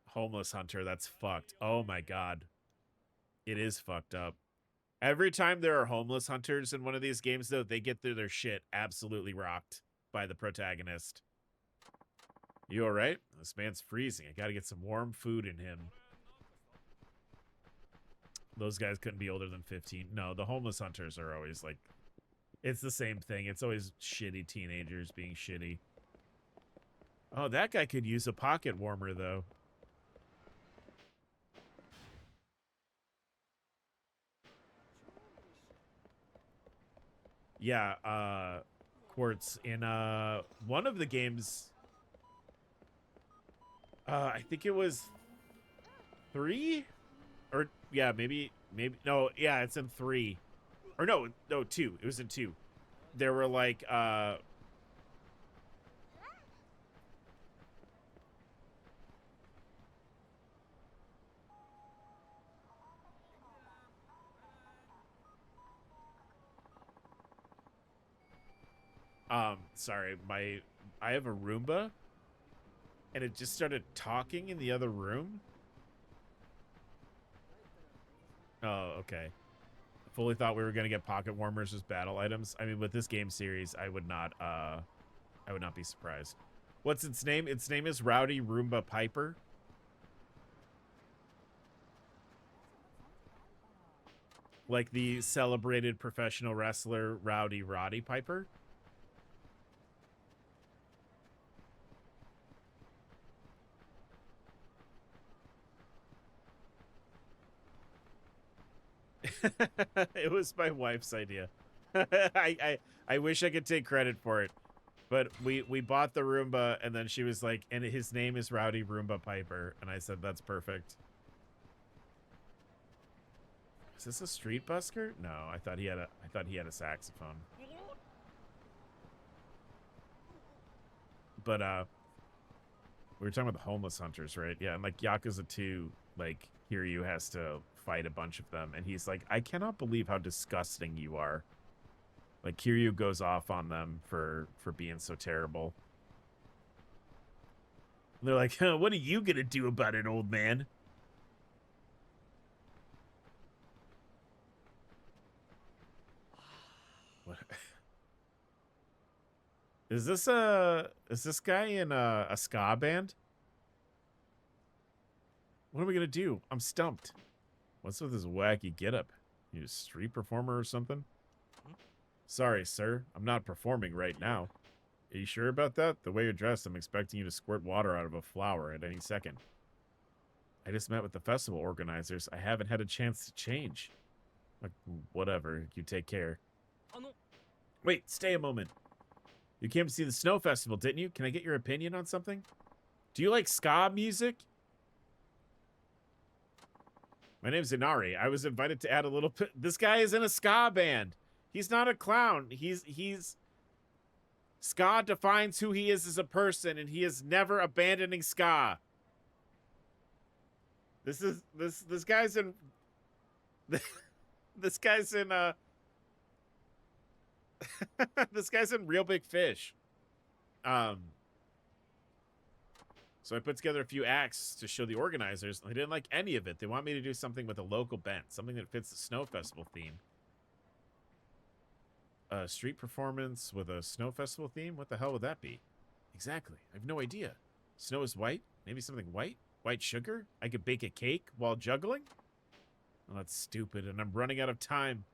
Homeless hunter, that's fucked. Oh my god. It is fucked up. Every time there are homeless hunters in one of these games, though, they get through their shit absolutely rocked by the protagonist. You alright? This man's freezing. I gotta get some warm food in him. Those guys couldn't be older than 15. No, the homeless hunters are always like... It's the same thing. It's always shitty teenagers being shitty. Oh, that guy could use a pocket warmer, though. Yeah, Quartz, in one of the games... I think it was 3? Or, yeah, maybe, no, yeah, it's in 3. Or no, 2. It was in 2. There were, like, sorry, I have a Roomba, and it just started talking in the other room. Oh, okay. Fully thought we were gonna get pocket warmers as battle items. I mean, with this game series, I would not I would not be surprised. What's its name? Its name is Rowdy Roomba Piper. Like the celebrated professional wrestler Rowdy Roddy Piper. It was my wife's idea. I wish I could take credit for it. But we bought the Roomba, and then she was like, and his name is Rowdy Roomba Piper. And I said, that's perfect. Is this a street busker? No, I thought he had a saxophone. But we were talking about the homeless hunters, right? Yeah, and like Yakuza 2, like Kiryu has to fight a bunch of them, and he's like, I cannot believe how disgusting you are. Like Kiryu goes off on them for being so terrible. And they're like, huh, what are you gonna do about it, old man? What? Is this guy in a ska band? What are we gonna do? I'm stumped. What's with this wacky getup? You a street performer or something? Sorry, sir. I'm not performing right now. Are you sure about that? The way you're dressed, I'm expecting you to squirt water out of a flower at any second. I just met with the festival organizers. I haven't had a chance to change. Like, whatever. You take care. Wait, stay a moment. You came to see the Snow Festival, didn't you? Can I get your opinion on something? Do you like ska music? My name's Inari. I was invited to add a little... This guy is in a ska band. He's not a clown. He's... Ska defines who he is as a person, and he is never abandoning ska. This guy's in... This guy's in, this guy's in Real Big Fish. So I put together a few acts to show the organizers. They didn't like any of it. They want me to do something with a local bent, something that fits the Snow Festival theme. A street performance with a Snow Festival theme? What the hell would that be? Exactly. I have no idea. Snow is white? Maybe something white? White sugar? I could bake a cake while juggling? Oh, that's stupid, and I'm running out of time.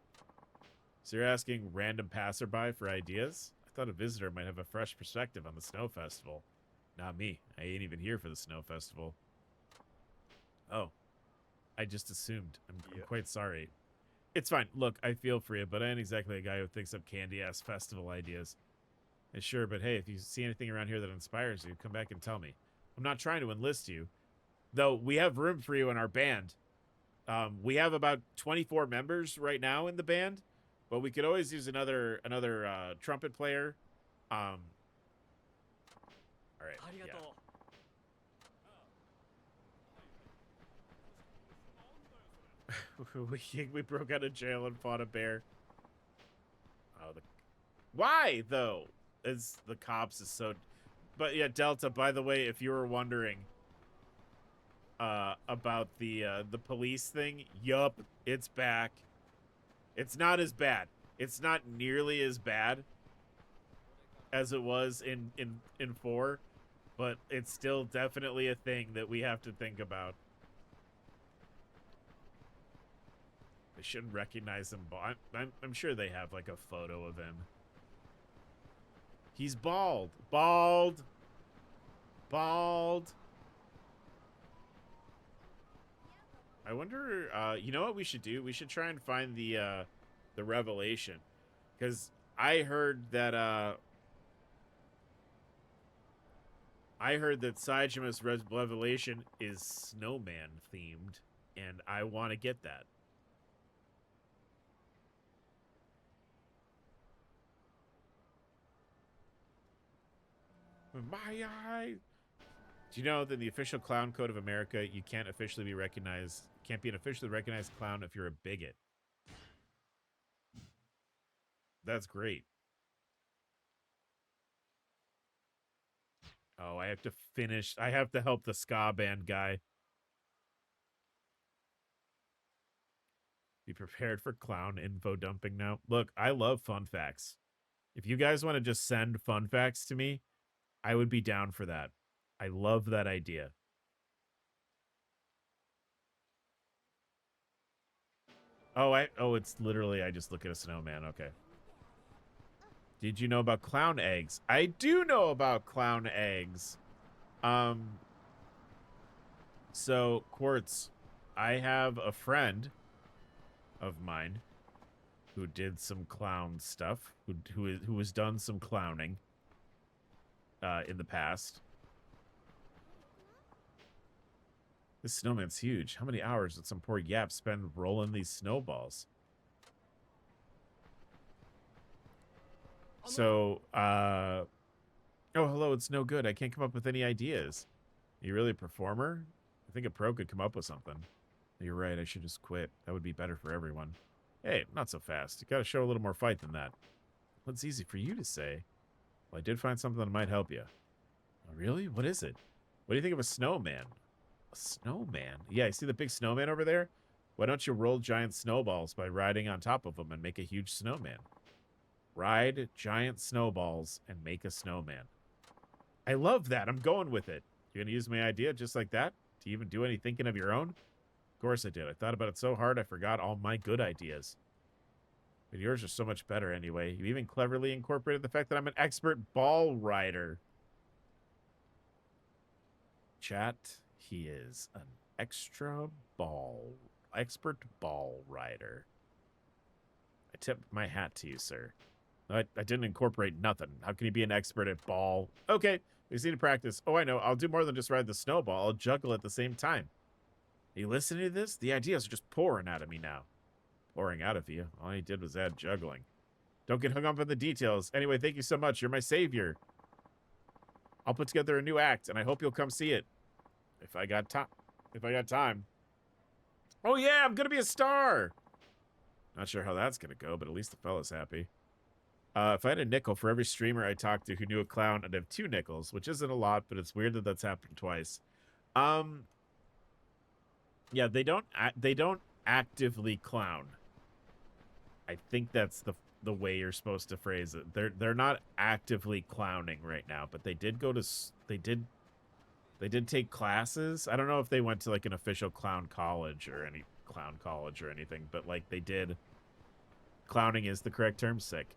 So you're asking random passerby for ideas? I thought a visitor might have a fresh perspective on the Snow Festival. Not me. I ain't even here for the Snow Festival. Oh. I just assumed. I'm quite sorry. It's fine. Look, I feel for you, but I ain't exactly a guy who thinks up candy-ass festival ideas. And sure, but hey, if you see anything around here that inspires you, come back and tell me. I'm not trying to enlist you. Though, we have room for you in our band. We have about 24 members right now in the band, but we could always use another trumpet player. All right. Yeah. we broke out of jail and fought a bear. Oh, why though? As the cops is so. But yeah, Delta. By the way, if you were wondering about the police thing, yup, it's back. It's not as bad. It's not nearly as bad as it was in 4, but it's still definitely a thing that we have to think about. They shouldn't recognize him. I'm sure they have like a photo of him. He's bald. Bald. Bald. I wonder, you know what we should do? We should try and find the revelation. Because I heard that, Saijima's revelation is snowman themed, and I want to get that. My eye. Do you know that in the official clown code of America, you can't be an officially recognized clown if you're a bigot? That's great. Oh, I have to help the ska band guy. Be prepared for clown info dumping now. Look, I love fun facts. If you guys want to just send fun facts to me, I would be down for that. I love that idea. Oh, it's literally, I just look at a snowman. Okay. Did you know about clown eggs? I do know about clown eggs. So, Quartz, I have a friend of mine who did some clown stuff, who has done some clowning in the past. This snowman's huge. How many hours did some poor yap spend rolling these snowballs? So, oh, hello, it's no good. I can't come up with any ideas. Are you really a performer? I think a pro could come up with something. You're right, I should just quit. That would be better for everyone. Hey, not so fast. You gotta show a little more fight than that. What's easy for you to say? Well, I did find something that might help you. Oh, really? What is it? What do you think of a snowman? A snowman? Yeah, you see the big snowman over there? Why don't you roll giant snowballs by riding on top of them and make a huge snowman? Ride giant snowballs and make a snowman. I love that. I'm going with it. You gonna use my idea just like that? Do you even do any thinking of your own? Of course I did. I thought about it so hard I forgot all my good ideas. But yours are so much better anyway. You even cleverly incorporated the fact that I'm an expert ball rider. Chat, he is an expert ball rider. I tip my hat to you, sir. I didn't incorporate nothing. How can you be an expert at ball? Okay, we just need to practice. Oh, I know. I'll do more than just ride the snowball. I'll juggle at the same time. Are you listening to this? The ideas are just pouring out of me now. Pouring out of you? All I did was add juggling. Don't get hung up on the details. Anyway, thank you so much. You're my savior. I'll put together a new act, and I hope you'll come see it. If I got time. Oh, yeah, I'm going to be a star. Not sure how that's going to go, but at least the fella's happy. If I had a nickel for every streamer I talked to who knew a clown, I'd have 2 nickels, which isn't a lot, but it's weird that that's happened twice. Yeah, they don't actively clown. I think that's the way you're supposed to phrase it. They're not actively clowning right now, but they did go to they did take classes. I don't know if they went to like an official clown college or anything, but like they did. Clowning is the correct term. Sick.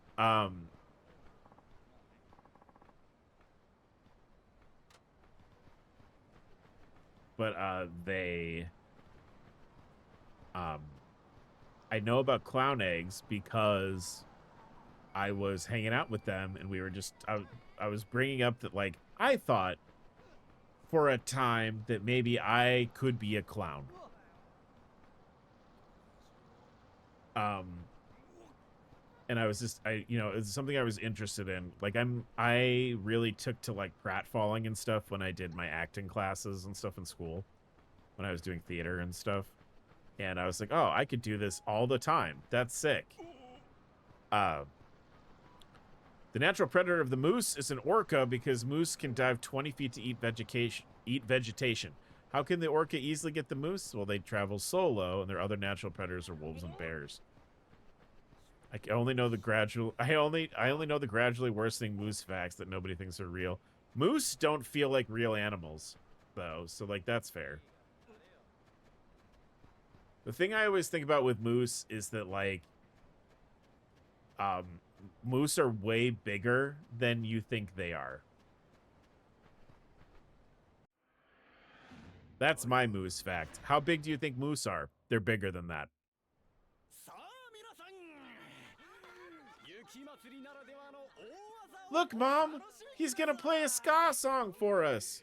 But I know about clown eggs because I was hanging out with them and we were just I was bringing up that like I thought for a time that maybe I could be a clown. And I was just, it's something I was interested in. Like, I really took to, like, pratfalling and stuff when I did my acting classes and stuff in school. When I was doing theater and stuff. And I was like, oh, I could do this all the time. That's sick. The natural predator of the moose is an orca because moose can dive 20 feet to eat vegetation. How can the orca easily get the moose? Well, they travel solo, and their other natural predators are wolves and bears. I only know the gradually worsening moose facts that nobody thinks are real. Moose don't feel like real animals, though, so like that's fair. The thing I always think about with moose is that like moose are way bigger than you think they are. That's my moose fact. How big do you think moose are? They're bigger than that. Look, Mom! He's gonna play a ska song for us!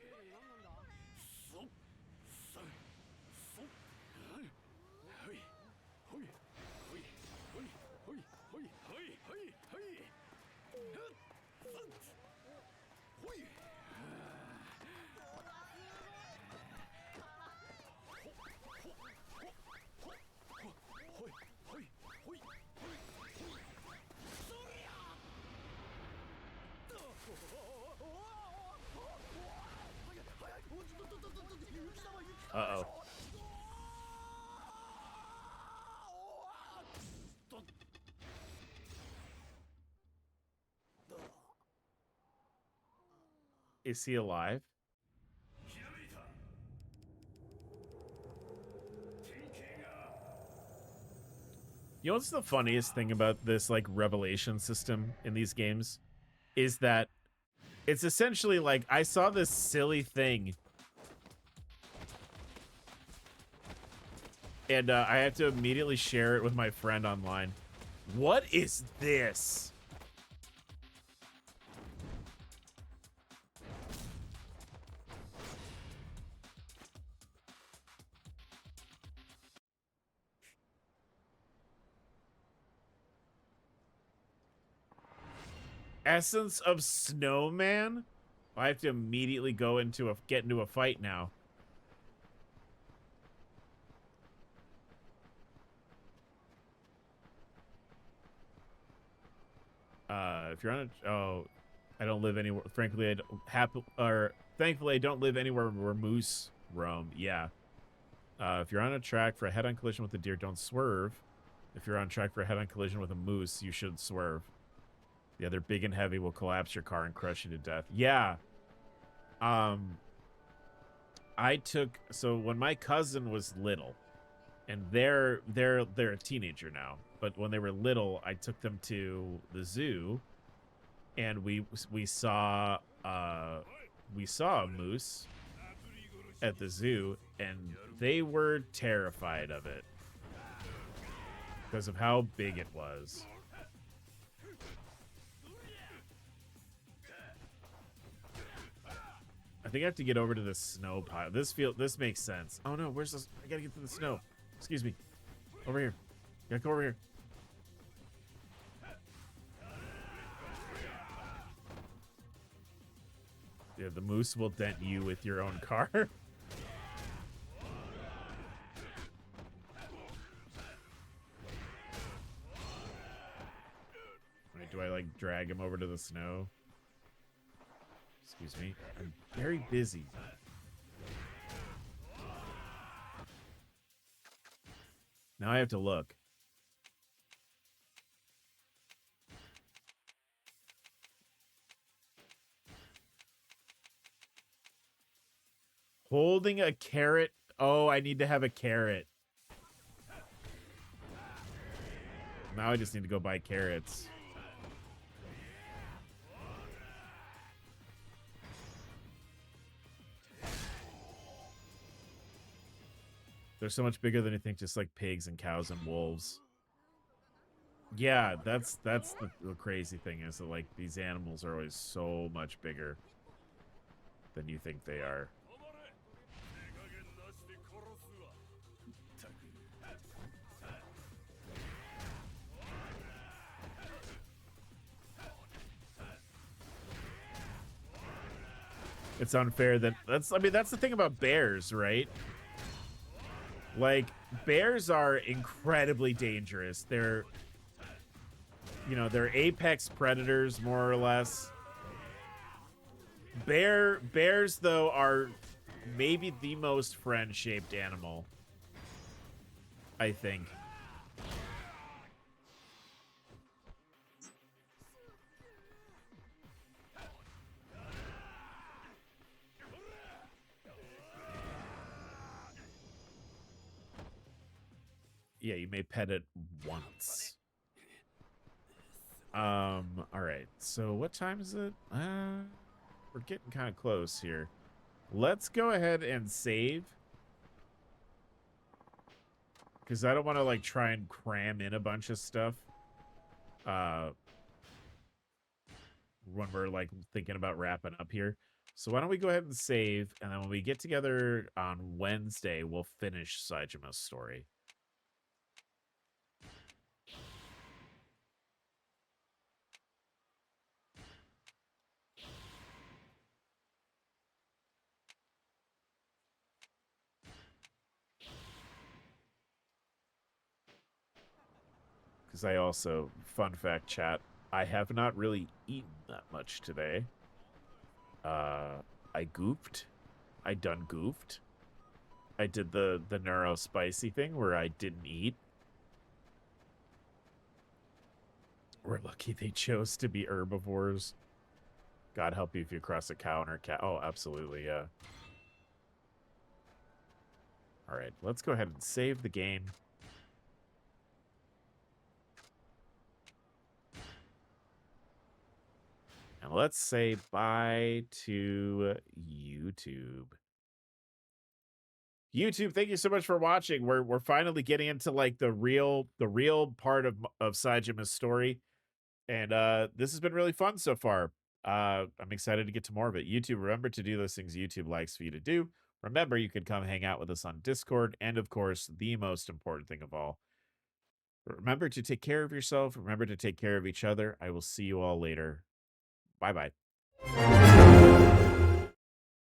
Uh-oh. Is he alive? You know what's the funniest thing about this like revelation system in these games is that it's essentially like I saw this silly thing and I have to immediately share it with my friend online. What is this? Essence of Snowman? I have to immediately get into a fight now. If you're on I don't live anywhere. Frankly, thankfully, I don't live anywhere where moose roam. Yeah. If you're on a track for a head-on collision with a deer, don't swerve. If you're on track for a head-on collision with a moose, you should swerve. The other big and heavy will collapse your car and crush you to death. Yeah. So when my cousin was little, and they're a teenager now, but when they were little, I took them to the zoo, and we saw a moose at the zoo, and they were terrified of it because of how big it was. I think I have to get over to the snow pile. This makes sense. Oh no, where's this? I gotta get to the snow. Excuse me. Over here. Gotta go over here. Yeah, the moose will dent you with your own car. Wait, do I like drag him over to the snow? Excuse me. I'm very busy. Now I have to look. Holding a carrot. Oh, I need to have a carrot. Now I just need to go buy carrots. They're so much bigger than you think, just like pigs and cows and wolves. Yeah, that's the crazy thing is that like these animals are always so much bigger than you think they are. It's unfair that that's the thing about bears, right? Like bears are incredibly dangerous. They're apex predators more or less. Bears though are maybe the most friend-shaped animal, I think. Yeah, you may pet it once. All right. So what time is it? We're getting kind of close here. Let's go ahead and save. Because I don't want to like try and cram in a bunch of stuff. When we're like thinking about wrapping up here. So why don't we go ahead and save, and then when we get together on Wednesday, we'll finish Saijima's story. Because I also, fun fact chat, I have not really eaten that much today. I goofed. I done goofed. I did the neuro spicy thing where I didn't eat. We're lucky they chose to be herbivores. God help you if you cross a cow and her cat. Oh, absolutely, yeah. All right, let's go ahead and save the game. And let's say bye to YouTube. YouTube, thank you so much for watching. We're finally getting into like the real part of Saijima's story. And this has been really fun so far. I'm excited to get to more of it. YouTube, remember to do those things YouTube likes for you to do. Remember, you can come hang out with us on Discord. And of course, the most important thing of all, remember to take care of yourself. Remember to take care of each other. I will see you all later. Bye bye.